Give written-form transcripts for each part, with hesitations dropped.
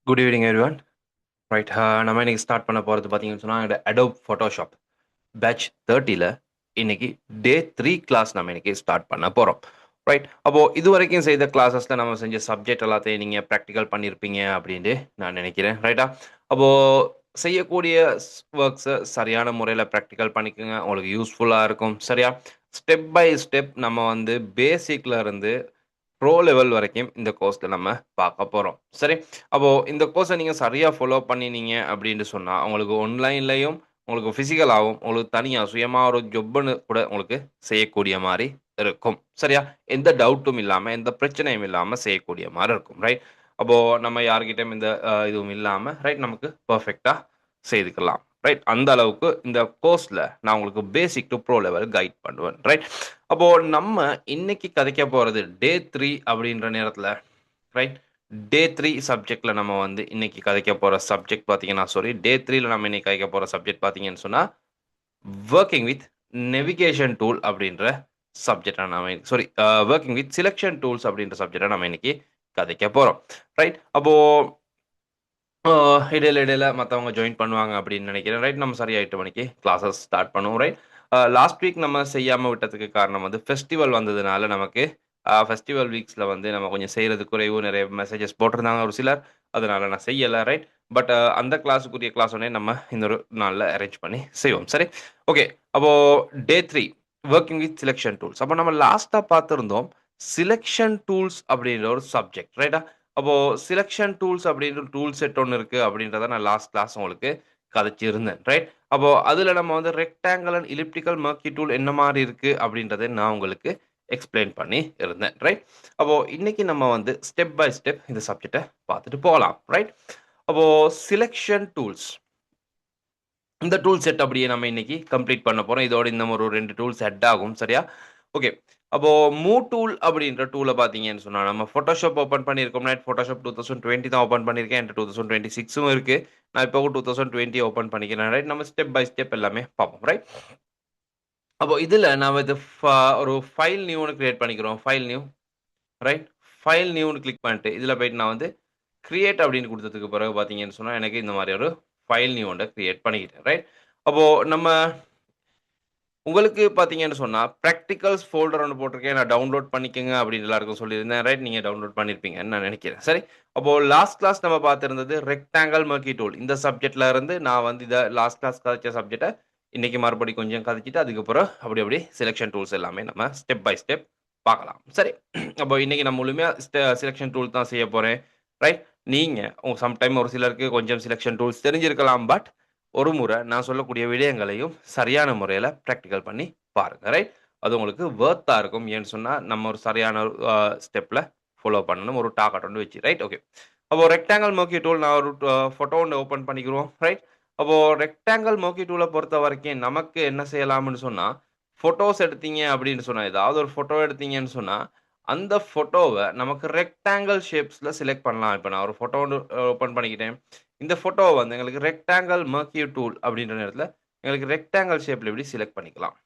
Good evening, everyone. Right, நம்ம இன்னைக்கு start பண்ண போகிறது பார்த்தீங்கன்னு சொன்னால் அடோப் ஃபோட்டோஷாப் பேட்ச் 30ல இன்னைக்கு டே 3 கிளாஸ் நம்ம இன்னைக்கு ஸ்டார்ட் பண்ண போகிறோம். ரைட், அப்போது இது வரைக்கும் செய்த கிளாஸஸில் நம்ம செஞ்ச சப்ஜெக்ட் எல்லாத்தையும் நீங்கள் ப்ராக்டிக்கல் பண்ணியிருப்பீங்க அப்படின்ட்டு நான் நினைக்கிறேன். ரைட்டா, அப்போது செய்யக்கூடிய ஒர்க்ஸை சரியான முறையில் ப்ராக்டிக்கல் பண்ணிக்கோங்க, உங்களுக்கு யூஸ்ஃபுல்லாக இருக்கும். சரியா, ஸ்டெப் பை ஸ்டெப் நம்ம வந்து பேசிக்ல இருந்து ப்ரோ லெவல் வரைக்கும் இந்த கோர்ஸில் நம்ம பார்க்க போகிறோம். சரி, அப்போது இந்த கோர்ஸை நீங்கள் சரியாக ஃபாலோ பண்ணினீங்க அப்படின்னு சொன்னால் உங்களுக்கு ஆன்லைன்லையும் உங்களுக்கு ஃபிசிக்கலாகவும் உங்களுக்கு தனியாக சுயமாக ஒரு ஜொப்புன்னு கூட உங்களுக்கு செய்யக்கூடிய மாதிரி இருக்கும். சரியா, எந்த டவுட்டும் இல்லாமல் எந்த பிரச்சனையும் இல்லாமல் செய்யக்கூடிய மாதிரி இருக்கும். ரைட், அப்போது நம்ம யார்கிட்டையும் இந்த இதுவும் இல்லாமல் ரைட் நமக்கு பர்ஃபெக்டாக செய்துக்கலாம். ரைட், அந்த அளவுக்கு இந்த கோர்ஸில் நான் உங்களுக்கு basic to bro level guide பண்ணுவேன். ரைட், அப்போது நம்ம இன்னைக்கு கதைக்க போகிறது டே 3 அப்படின்ற நேரத்தில். ரைட், டே 3 சப்ஜெக்டில் நம்ம வந்து இன்னைக்கு கதைக்க போகிற சப்ஜெக்ட் பார்த்தீங்கன்னா டே 3ல நம்ம இன்னைக்கு கதைக்க போகிற சப்ஜெக்ட் பார்த்தீங்கன்னு சொன்னால் ஒர்க்கிங் வித் நெவிகேஷன் டூல் அப்படின்ற சப்ஜெக்டை நம்ம ஒர்க்கிங் வித் செலெக்ஷன் டூல்ஸ் அப்படின்ற சப்ஜெக்டை நம்ம இன்னைக்கு கதைக்க போகிறோம். ரைட், அப்போது இடையில இடையில மற்றவங்க ஜாயின் பண்ணுவாங்க அப்படின்னு நினைக்கிறேன். ரைட், நம்ம சரியாக 8 மணிக்கு கிளாஸஸ் ஸ்டார்ட் பண்ணுவோம். ரைட், லாஸ்ட் வீக் நம்ம செய்யாமல் விட்டதுக்கு காரணம் வந்து ஃபெஸ்டிவல் வந்ததுனால நமக்கு ஃபெஸ்டிவல் வீக்ஸில் வந்து நம்ம கொஞ்சம் செய்கிறது குறைவு, நிறைய மெசேஜஸ் போட்டிருந்தாங்க ஒரு சிலர், அதனால நான் செய்யலை. ரைட், பட் அந்த கிளாஸுக்குரிய கிளாஸ் ஒன்றே நம்ம இன்னொரு நாளில் அரேஞ்ச் பண்ணி செய்வோம். சரி, ஓகே. அப்போது டே 3 ஒர்க்கிங் வித் செலெக்ஷன் டூல்ஸ். அப்போ நம்ம லாஸ்ட்டாக பார்த்துருந்தோம் செலெக்ஷன் டூல்ஸ் அப்படின்ற ஒரு சப்ஜெக்ட். ரைட்டா, அப்போது செலெக்ஷன் டூல்ஸ் அப்படின்ற டூல் செட் ஒன்று இருக்குது அப்படின்றத நான் லாஸ்ட் கிளாஸ் உங்களுக்கு கதைச்சிருந்தேன். ரைட், அப்போது அதில் நம்ம வந்து ரெக்டாங்கிள் அண்ட் எலிப்டிக்கல் மர்க்கி டூல் என்ன மாதிரி இருக்குது அப்படின்றத நான் உங்களுக்கு எக்ஸ்பிளைன் பண்ணி இருந்தேன். ரைட், அப்போது இன்னைக்கு நம்ம வந்து ஸ்டெப் பை ஸ்டெப் இந்த சப்ஜெக்டை பார்த்துட்டு போகலாம். ரைட், அப்போது செலெக்ஷன் டூல்ஸ், இந்த டூல் செட் அப்படியே நம்ம இன்னைக்கு கம்ப்ளீட் பண்ண போகிறோம். இதோட இந்த ஒரு 2 டூல்ஸ் ஹெட் ஆகும். சரியா, ஓகே. அப்போது மூ டூல் அப்படின்ற டூலை பார்த்தீங்கன்னு சொன்னால் நம்ம ஃபோட்டோஷாப் ஓப்பன் பண்ணியிருக்கோம். நான் ஃபோட்டோஷாப் 2020 தான் ஓப்பன் பண்ணியிருக்கேன். என்கிட்ட 2026ம் இருக்குது. நான் இப்போ 2020 ஓப்பன் பண்ணிக்கிறேன். ரைட், நம்ம ஸ்டெப் பை ஸ்டெப் எல்லாமே பார்ப்போம். ரைட், அப்போ இதில் நான் இது ஒரு ஃபைல் நியூன்னு கிரியேட் பண்ணிக்கிறோம். File new. ரைட், ஃபைல் நியூன்னு கிளிக் பண்ணிட்டு இதில் போயிட்டு நான் வந்து கிரியேட் அப்படின்னு கொடுத்ததுக்கு பிறகு பார்த்தீங்கன்னு சொன்னால் எனக்கு இந்த மாதிரி ஒரு ஃபைல் நியூ ஒன்றை கிரியேட் பண்ணிக்கிட்டேன். ரைட், அப்போது நம்ம உங்களுக்கு பார்த்தீங்கன்னு சொன்னால் ப்ராக்டிகல்ஸ் ஃபோல்டர் ஒன்று போட்டிருக்கேன், நான் டவுன்லோட் பண்ணிக்கோங்க அப்படின்னு எல்லாருக்கும் சொல்லியிருந்தேன். ரைட், நீங்கள் டவுன்லோட் பண்ணியிருப்பீங்கன்னு நான் நினைக்கிறேன். சரி, அப்போது லாஸ்ட் கிளாஸ் நம்ம பார்த்துருந்தது ரெக்டாங்கிள் மர்க்கி டூல். இந்த சப்ஜெக்டில் இருந்து நான் வந்து இதை லாஸ்ட் கிளாஸ் கதைச்ச சப்ஜெக்டை இன்றைக்கி மறுபடி கொஞ்சம் கதைச்சிட்டு அதுக்கப்புறம் அப்படி செலெக்ஷன் டூல்ஸ் எல்லாமே நம்ம ஸ்டெப் பை ஸ்டெப் பார்க்கலாம். சரி, அப்போ இன்றைக்கி நான் முழுமையாக செலெக்ஷன் டூல் தான் செய்ய போகிறேன். ரைட், நீங்கள் சம்டைம் ஒரு சிலருக்கு கொஞ்சம் செலெக்ஷன் டூல்ஸ் தெரிஞ்சிருக்கலாம், பட் ஒரு முறை நான் சொல்லக்கூடிய விடயங்களையும் சரியான முறையில் ப்ராக்டிக்கல் பண்ணி பாருங்கள். ரைட், அது உங்களுக்கு வேர்த்தாக இருக்கும். ஏன்னு சொன்னால் நம்ம ஒரு சரியான ஸ்டெப்பில் ஃபாலோ பண்ணணும், ஒரு டார்கெட் ஒன்று வச்சு. Right, okay. அப்போது ரெக்டாங்கிள் மோக்கி டூல் நான் ஒரு ஃபோட்டோ ஒன்று ஓப்பன் பண்ணிக்கிறோம். ரைட், அப்போது ரெக்டாங்கிள் மோக்கி டூலை பொறுத்த வரைக்கும் நமக்கு என்ன செய்யலாம்னு சொன்னால், ஃபோட்டோஸ் எடுத்தீங்க அப்படின்னு சொன்னால், ஏதாவது ஒரு ஃபோட்டோ எடுத்தீங்கன்னு சொன்னால் அந்த ஃபோட்டோவை நமக்கு ரெக்டாங்கிள் ஷேப்ஸில் செலக்ட் பண்ணலாம். இப்போ நான் ஒரு ஃபோட்டோ ஒன்று ஓப்பன் பண்ணிக்கிட்டேன். இந்த ஃபோட்டோவை வந்து எங்களுக்கு ரெக்டாங்கிள் மர்க்கியூ டூல் அப்படின்ற நேரத்தில் எங்களுக்கு ரெக்டாங்கிள் ஷேப்பில் எப்படி செலக்ட் பண்ணிக்கலாம்.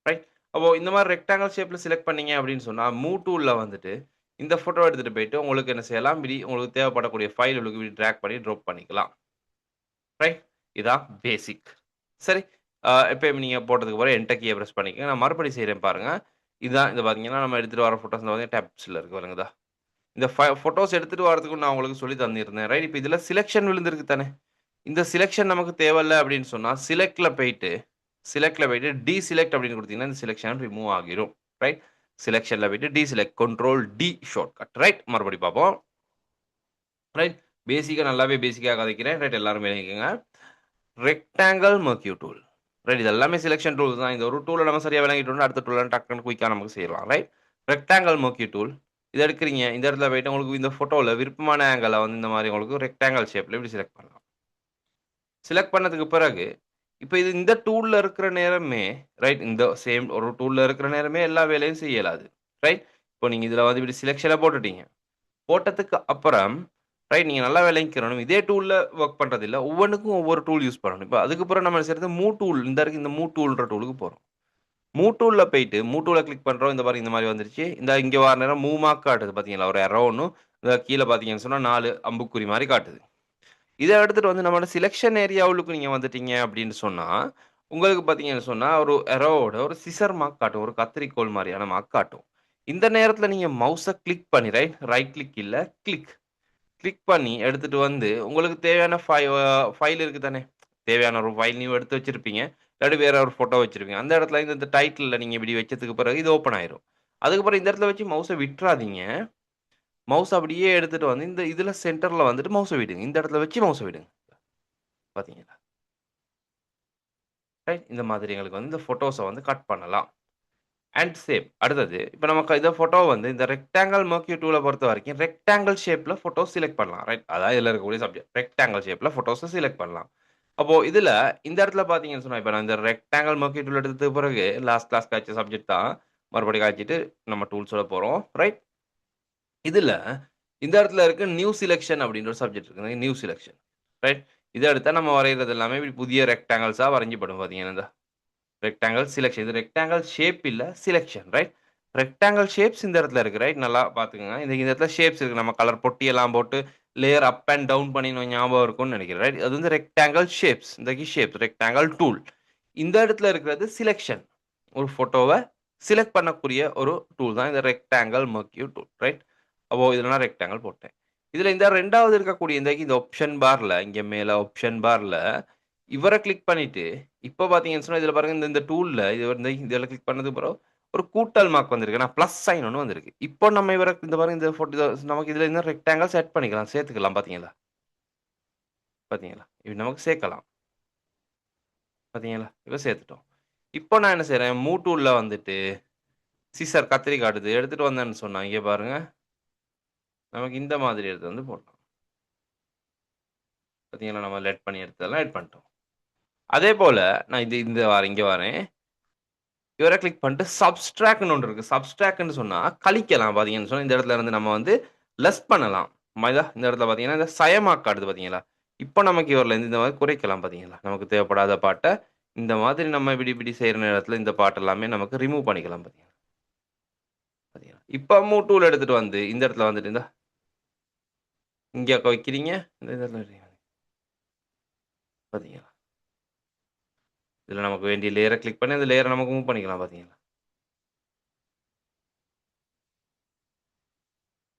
ரைட், அப்போது இந்த மாதிரி ரெக்டாங்கிள் ஷேப்பில் செலக்ட் பண்ணீங்க அப்படின்னு சொன்னால் மூ டூலில் வந்துட்டு இந்த ஃபோட்டோ எடுத்துகிட்டு போயிட்டு உங்களுக்கு என்ன செய்யலாம், இப்படி உங்களுக்கு தேவைப்படக்கூடிய ஃபைல் உங்களுக்கு இப்படி ட்ராக் பண்ணி ட்ராப் பண்ணிக்கலாம். ரைட், இதான் பேசிக். சரி, எப்போயும் நீங்கள் போட்டதுக்கு அப்புறம் என்டர் கீயை ப்ரெஸ் பண்ணிக்கோங்க. நான் மறுபடியும் செய்கிறேன் பாருங்கள். இதுதான் இது பார்த்தீங்கன்னா நம்ம எடுத்துகிட்டு வர ஃபோட்டோஸ் பார்த்தீங்கன்னா டேப்ஸில் இருக்குது பாருங்கதா. இந்த ஃபோட்டோஸ் எடுத்துகிட்டு வரதுக்கு நான் உங்களுக்கு சொல்லி தந்திருந்தேன். ரைட், இப்போ இதில் செலெக்ஷன் விழுந்திருக்கு தானே. இந்த செலெக்ஷன் நமக்கு தேவையில்ல அப்படின்னு சொன்னால் செலக்டில் போயிட்டு டீசெலக்ட் அப்படின்னு கொடுத்தீங்கன்னா இந்த செலெக்ஷன் ரிமூவ் ஆகிரும். ரைட், செலெக்ஷனில் போயிட்டு deselect control D shortcut. Right, மறுபடி பார்ப்போம். ரைட், பேசிக்காக நல்லாவே பேசிக்காக கதைக்கிறேன். ரைட், எல்லாரும் விளங்கிக்கோங்க. Rectangle மர்க்கியூ tool. ரைட், இது எல்லாமே செலெக்ஷன் டூல்ஸ் தான். இந்த ஒரு டூலை நம்ம சரியாக விளங்கிட்டோம்னா அடுத்த டூலை டக்குன்னு குயிக்காக நமக்கு செய்யலாம். ரைட், ரெக்டாங்கிள் மர்க்கியூ டூல் இதை எடுக்கிறீங்க. இந்த இடத்துல போயிட்டு உங்களுக்கு இந்த ஃபோட்டோவில் விருப்பமான ஆங்கிளை வந்து இந்த மாதிரி உங்களுக்கு ரெக்டாங்கிள் ஷேப்பில் இப்படி செலக்ட் பண்ணலாம். செலக்ட் பண்ணதுக்கு பிறகு இப்போ இது இந்த டூலில் இருக்கிற நேரமே ரைட், இந்த சேம் ஒரு டூலில் இருக்கிற நேரமே எல்லா வேலையும் செய்யலாது. ரைட், இப்போ நீங்கள் இதில் வந்து இப்படி செலெக்ஷனில் போட்டுட்டீங்க. போட்டதுக்கு அப்புறம் ரைட், நீங்கள் நல்லா விளங்கிக்கிறணும். இதே டூலில் ஒர்க் பண்ணுறது இல்லை, ஒவ்வொன்றுக்கும் ஒவ்வொரு டூல் யூஸ் பண்ணணும். இப்போ அதுக்கப்புறம் நம்ம செய்கிறது மூ டூல். இந்த மூ டூல்ன்ற டூலுக்கு போகிறோம். மூ டூலில் போயிட்டு மூ டூலை கிளிக் பண்ணுறோம். இந்த மாதிரி வந்துருச்சு. இந்த இங்கே வர நேரம் மூ மார்க் காட்டுது பார்த்தீங்களா, ஒரு எரோ ஒன்று இந்த கீழ பார்த்தீங்கன்னு சொன்னா 4 அம்புக்குறி மாரி காட்டுது. இத எடுத்துட்டு வந்து நம்மளோட செலக்ஷன் ஏரியா உள்ளுக்கு நீங்க வந்துட்டீங்க அப்படின்னு சொன்னா, உங்களுக்கு பார்த்தீங்கன்னு சொன்னா, ஒரு எரோவோட ஒரு சிசர் மார்க் காட்டும். ஒரு கத்தரிக்கோல் மாரியான மார்க் காட்டும். இந்த நேரத்தில நீங்க மவுஸ கிளிக் பண்ணி ரைட் கிளிக் இல்ல, கிளிக். கிளிக் பண்ணி எடுத்துட்டு வந்து, உங்களுக்கு தேவையான ஃபைல் இருக்கு தானே? தேவையான ஒரு ஃபைல் நீங்க எடுத்து வச்சிருப்பீங்க. இல்லாட்டி வேற ஒரு ஃபோட்டோ வச்சிருப்பீங்க. அந்த இடத்துல இந்த டைட்டில்ல நீங்க இப்படி வச்சதுக்கு பிறகு இது ஓப்பன் ஆயிரும். அதுக்கப்புறம் இந்த இடத்துல வச்சு மவுஸ விட்றாதீங்க. மவுஸ அப்படியே எடுத்துட்டு வந்து இந்த இதுல சென்டர்ல வந்துட்டு மவுஸ விடுங்க. இந்த இடத்துல வச்சு மவுஸ விடுங்க. பார்த்தீங்களா? ரைட். இந்த மாதிரி எங்களுக்கு வந்து இந்த ஃபோட்டோஸ வந்து கட் பண்ணலாம். And save. அடுத்தது, இப்ப நமக்கு இந்த ஃபோட்டோ வந்து இந்த ரெக்டாங்கிள் மர்க்யூ டூல பொறுத்தவரைக்கும், ரெக்டாங்கிள் ஷேப்ல ஃபோட்டோ செலக்ட் பண்ணலாம். ரைட். அதான் இதுல இருக்கக்கூடிய சப்ஜெக்ட். ரெக்டாங்கிள் ஷேப்ல ஃபோட்டோஸ செலக்ட் பண்ணலாம். அப்போ இதுல இந்த இடத்துல பார்த்தீங்கன்னு சொன்னா, இப்ப நான் இந்த ரெக்டாங்கிள் மர்க்யூ டூல் எடுத்ததுக்கு பிறகு, லாஸ்ட் கிளாஸ் காய்ச்ச சப்ஜெக்ட் தான். மறுபடியும் காய்ச்சிட்டு நம்ம டூல்ஸோட போறோம். ரைட். இதுல இந்த இடத்துல இருக்கு நியூ செலக்ஷன் அப்படின்ற ஒரு சப்ஜெக்ட் இருக்குது. New selection. ரைட். இத எடுத்தா நம்ம வரையறது எல்லாமே இப்படி புதிய ரெக்டாங்கிள்ஸா வரைஞ்சப்படும் பார்த்தீங்கன்னா, இந்த ரெக்டாங்கிள் செலக்ஷன். இது ரெக்டாங்கிள் ஷேப் இல்ல, செலக்ஷன். ரைட். ரெக்டாங்கிள் ஷேப்ஸ் இந்த இடத்துல இருக்கு. ரைட். நல்லா பார்த்துக்கங்க. இந்த இடத்துல ஷேப்ஸ் இருக்கு. நம்ம கலர் பொட்டி எல்லாம் போட்டு லேயர் அப் அண்ட் டவுன் பண்ணி ஞாபகம் இருக்கும்னு நினைக்கிறேன். ரைட். அது வந்து ரெக்டாங்கிள் ஷேப்ஸ். இந்த ஷேப்ஸ் ரெக்டாங்கிள் டூல். இந்த இடத்துல இருக்கிறது செலக்ஷன். ஒரு ஃபோட்டோவ செலக்ட் பண்ணக்கூடிய ஒரு டூல் தான் இந்த ரெக்டாங்கிள் மர்க்யூ டூல். ரைட். அப்போ இதுல நான் ரெக்டாங்கிள் போட்டேன். இதுல இந்த 2வது இருக்கக்கூடிய இந்த ஆப்ஷன் பார்ல இங்க மேல ஆப்ஷன் பார்ல இவர கிளிக் பண்ணிட்டு, இப்ப பார்த்தீங்கன்னு சொன்னா, இதுல பாருங்க இந்த இந்த டூல்ல இது வந்து இதுல கிளிக் பண்ணதுக்கு அப்புறம் ஒரு கூட்டல் மார்க் வந்திருக்கு. ஆனா பிளஸ் சைன் ஒண்ணு வந்திருக்கு. இப்போ நம்ம இவர இந்த பாருங்க இந்த நமக்கு இதுல இன்னும் ரெக்டாங்கிள் செட் பண்ணிக்கலாம். சேர்த்துக்கலாம் பார்த்தீங்களா? பார்த்தீங்களா? இது நமக்கு சேர்க்கலாம். பார்த்தீங்களா? இப்ப சேர்த்துட்டோம். இப்போ நான் என்ன செய்றேன், மூவ் டூல்ல வந்துட்டு சிசர் கத்திரி காட்டுது. எடுத்துட்டு வந்தேன்னு சொன்னா, இங்க பாருங்க. நமக்கு இந்த மாதிரி எடுத்து வந்து போடலாம். பார்த்தீங்களா? நம்ம லெட் பண்ணி எடுத்ததெல்லாம் எட் பண்ணிட்டோம். அதே போல நான் இந்த வாரேன், இங்க வாரேன். இவர கிளிக் பண்ணிட்டு சப்ஸ்ட்ராக்ட்ன்னு ஒண்ணு இருக்கு. சப்ஸ்ட்ராக்ட்ன்னு சொன்னா கழிக்கலாம் பார்த்தீங்கன்னு சொன்னா, இந்த இடத்துல இருந்து நம்ம வந்து லெஸ் பண்ணலாம். இந்த இடத்துல பார்த்தீங்கன்னா, இந்த சயமாக் காட்டுது பார்த்தீங்களா? இப்ப நமக்கு இவர்ல இருந்து இந்த மாரி குறைக்கலாம் பார்த்தீங்களா? நமக்கு தேவைப்படாத பாட்ட, இந்த மாதிரி நம்ம இப்படி இப்படி செய்ற நேரத்துல இந்த பாட்டு எல்லாமே நமக்கு ரிமூவ் பண்ணிக்கலாம் பார்த்தீங்களா? பார்த்தீங்களா? இப்ப மூவ் டூல் எடுத்துட்டு வந்து, இந்த இடத்துல வந்துட்டு இங்க வைக்கிறீங்க. இந்த இடத்துல வைக்கிறீங்க. பார்த்தீங்களா? இதுல நமக்கு வேண்டிய லேயர கிளிக் பண்ணி, அந்த லேயர நமக்கு மூவ் பண்ணிக்கலாம் பார்த்தீங்களா?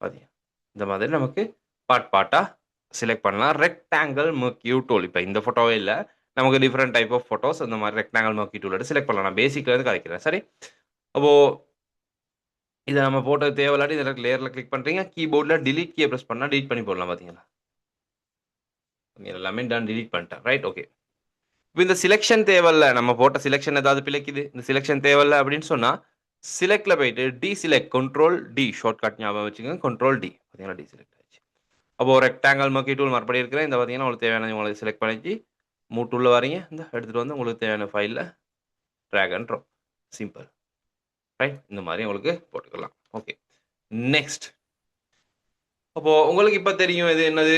பார்த்தீங்களா? இந்த மாதிரி நமக்கு பார்ட்டா செலக்ட் பண்ணலாம். Rectangle marquee tool. இப்ப இந்த ஃபோட்டோவே இல்ல. நமக்கு டிஃபரெண்ட் டைப் ஆஃப் ஃபோட்டோஸ் அந்த மாதிரி ரெக்டாங்கிள் மர்க்யூ டூல் எடுத்து செலக்ட் பண்ணலாம். நான் பேசிக்ல இருந்து கதைக்கிறேன். சரி. அப்போ இத நம்ம போட்டது தேவையில்லாட்டி இதில லேயர்ல கிளிக் பண்றீங்க. கீபோர்ட்ல டெலீட் கீய பிரஸ் பண்ணா டெலீட் பண்ணி போடலாம் பார்த்தீங்களா? எல்லாமே டன் டெலீட் பண்ணிட்டேன். ரைட். ஓகே. இப்ப இந்த செலக்ஷன் தேவையில்ல. நம்ம போட்ட செலக்ஷன் ஏதாவது பிழைக்குது. இந்த செலக்ஷன் தேவையில்ல அப்படின்னு சொன்னா, செலக்ட்ல போயிட்டு டீசெலக்ட் கண்ட்ரோல் டி ஷார்ட்கட் ஞாபகம் வச்சுக்கங்க. Control D. பார்த்தீங்களா? டீசெலக்ட் ஆயிடுச்சு. அப்போ ரெக்டாங்கிள் மர்க்யூ டூல் மறுபடியும் இருக்கிறேன். இந்த பார்த்தீங்கன்னா, உங்களுக்கு தேவையானது உங்களுக்கு செலக்ட் பண்ணிச்சு. மூவ் டூல்ல வாரீங்க. இந்த எடுத்துட்டு வந்து உங்களுக்கு தேவையான ஃபைல்ல drag and drop. Simple. Right. இந்த மாரி உங்களுக்கு போட்டுக்கலாம். ஓகே. நெக்ஸ்ட். அப்போ உங்களுக்கு இப்ப தெரியும் இது என்னது?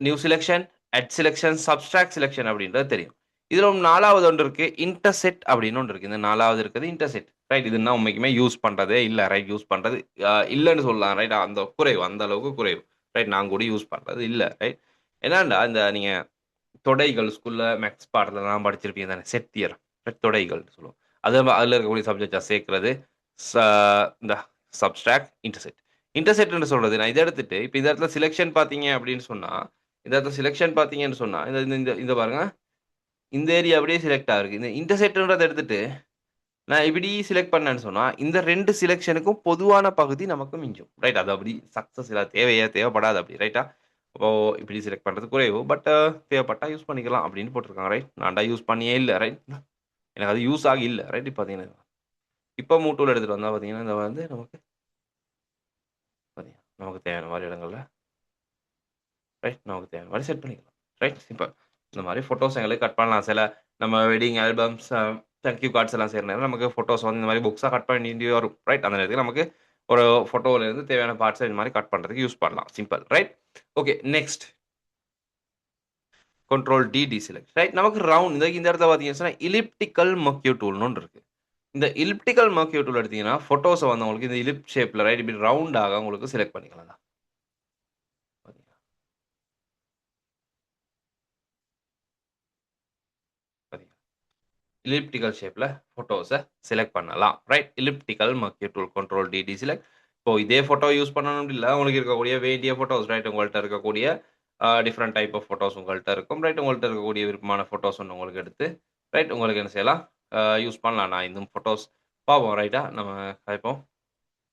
New selection, add selection, subtract selection அப்படின்றது தெரியும். இதுல 4வது ஒன்று இருக்கு. இன்டர்செக்ட் அப்படின்னு ஒன்று இருக்கு. இந்த 4வது இருக்கிறது இன்டர்செக்ட். ரைட். இது நான் உண்மைக்குமே யூஸ் பண்றதே இல்ல. ரைட். யூஸ் பண்றது இல்லன்னு சொல்லலாம். ரைட். அந்த குறைவு. அந்த அளவுக்கு குறைவு. ரைட். நான் கூட யூஸ் பண்றது இல்ல. ரைட். என்னன்னா இந்த நீங்க தொடைகள் ஸ்கூல்ல மேத்ஸ் பாடத்துலலாம் படிச்சிருப்பீங்க தானே? Set theorem. தொடைகள்னு சொல்லுவோம். அதுல இருக்கக்கூடிய சப்ஜெக்ட்டா சேர்க்கிறது. ச இந்த சப்ஸ்ட்ராக்ட், இன்டர்செக்ட். இன்டர்செக்ட்ன்னு சொல்றது நான் இத எடுத்துட்டு, இப்ப இந்த இடத்துல செலக்ஷன் பார்த்தீங்க அப்படின்னு சொன்னா, இந்த இடத்துல செலக்ஷன் பார்த்தீங்கன்னு சொன்னா, இந்த இந்த இந்த இந்த பாருங்க. இந்த ஏரியா அப்படியே செலக்ட் ஆயிருக்கு. இந்த இன்டர்செக்ட்ன்றத எடுத்துட்டு, நான் இப்படி செலக்ட் பண்ணேன்னு சொன்னா, இந்த 2 செலக்ஷனுக்கும் பொதுவான பகுதி நமக்கு மிஞ்சும். ரைட். அது அப்படி சக்சஸ் இல்ல. தேவைப்படாது அப்படி. ரைட்டா? அப்போ இப்படி செலக்ட் பண்றது குறைவு. பட் தேவைப்பட்டா யூஸ் பண்ணிக்கலாம் அப்படின்னு போட்டுருக்காங்க. ரைட். நான்டா யூஸ் பண்ணியே இல்ல. ரைட். எனக்கு அது யூஸ் ஆகி இல்ல. ரைட். பார்த்தீங்கன்னா, இப்ப மூவ் டூல் எடுத்துட்டு வந்தா பார்த்தீங்கன்னா, இந்த வந்து நமக்கு பார்த்தீங்கன்னா, நமக்கு தேவையான மாரி இடங்கள்ல ரைட். நமக்கு தேவையான மாரி செட் பண்ணிக்கலாம். ரைட். சிம்பிள். இந்த மாரி ஃபோட்டோஸ் எங்களுக்கு கட் பண்ணலாம். சில நம்ம wedding albums, thank you cards எல்லாம் செய்ற நேரம் நமக்கு ஃபோட்டோஸ் வந்து இந்த மாரி புக்ஸா கட் பண்ண வேண்டிய வரும். ரைட். அந்த நேரத்துக்கு நமக்கு ஒரு ஃபோட்டோல இருந்து தேவையான பார்ட்ஸ இந்த மாரி கட் பண்றதுக்கு யூஸ் பண்ணலாம். Simple. Right. Okay. Next. Control D deselect. Right. நமக்கு ரவுண்ட் இந்த இடத்துல பார்த்தீங்கன்னு சொன்னா, எலிப்டிக்கல் மர்க்யூ டூல்னு ஒண்ணு இருக்கு. இந்த எலிப்டிக்கல் மர்க்யூ டூல் எடுத்தீங்கன்னா, ஃபோட்டோஸ வந்து உங்களுக்கு இந்த எலிப்ஸ் ஷேப்ல ரைட் இப்படி ரவுண்டாக உங்களுக்கு செலக்ட் பண்ணிக்கலாம். எலிப்டிக்கல் ஷேப்ல ஃபோட்டோஸ செலக்ட் பண்ணலாம். Right. Elliptical marquee tool control D select. இப்போ இதே ஃபோட்டோ யூஸ் பண்ணணும்னு இல்ல. உங்களுக்கு இருக்கக்கூடிய வேண்டிய ஃபோட்டோஸ் ரைட் உங்கள்ட்ட இருக்கக்கூடிய டிஃபரெண்ட் டைப் ஆஃப் ஃபோட்டோஸ் உங்கள்ட்ட இருக்கும். ரைட் உங்கள்ட்ட இருக்கக்கூடிய விருப்பமான ஃபோட்டோஸ் ஒண்ணு உங்களுக்கு எடுத்து ரைட் உங்களுக்கு என்ன செய்யலாம் யூஸ் பண்ணலாம். நான் இந்த ஃபோட்டோஸ் பார்ப்போம் ரைட்டா. நம்ம இப்போ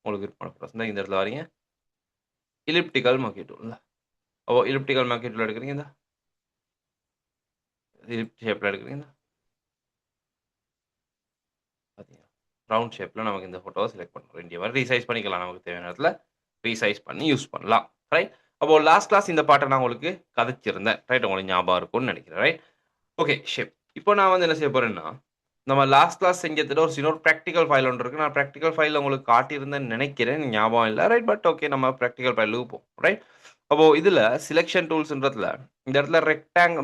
உங்களுக்கு விருப்பமான ஃபோட்டோஸ் இந்த இடத்துல வரீங்க. Elliptical marquee tool. ஓ எலிப்டிக்கல் மர்க்யூரி டூல் எடுக்கிறீங்க. இந்த எலிப்ட் ஷேப்ல எடுக்கிறீங்க. பார்த்தீங்களா? ரவுண்ட் ஷேப்ல நமக்கு இந்த ஃபோட்டோவ செலக்ட் பண்ணணும். வேண்டிய மாரி ரீசைஸ் பண்ணிக்கலாம். நமக்கு தேவையான இடத்துல ரீசைஸ் பண்ணி யூஸ் பண்ணலாம். ரைட். அப்போ லாஸ்ட் கிளாஸ் இந்த பாட்ட நான் உங்களுக்கு கதைச்சிருந்தேன். ரைட். உங்களுக்கு ஞாபகம் இருக்கும்னு நெனைக்கிறேன். ரைட். Okay shape. இப்போ நான் வந்து என்ன செய்ய போறேன்னா, நம்ம லாஸ்ட் கிளாஸ் செஞ்சதுல ஒரு சின்ன ஒரு பிராக்டிகல் ஃபைல் ஒன்று இருக்கு. நான் பிராக்டிகல் ஃபைல்ல உங்களுக்கு காட்டியிருந்தேன்னு நெனைக்கிறேன். எனக்கு ஞாபகம் இல்ல. ரைட். பட் ஓகே நம்ம பிராக்டிகல் ஃபைலுக்கு போவோம். ரைட். அப்போ இதுல செலக்ஷன் டூல்ஸ்ன்றதுல இந்த இடத்துல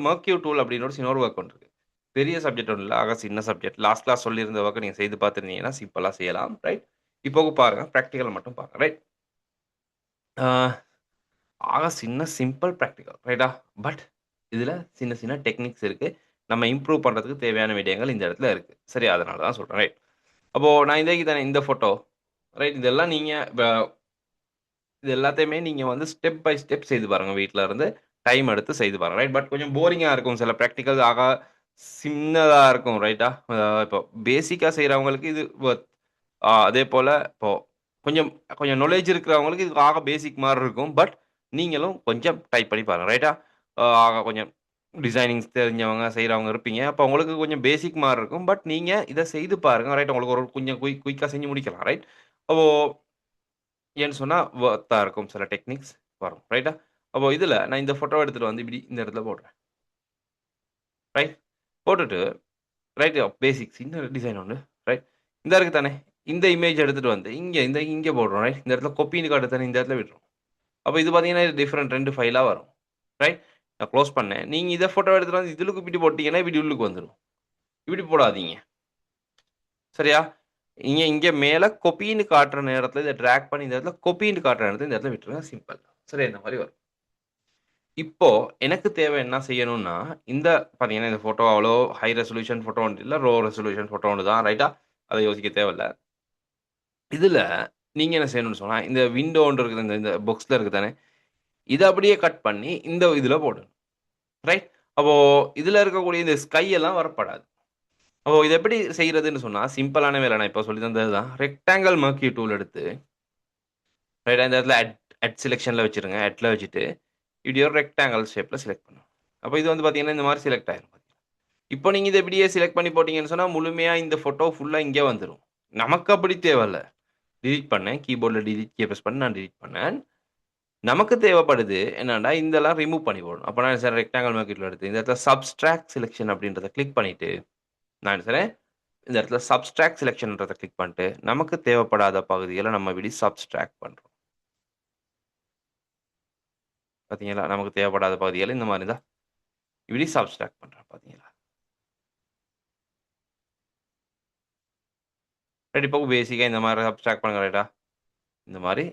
மர்க்யூரி டூல் அப்படின்னு ஒரு சின்ன ஒரு ஒர்க் ஒன்று இருக்கு. பெரிய சப்ஜெக்ட் ஒண்ணும் இல்ல. ஆக சின்ன சப்ஜெக்ட். லாஸ்ட் கிளாஸ் சொல்லியிருந்த ஒர்க்க நீங்க செய்து பார்த்திருந்தீங்கன்னா, சிம்பிளா செய்யலாம். ரைட். இப்போ பாருங்க. பிராக்டிகல் மட்டும் பாருங்க. ரைட். ஆ ஆக சின்ன சிம்பிள் பிராக்டிகல். ரைட்டா? பட் இதுல சின்ன சின்ன டெக்னிக்ஸ் இருக்கு. நம்ம இம்ப்ரூவ் பண்றதுக்கு தேவையான விடயங்கள் இந்த இடத்துல இருக்கு. சரி அதனால தான் சொல்றேன். ரைட். அப்போ நான் இந்த ஃபோட்டோ ரைட் இதெல்லாம் நீங்க இது எல்லாத்தையுமே நீங்க வந்து ஸ்டெப் பை ஸ்டெப் செய்து பாருங்க வீட்ல இருந்து. டைம் எடுத்து செய்து பாருங்க. ரைட். பட் கொஞ்சம் போரிங்கா இருக்கும். சில பிராக்டிகல் சின்னதா இருக்கும். ரைட்டா? இப்போ பேசிக்கா செய்றவங்களுக்கு இது அதேபோல இப்போ கொஞ்சம் கொஞ்சம் நாலேட்ஜ் இருக்கிறவங்களுக்கு இது பேசிக் மாரி இருக்கும். பட் நீங்களும் கொஞ்சம் டைப் பண்ணி பாருங்க. ரைட்டா? கொஞ்சம் டிசைனிங்ஸ் தெரிஞ்சவங்க, செய்றவங்க இருப்பீங்க. அப்போ உங்களுக்கு கொஞ்சம் பேசிக் மாரி இருக்கும். பட் நீங்க இத செய்து பாருங்க. ரைட். உங்களுக்கு ஒரு கொஞ்சம் குயிக்கா செஞ்சு முடிக்கலாம். ரைட். அப்போ ஏன்னு சொன்னா வொர்த்தா இருக்கும். சில டெக்னிக்ஸ் வரும். ரைட்டா? அப்போ இதுல நான் இந்த ஃபோட்டோவ எடுத்துட்டு வந்து இப்டி இந்த இடத்துல போடுறேன். ரைட். போட்டுட்டு ரைட் பேசிக் சின்ன டிசைன் ஒண்ணு. ரைட். இந்தா இருக்கு தானே! இந்த இமேஜ் எடுத்துட்டு வந்து இங்க போடுறோம். ரைட். இந்த இடத்துல காப்பின்னு காட்டுது தானே! இந்த இடத்துல விடுறோம். அப்ப இது பார்த்தீங்கன்னா, இது டிஃபரெண்ட் 2 ஃபைலா வரும். ரைட். நான் குளோஸ் பண்ணேன். நீங்க இத ஃபோட்டோ எடுத்துட்டு வந்து இதுல இப்டி போட்டீங்கன்னா, இப்டி உள்ளுக்கு வந்துரும். இப்டி போடாதீங்க. சரியா? இங்க மேல காப்பின்னு காட்டுற நேரத்துல இத டிராக் பண்ணி இந்த இடத்துல காப்பின்னு காட்டுற இடத்துல இந்த இடத்துல விட்டுருங்க. சிம்பிள். சரியா? இந்த மாரி வரும். இப்போ எனக்கு தேவை என்ன செய்யணும்னா, இந்த பார்த்தீங்கன்னா, இந்த ஃபோட்டோ அவ்வளோ ஹை ரெசல்யூஷன் ஃபோட்டோ ஒன்ட்டு இல்ல. லோ ரெசல்யூஷன் ஃபோட்டோ ஒன்று தான். ரைட்டா? அத யோசிக்க தேவையில்ல. இதுல நீங்க என்ன செய்யணும்னு சொன்னா, இந்த விண்டோன்னு இருக்குது. இந்த இந்த பாக்ஸ்ல இருக்கு தானே! இத அப்படியே கட் பண்ணி இந்த இதுல போடணும். ரைட்? அப்போ இதுல இருக்கக்கூடிய இந்த ஸ்கை எல்லாம் வரப்படாது. அப்போ இத எப்படி செய்றதுன்னு சொன்னா, சிம்பிளான வேலை. நான் இப்ப சொல்லி தந்தது தான். ரெக்டாங்கிள் மர்க்யூரி டூல் எடுத்து, ரைட்டா இந்த இடத்துல அட் செலக்ஷன்ல வச்சுருங்க. அட்ல வச்சுட்டு, இப்படி ஒரு ரெக்டாங்கிள் ஷேப்ல செலக்ட் பண்ணணும். அப்ப இது வந்து பார்த்தீங்கன்னா, இந்த மாரி செலக்ட் ஆயிரும். இப்போ நீங்க இத இப்படியே செலக்ட் பண்ணி போட்டீங்கன்னு சொன்னா, முழுமையா இந்த ஃபோட்டோ ஃபுல்லா இங்கே வந்துரும். நமக்கு அப்படி தேவையில்ல. டிலீட் பண்ணேன். கீபோர்ட்ல டிலீட் கீ பிரஸ் பண்ணி நான் டிலீட் பண்ணேன். நமக்கு தேவைப்படுது என்னன்னா, இதெல்லாம் ரிமூவ் பண்ணி போடணும். அப்ப நான் என்ன செய்றேன், ரெக்டாங்கிள் மார்க்கெட்ல எடுத்து இந்த இடத்துல சப்ஸ்ட்ராக்ட் செலக்ஷன் அப்படின்றத கிளிக் பண்ணிட்டு, நான் என்ன செய்றேன், இந்த இடத்துல சப்ஸ்ட்ராக்ட் செலக்ஷன்ன்றத கிளிக் பண்ணிட்டு, நமக்கு தேவைப்படாத பகுதிகள நம்ம இப்படி சப்ஸ்ட்ராக்ட் பண்றோம். பார்த்தீங்களா? நமக்கு தேவைப்படாத பகுதிகள இந்த மாரி தான் இப்படி சப்ஸ்ட்ராக்ட் பண்றேன். பார்த்தீங்களா? ரைட் இப்போ பேசிக்கா இந்த மாரி சப்ஸ்ட்ராக்ட் பண்ணுங்க ரைட்டா? இந்த மாரி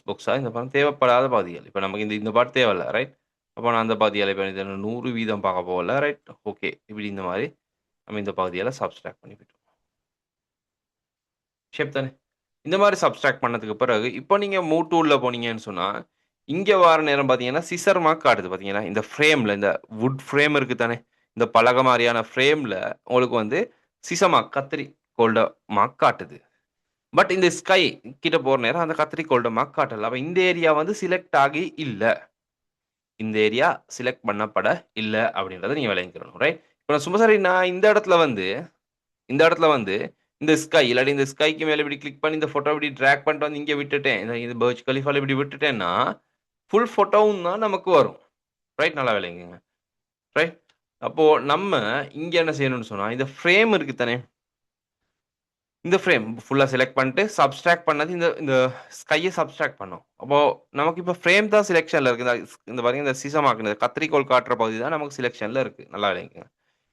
புக்ஸா இந்த படம் தேவைப்படாத பகுதிகள். இப்ப நமக்கு இந்த இந்த பாட்டு தேவையில்ல. ரைட்? அப்ப நான் அந்த பகுதிகள இப்ப இது 100% பார்க்க போகல. ரைட்? ஓகே. இப்படி இந்த மாரி நம்ம இந்த பகுதிகள சப்ஸ்ட்ராக்ட் பண்ணி விட்டுருவோம். ஷேப் தானே? இந்த மாரி சப்ஸ்ட்ராக்ட் பண்ணதுக்கு பிறகு, இப்போ நீங்க மூவ் டூல்ல போனீங்கன்னு சொன்னா, இங்க வார நேரம் பார்த்தீங்கன்னா, சிசர் மார்க் காட்டுது பார்த்தீங்களா? இந்த ஃப்ரேம்ல இந்த வுட் ஃப்ரேம் இருக்கு தானே? இந்த பலகை மாரியான ஃப்ரேம்ல உங்களுக்கு வந்து சிசர் மார்க் கத்தரிக்கோல்ட மார்க் காட்டுது. பட் இந்த ஸ்கை கிட்ட போற நேரம் அந்த கத்தரிக்கோல்ட மார்க் காட்டல. அப்ப இந்த ஏரியா வந்து செலக்ட் ஆகி இல்ல. இந்த ஏரியா செலக்ட் பண்ணப்பட இல்ல அப்படின்றத நீங்க விளங்கிக்கிறணும். ரைட்? இப்ப நான் சும்மா சரி நான் இந்த இடத்துல வந்து இந்த ஸ்கை இல்லாட்டி இந்த ஸ்கைக்கு மேல இப்படி கிளிக் பண்ணி இந்த ஃபோட்டோ இப்படி டிராக் பண்ணிட்டு வந்து இங்க விட்டுட்டேன். இந்த பர்ஜ் கலிஃபால இப்படி விட்டுட்டேன்னா, ஃபுல் ஃபோட்டோவும் தான் நமக்கு வரும். ரைட்? நல்லா விளங்குங்க. ரைட்? அப்போ நம்ம இங்க என்ன செய்யணும்னு சொன்னா, இந்த ஃப்ரேம் இருக்கு தானே? இந்த ஃப்ரேம் ஃபுல்லா செலக்ட் பண்ணிட்டு, சப்ஸ்ட்ராக்ட் பண்ணது இந்த இந்த ஸ்கைய சப்ஸ்ட்ராக்ட் பண்ணோம். அப்போ நமக்கு இப்ப ஃப்ரேம் தான் செலக்ஷன்ல இருக்கு. இந்த பாருங்க இந்த சீசமாக்கு இந்த கத்தரிக்கோல் காட்டுற பகுதி தான் நமக்கு செலக்ஷன்ல இருக்கு. நல்லா விளங்கிக்கங்க.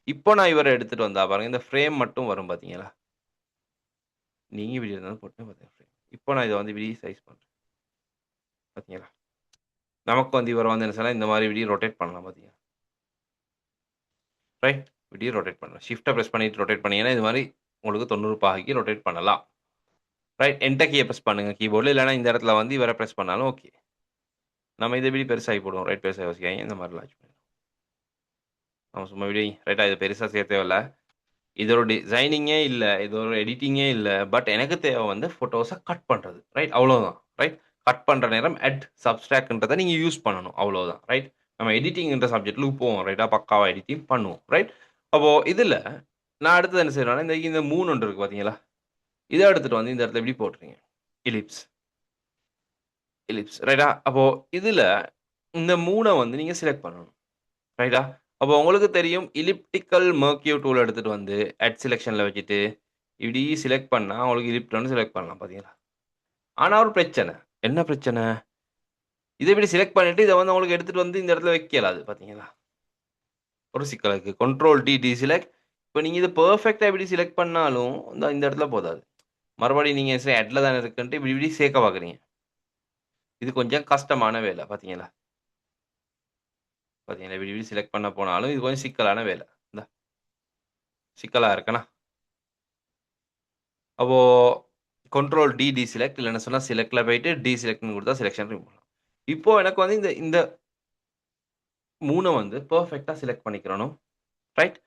இப்போ நான் இவர எடுத்துட்டு வந்தா பாருங்க, இந்த ஃப்ரேம் மட்டும் வரும் பார்த்தீங்களா? நீங்க இப்படி இருந்தாலும் போட்டு பார்த்தீங்க ஃப்ரேம். இப்போ நான் இத வந்து இப்படி சைஸ் பண்றேன். பார்த்தீங்களா? நமக்கு வந்து இவர வந்து என்ன செய்யலாம், இந்த மாரி இப்படி ரொட்டேட் பண்ணலாம் பார்த்தீங்களா? ரைட்? இப்படி ரொட்டேட் பண்ணலாம். ஷிஃப்ட்டை ப்ரெஸ் பண்ணிட்டு ரொட்டேட் பண்ணீங்கன்னா இது மாதிரி உங்களுக்கு 90 பாகைக்கு ரொட்டேட் பண்ணலாம். ரைட். என்டர் கீயை ப்ரெஸ் பண்ணுங்க கீபோர்டில். இல்லைனா இந்த இடத்துல வந்து இவரை ப்ரெஸ் பண்ணாலும் ஓகே. நம்ம இதை இப்படி பெருசாகி போடுவோம். ரைட், பெருசாக யோசிக்காங்க இந்த மாதிரி லான்ச் பண்ணுவோம். நம்ம சும்மா இப்படி ரைட்டாக இதை பெருசாக சேர்த்தே இல்லை. இதோட டிசைனிங்கே இல்லை, இதோட எடிட்டிங்கே இல்லை. பட் எனக்கு தேவை வந்து ஃபோட்டோஸை கட் பண்ணுறது. ரைட், அவ்வளோதான். ரைட், கட் பண்ணுற நேரம் அட் சப்ஸ்ட்ராக்ட்ன்றதை நீங்கள் யூஸ் பண்ணணும், அவ்வளோதான். ரைட், நம்ம எடிட்டிங்ன்ற சப்ஜெக்ட்லுக்கு போவோம். ரைட்டாக பக்காவாக எடிட்டிங் பண்ணுவோம். ரைட், அப்போது இதில் நான் அடுத்தது என்ன செய்யறேன்னா இந்த 3 ஒன்று இருக்குது பார்த்தீங்களா, இதை எடுத்துகிட்டு வந்து இந்த இடத்துல எப்படி போட்டுறீங்க, இலிப்ஸ். ரைட்டா, அப்போது இதில் இந்த 3 வந்து நீங்கள் செலக்ட் பண்ணணும். ரைட்டா, அப்போ உங்களுக்கு தெரியும் இலிப்டிக்கல் மர்க்யூ டூல் எடுத்துகிட்டு வந்து அட் செலெக்ஷனில் வச்சுட்டு இப்படி செலக்ட் பண்ணால் உங்களுக்கு இலிப்ட் செலக்ட் பண்ணலாம் பார்த்தீங்களா. ஆனால் ஒரு பிரச்சனை. என்ன பிரச்சனை? இதை இப்படி செலக்ட் பண்ணிவிட்டு இதை வந்து உங்களுக்கு எடுத்துகிட்டு வந்து இந்த இடத்துல வைக்கலாது பார்த்தீங்களா. ஒரு சிக்கல் இருக்குது. Control D select. இப்போ நீங்கள் இது பெர்ஃபெக்டாக எப்படி செலக்ட் பண்ணாலும் இந்த இடத்துல போதாது. மறுபடியும் நீங்கள் சரி அட்ல தானே இருக்குன்ட்டு இப்படி இப்படி சேர்க்க பார்க்குறீங்க. இது கொஞ்சம் கஷ்டமான வேலை பார்த்தீங்களா. பார்த்தீங்களா, இப்படி இப்படி செலக்ட் பண்ண போனாலும் இது கொஞ்சம் சிக்கலான வேலை. இந்த சிக்கலாக இருக்குண்ணா. அப்போது கண்ட்ரோல் டி செலக்ட், இல்லைன்னு சொன்னால் செலக்டில் போயிட்டு டி செலக்ட்னு கொடுத்தா செலெக்ஷன் ரிமூவ் பண்ணலாம். இப்போது எனக்கு வந்து இந்த இந்த 3 வந்து பெர்ஃபெக்டாக செலக்ட் பண்ணிக்கிறணும். ரைட்,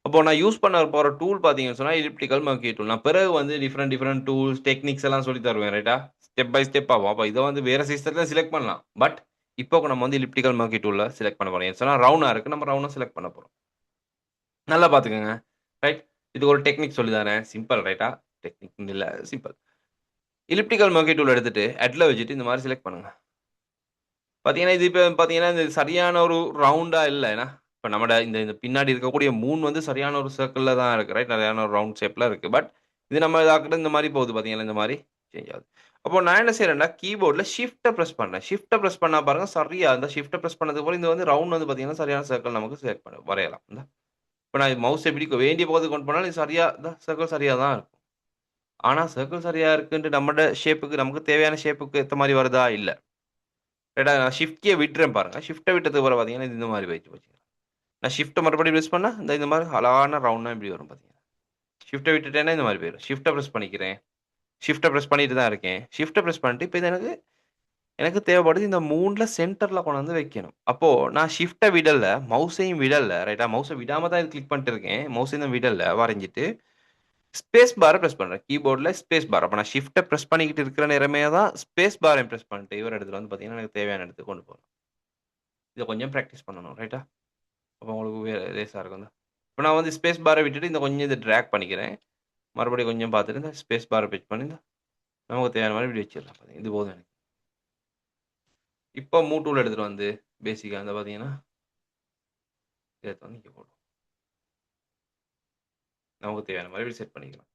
அப்போது நான் யூஸ் பண்ண போகிற டூல் பார்த்தீங்கன்னு சொன்னால் எலிப்டிக்கல் மர்க்யூ டூல். நான் பிறகு வந்து டிஃப்ரெண்ட் டூல்ஸ் டெக்னிக்ஸ் எல்லாம் சொல்லி தருவேன். ரைட்டா, ஸ்டெப் பை ஸ்டெப் ஆகும். அப்போ இதை வந்து வேறு சிஸ்டத்தில் செலக்ட் பண்ணலாம். பட் இப்போ நம்ம வந்து எலிப்டிக்கல் மர்க்யூ டூலில் செலக்ட் பண்ண போகிறோம். சொன்னால் ரவுண்டாக இருக்குது, நம்ம ரவுண்டாக செலக்ட் பண்ண போகிறோம். நல்லா பார்த்துக்கோங்க. ரைட், இது ஒரு டெக்னிக் சொல்லி தரேன். சிம்பிள். ரைட்டா, டெக்னிக் இல்லை, சிம்பிள். எலிப்டிக்கல் மர்க்யூ டூல் எடுத்துட்டு அட்ல வச்சுட்டு இந்த மாதிரி செலக்ட் பண்ணுங்க. பார்த்தீங்கன்னா இது இப்போ பார்த்தீங்கன்னா இது சரியான ஒரு ரவுண்டா இல்லை. ஏன்னா இப்போ நம்மட இந்த இந்த பின்னாடி இருக்கக்கூடிய மூன் வந்து சரியான ஒரு சர்க்கிளில் தான் இருக்குது. ரைட், சரியான ஒரு ரவுண்ட் ஷேப்பில் இருக்குது. பட் இது நம்ம இதாக்கிட்ட இந்த மாதிரி போகுது பார்த்தீங்களா, இந்த மாதிரி சேஞ்ச் ஆகுது. அப்போ நான் என்ன செய்யறேன்னா கீபோர்டில் ஷிஃப்ட்டை ப்ரெஸ் பண்ணுறேன். ஷிஃப்ட்டை ப்ரெஸ் பண்ணா பாருங்க சரியா அந்த ஷிஃப்ட்டை ப்ரெஸ் பண்ணதுக்கு அப்புறம் இந்த வந்து ரவுண்ட் வந்து பார்த்தீங்கன்னா சரியான சர்க்கிள் நமக்கு செலக்ட் பண்ண வரையலாம். இப்போ நான் மவுஸ் எப்படி வேண்டிய போது கொண்டு போனாலும் இது சரியா தான் சர்க்கிள் சரியாக தான் இருக்கும். ஆனால் சர்க்கிள் சரியாக இருக்குன்ட்டு நம்மளோட ஷேப்புக்கு நமக்கு தேவையான ஷேப்புக்கு ஏற்ற மாதிரி வருதா இல்லை. ரைட்டா, நான் ஷிஃப்ட் கீயை விட்டுறேன் பாருங்க. ஷிஃப்ட்டை விட்டதுக்கு அப்புறம் பார்த்தீங்கன்னா இது இந்த மாதிரி போச்சு. நான் ஷிஃப்ட்டை மறுபடியும் ப்ரெஸ் பண்ணா இந்த மாதிரி அழகான ரவுண்டாக இப்படி வரும் பார்த்தீங்கன்னா. ஷிஃப்ட்டை விட்டுட்டேன்னா இந்த மாதிரி போயிடும். ஷிஃப்ட்டை ப்ரெஸ் பண்ணிக்கிறேன். ஷிஃப்ட்டை ப்ரெஸ் பண்ணிட்டு தான் இருக்கேன். ஷிஃப்ட்டை ப்ரெஸ் பண்ணிட்டு இப்போ இது எனக்கு எனக்கு தேவைப்படுது இந்த 3ல சென்டரில் கொண்டு வந்து வைக்கணும். அப்போது நான் ஷிஃப்ட்டை விடலை, மவுஸையும் விடலை. ரைட்டா, மவுஸை விடாமல் தான் இது கிளிக் பண்ணிட்டு இருக்கேன். மவுஸையும் தான் விடலை, வரைஞ்சிட்டு ஸ்பேஸ் பாரை ப்ரெஸ் பண்ணுறேன். கீபோர்டில் ஸ்பேஸ் பார். அப்போ நான் ஷிஃப்ட்டை ப்ரெஸ் பண்ணிக்கிட்டு இருக்கிற நேரமே தான் ஸ்பேஸ் பாரையும் ப்ரெஸ் பண்ணிட்டு இவர் இடத்துல வந்து பார்த்தீங்கன்னா எனக்கு தேவையான இடத்துக்கு கொண்டு போகணும். இதை கொஞ்சம் ப்ராக்டிஸ் பண்ணணும். ரைட்டா, அப்போ உங்களுக்கு லேஸாக இருக்கும். இப்போ நான் வந்து ஸ்பேஸ் பாரை விட்டுட்டு இந்த கொஞ்சம் இதை ட்ராக் பண்ணிக்கிறேன். மறுபடியும் கொஞ்சம் பார்த்துட்டு இந்த ஸ்பேஸ் பாரை பிச் பண்ணி நமக்கு தேவையான மாதிரி இப்படி வச்சிடலாம். பார்த்தீங்க, இது போதும் எனக்கு. இப்போ மூவ் டூல் எடுத்துகிட்டு வந்து பேசிக்காக வந்து பார்த்தீங்கன்னா இதை வந்து இங்கே போடும். நமக்கு தேவையான மாதிரி இப்படி செட் பண்ணிக்கலாம்.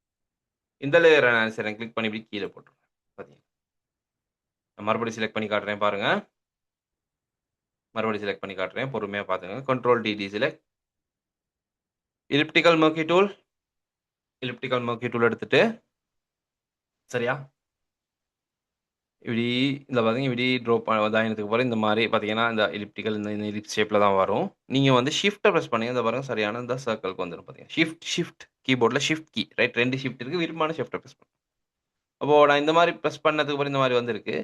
இந்த லேயரை நான் சரி கிளிக் பண்ணி இப்படி கீழே போட்டுருவேன். பார்த்தீங்கன்னா நான் மறுபடியும் செலக்ட் பண்ணி காட்டுறேன் பாருங்க. மறுபடியும் செலக்ட் பண்ணி காட்டுறேன், பொறுமையாக பார்த்துங்க. Control D select, elliptical marquee tool. Elliptical marquee tool எடுத்துட்டு சரியா இப்படி இந்த பார்த்தீங்க இப்படி ட்ராப் இதாகினதுக்கு அப்புறம் இந்த மாதிரி பார்த்தீங்கன்னா இந்த எலிப்டிக்கல் இந்த எலிப்ஸ் ஷேப்பில் தான் வரும். நீங்கள் வந்து ஷிஃப்ட்டை ப்ரெஸ் பண்ணி இந்த பாருங்க சரியான இந்த சர்க்கிளுக்கு வந்துடும். பார்த்தீங்கன்னா ஷிஃப்ட் கீபோர்டில் ஷிஃப்ட் கீ. ரைட், 2 ஷிஃப்ட் இருக்குது. விருப்பமான ஷிஃப்ட்டை ப்ரெஸ் பண்ணுங்க. அப்போது நான் இந்த மாதிரி ப்ரெஸ் பண்ணதுக்கு அப்புறம் இந்த மாதிரி வந்திருக்கு.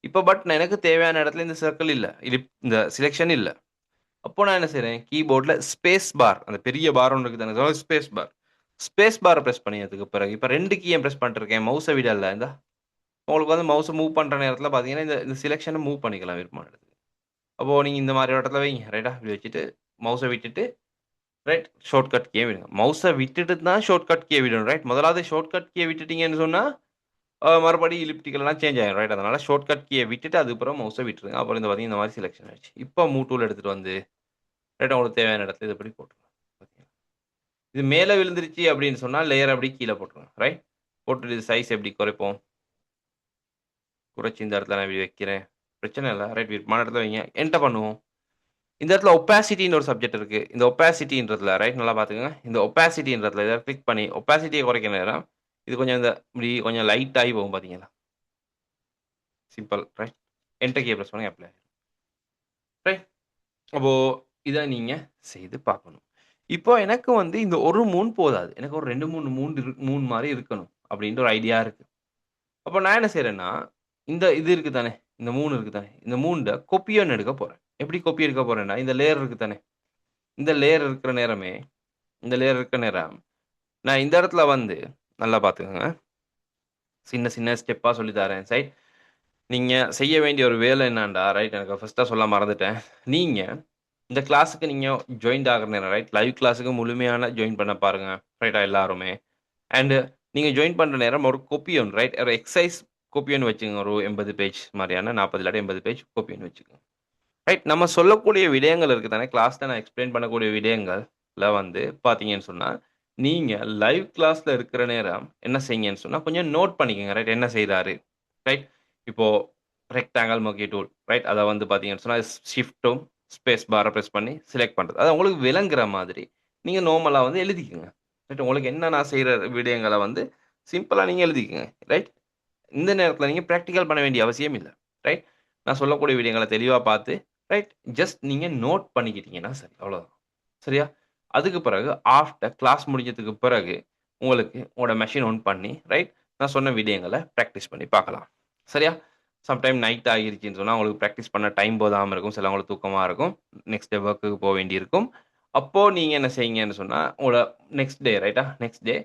இப்போ பட் எனக்கு தேவையான இடத்துல இந்த சர்க்கிள் இல்லை, இந்த செலெக்ஷன் இல்லை. அப்போ நான் என்ன செய்கிறேன், கீபோர்டில் ஸ்பேஸ் பார், அந்த பெரிய பார் ஒன்று இருக்குது தானே, ஸ்பேஸ் பார். ஸ்பேஸ் பாரை ப்ரெஸ் பண்ணியதுக்கு பிறகு இப்போ 2 கீயை ப்ரெஸ் பண்ணிட்டுருக்கேன். மவுஸை விட இல்லை. இந்த உங்களுக்கு வந்து மவுஸை மூவ் பண்ணுற நேரத்தில் பார்த்தீங்கன்னா இந்த செலெக்ஷனை மூவ் பண்ணிக்கலாம் விருப்பமான இடத்துக்கு. அப்போது நீங்கள் இந்த மாதிரி இடத்துல வைங்க. ரைட்டா, இப்படி வச்சுட்டு மவுஸை விட்டுட்டு ரைட் ஷார்ட் கட் கீயை விடுங்க. மவுஸை விட்டுட்டு தான் ஷார்ட் கட் கீயை விடணும். ரைட், முதலாவது ஷார்ட் கட் கீயை விட்டுட்டீங்கன்னு சொன்னால் மறுபடியும் எலிப்டிக்கல்லாம் சேஞ்ச் ஆகிடும். ரைட், அதனால் ஷார்ட் கட் கீயை விட்டுட்டு அதுக்கப்புறம் மவுஸை விட்டுருங்க. அப்புறம் இந்த பார்த்தீங்கன்னா இந்த மாதிரி செலெக்ஷன் ஆயிடுச்சு. இப்போ மூவ் டூல் எடுத்துகிட்டு வந்து ரைட் உங்களுக்கு தேவையான இடத்துல இது எப்படி போட்டுருங்க. பார்த்தீங்கன்னா இது மேலே விழுந்துருச்சு அப்படின்னு சொன்னால் லேயர் அப்படி கீழே போட்டுருங்க. ரைட், போட்டுட்டு இது சைஸ் எப்படி குறைப்போம், குறைச்சி இந்த இடத்துல நான் இப்படி வைக்கிறேன். பிரச்சனை இல்லை. ரைட், விருப்பமான இடத்துல வைங்க. என்டர் பண்ணுவோம். இந்த இடத்துல ஒப்பாசிட்டின்னு ஒரு சப்ஜெக்ட் இருக்குது. இந்த ஒப்பாசிட்டின்றதுல ரைட் நல்லா பார்த்துக்கோங்க. இந்த ஒப்பாசிட்டின்றதுல இதை கிளிக் பண்ணி ஒப்பாசிட்டியை குறைக்கிற நேரம் இது கொஞ்சம் இந்த இப்படி கொஞ்சம் லைட் ஆகி போகும். பார்த்தீங்களா, சிம்பிள். ரைட், என்டர் கீயை ப்ரெஸ் பண்ணி அப்ளை. ரைட், அப்போது இதை நீங்கள் செய்து பார்க்கணும். இப்போ எனக்கு வந்து இந்த ஒரு மூன் போதாது. எனக்கு ஒரு 2, 3 மூன் மாரி இருக்கணும். அப்டின்ற ஒரு ஐடியா இருக்கு. அப்ப நான் என்ன செய்றேன்னா, இந்த இது இருக்கு தானே, இந்த 3 இருக்கு தானே, இந்த 3 கொப்பி ஒண்ணு எடுக்க போறேன். எப்படி கொப்பி எடுக்க போறேன்னா, இந்த லேயர் இருக்கு தானே, இந்த லேயர் இருக்கிற நேரமே இந்த லேயர் இருக்கிற நேரம், நான் இந்த இடத்துல வந்து நல்லா பார்த்துக்கங்க. சின்ன சின்ன ஸ்டெப்பா சொல்லி தரேன். நீங்க செய்ய வேண்டிய ஒரு வேலை என்னான்டா, ரைட் எனக்கு ஃபர்ஸ்ட்டா சொல்ல மறந்துட்டேன். நீங்க இந்த கிளாஸ்க்கு நீங்க ஜாயின்ட் ஆகுற நேரம், ரைட் லைவ் கிளாஸ்க்கு முழுமையான ஜாயின் பண்ண பாருங்க. ரைட்டா எல்லாருமே. அண்ட் நீங்க ஜாயின் பண்ற நேரம் ஒரு கோப்பி ஒன்று ரைட் ஒரு எக்ஸர்சைஸ் கோப்பி ஒன்று வச்சுக்கோங்க. ஒரு 80 பேஜ் மாரியான 40 இல்லாட்டி 80 பேஜ் கோப்பி ஒன்று வச்சுக்கோங்க. ரைட் நம்ம சொல்லக்கூடிய விடயங்கள் இருக்கு தானே, கிளாஸ்ல நான் எக்ஸ்பிளைன் பண்ணக்கூடிய விடயங்கள்ல வந்து பார்த்தீங்கன்னு சொன்னா, நீங்க லைவ் கிளாஸ்ல இருக்கிற நேரம் என்ன செய்யுங்கன்னு சொன்னா, கொஞ்சம் நோட் பண்ணிக்கங்க. ரைட் என்ன செய்றாரு? ரைட் இப்போ ரெக்டாங்கிள் மர்க்கி டூல் ரைட் அத வந்து பார்த்தீங்கன்னு சொன்னா, ஷிஃப்ட்டும் ஸ்பேஸ் பார பிரஸ் பண்ணி செலக்ட் பண்றது. அது உங்களுக்கு விளங்குற மாதிரி நீங்க நார்மலா வந்து எழுதிக்கங்க. ரைட் உங்களுக்கு என்ன நான் செய்ற விடயங்கள வந்து சிம்பிளா நீங்க எழுதிக்கங்க. ரைட் இந்த நேரத்தில நீங்க பிராக்டிகல் பண்ண வேண்டிய அவசியம் இல்ல. ரைட் நான் சொல்லக்கூடிய விடயங்கள தெளிவா பார்த்து ரைட் ஜஸ்ட் நீங்க நோட் பண்ணிக்கிட்டீங்கன்னா சரி. அவ்வளோதான். சரியா? அதுக்கு பிறகு ஆஃப்டர் கிளாஸ் முடிஞ்சதுக்கு பிறகு உங்களுக்கு உங்களோட மெஷின் ஆன் பண்ணி ரைட் நான் சொன்ன விடயங்கள பிராக்டிஸ் பண்ணி பார்க்கலாம். சரியா? சம்டைம் நைட் ஆகிருச்சுன்னு சொன்னா, உங்களுக்கு பிராக்டிஸ் பண்ண டைம் போதாம இருக்கும். சிலவங்களுக்கு தூக்கமா இருக்கும். நெக்ஸ்ட் டே வொர்க்குக்கு போ வேண்டியிருக்கும். அப்போ நீங்க என்ன செய்யுங்கன்னு சொன்னா, உங்களோட நெக்ஸ்ட் டே ரைட்டா? நெக்ஸ்ட் டே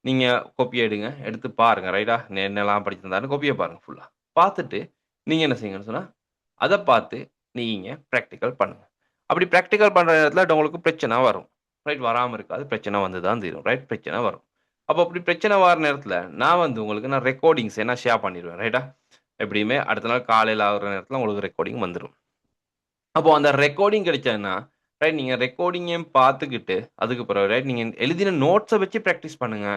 நீங்க காப்பி எடுங்க. எடுத்து பாருங்க. ரைட்டா? என்னலாம் படிச்சிருந்தாருன்னு காப்பிய பாருங்க ஃபுல்லா. பார்த்துட்டு, நீங்க என்ன செய்யுங்கன்னு சொன்னா, அத பார்த்து நீங்க பிராக்டிகல் பண்ணுங்க. அப்படி பிராக்டிகல் பண்ற நேரத்தில உங்களுக்கு பிரச்சனை வரும். ரைட்? வராம இருக்காது. பிரச்சனை வந்து தான் தீரும். ரைட்? பிரச்சனை வரும். அப்போ அப்படி பிரச்சனை வர நேரத்தில, நான் வந்து உங்களுக்கு நான் ரெக்கார்டிங்ஸ் என்ன ஷேர் பண்ணிருவேன். ரைட்டா? எப்படியுமே அடுத்த நாள் காலையில ஆகுற நேரத்தில உங்களுக்கு ரெக்கார்டிங் வந்துரும். அப்போ அந்த ரெக்கார்டிங் கிடைச்சதுன்னா, ரைட் நீங்க ரெக்கார்டிங்கையும் பார்த்துக்கிட்டு, அதுக்கு பிறகு ரைட் நீங்க எழுதின நோட்ஸ வச்சு பிராக்டிஸ் பண்ணுங்க.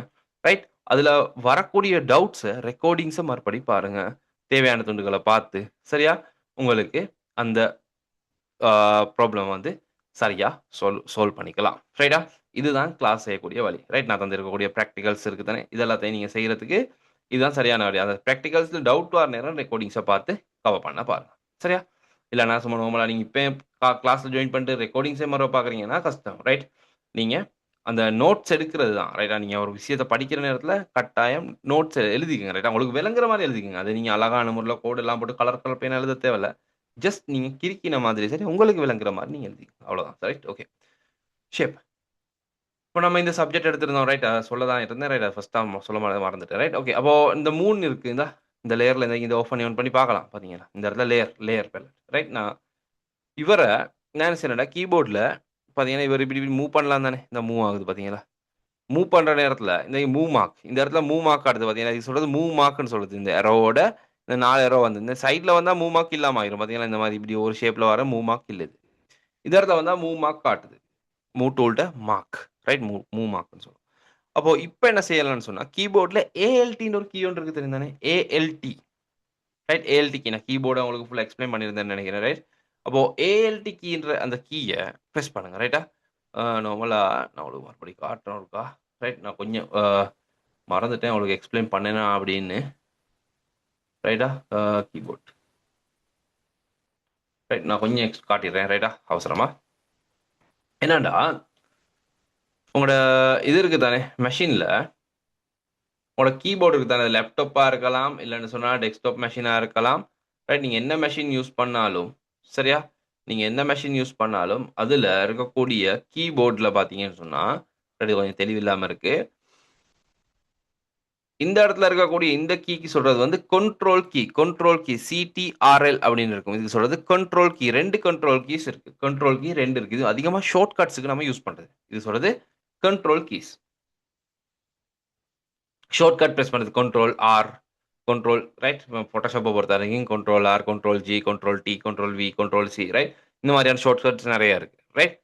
ரைட்? அதுல வரக்கூடிய டவுட்ஸ ரெக்கார்டிங்ஸ மறுபடி பாருங்க. தேவையான துண்டுகள பார்த்து, சரியா? உங்களுக்கு அந்த ப்ராப்ளம் வந்து சரியா சால்வ் பண்ணிக்கலாம். ரைட்டா? இதுதான் கிளாஸ் செய்யக்கூடிய வழி. ரைட்? நான் தந்திருக்கக்கூடிய பிராக்டிகல்ஸ் இருக்கு தானே, இது எல்லாத்தையும் நீங்க செய்றதுக்கு இதுதான் சரியான வழி. அந்த பிராக்டிகல்ஸ்ல டவுட் வர நேரம் ரெக்கார்டிங்ஸ பார்த்து கவர் பண்ண பாருங்க. சரியா? இல்ல நான் சும்மா நார்மலா நீங்க இப்பயே கிளாஸ்ல ஜாயின் பண்ணிட்டு ரெக்கார்டிங்ஸே மொற பார்க்குறீங்கன்னா கஷ்டம். ரைட்? நீங்க அந்த நோட்ஸ் எடுக்கிறது தான். ரைட்டா? நீங்க ஒரு விஷயத்த படிக்கிற நேரத்தில கட்டாயம் நோட்ஸ் எழுதிக்கங்க. ரைட்டா? உங்களுக்கு விளங்குற மாரி எழுதிக்கங்க. அது நீங்க அழகான முறையில கோடு எல்லாம் போட்டு கலர் கலர் பேனா எழுத தேவையில்ல. ஜஸ்ட் நீங்க கிறுக்கின மாதிரி சரி, உங்களுக்கு விளங்குற மாரி நீங்க எழுதிக்கங்க. அவ்வளோதான். ரைட்? ஓகே. ஷேப். இப்போ நம்ம இந்த சப்ஜெக்ட் எடுத்திருந்தோம். ரைட்? அத சொல்ல தான் இருந்தேன். ரைட்? ஃபர்ஸ்ட்டா சொல்ல மறந்துட்டேன். ரைட்? ஓகே. அப்போ இந்த 3 இருக்கு. இந்த லேயர்ல இத ஆஃப் பண்ணி ஆன் பண்ணி பார்க்கலாம். பார்த்தீங்கன்னா, இந்த இடத்துல லேயர் பேலட். ரைட்? இவர நான் என்ன செய்றேன்டா, கீபோர்ட்ல பார்த்தீங்கன்னா, இவர் இப்படி இப்படி மூவ் பண்ணலாம் தானே? இந்த மூவ் ஆகுது பார்த்தீங்களா? மூவ் பண்ற நேரத்தில இந்த மூவ் மார்க் இந்த இடத்துல மூவ் மார்க் காட்டுது பார்த்தீங்களா? இது சொல்றது மூவ் மார்க்ன்னு சொல்லுது. இந்த ஏரோவோட இந்த 4 ஏரோ வந்து இந்த சைட்ல வந்தா மூவ் மார்க் இல்லாம ஆயிரும். பார்த்தீங்களா? இந்த மாரி இப்படி ஒரு ஷேப்ல வர மூவ் மார்க் இல்ல இது. இந்த இடத்துல வந்தா மூவ் மார்க் காட்டுது. மூவ் டூல்ட மார்க். ரைட்? மூவ் மார்க்ன்னு சொல்லும். அப்போ இப்ப என்ன செய்யலாம்ன்னு சொன்னா, கீபோர்ட்ல ஏஎல்டின்னு ஒரு கீ ஒன்று இருக்கு தெரியும் தானே? ஏஎல்டி. ரைட்? ALT key. நான் கீபோர்ட உங்களுக்கு ஃபுல்லா எக்ஸ்ப்ளைன் பண்ணியிருந்தேன்னு நெனைக்கிறேன். ரைட்? அப்போ ஏஎல்டி கீன்ற அந்த கீய பிரஸ் பண்ணுங்க. ரைட்டா? நார்மலா நான் உங்களுக்கு மறுபடியும் காட்டுறேன் ஒருக்கா. ரைட்? நான் கொஞ்சம் மறந்துட்டேன் உங்களுக்கு எக்ஸ்ப்ளைன் பண்ணேனா அப்படின்னு. ரைட்டா? கீபோர்ட். ரைட் நான் கொஞ்சம் காட்டிடுறேன். ரைட்டா? அவசரமா. என்னன்னா, உங்களோட இது இருக்கு தானே மெஷின்ல, உங்களோட கீபோர்டு இருக்கு தானே லேப்டாப்பா இருக்கலாம், இல்லன்னு சொன்னா டெஸ்க்டாப் மெஷினா இருக்கலாம். ரைட் நீங்க என்ன மெஷின் யூஸ் பண்ணாலும், சரியா? நீங்க எந்த மெஷின் யூஸ் பண்ணாலும், அதுல இருக்கக்கூடிய கீபோர்ட்ல பார்த்தீங்கன்னு சொன்னா, இது கொஞ்சம் தெளிவில்லாம இருக்கு. இந்த இடத்துல இருக்கக்கூடிய இந்த கீக்கு சொல்றது வந்து கண்ட்ரோல் கீ சிடிஆர்எல் அப்படின்னு இருக்கும். இதுக்கு சொல்றது கண்ட்ரோல் கீ. 2 கண்ட்ரோல் கீஸ் இருக்கு. கண்ட்ரோல் கீ 2 இருக்கு. இது அதிகமா ஷார்ட் கட்ஸ்க்கு நம்ம யூஸ் பண்றது. இது சொல்றது control keys. Shortcut press பண்றது கண்ட்ரோல் ஆர், கண்ட்ரோல் ரைட். போட்டோஷாப்பை பொறுத்த வரைக்கும் control R, control G, control D, control V, control C right. இந்த மாதிரியான ஷார்ட் கட்ஸ் நிறைய இருக்கு. ரைட்?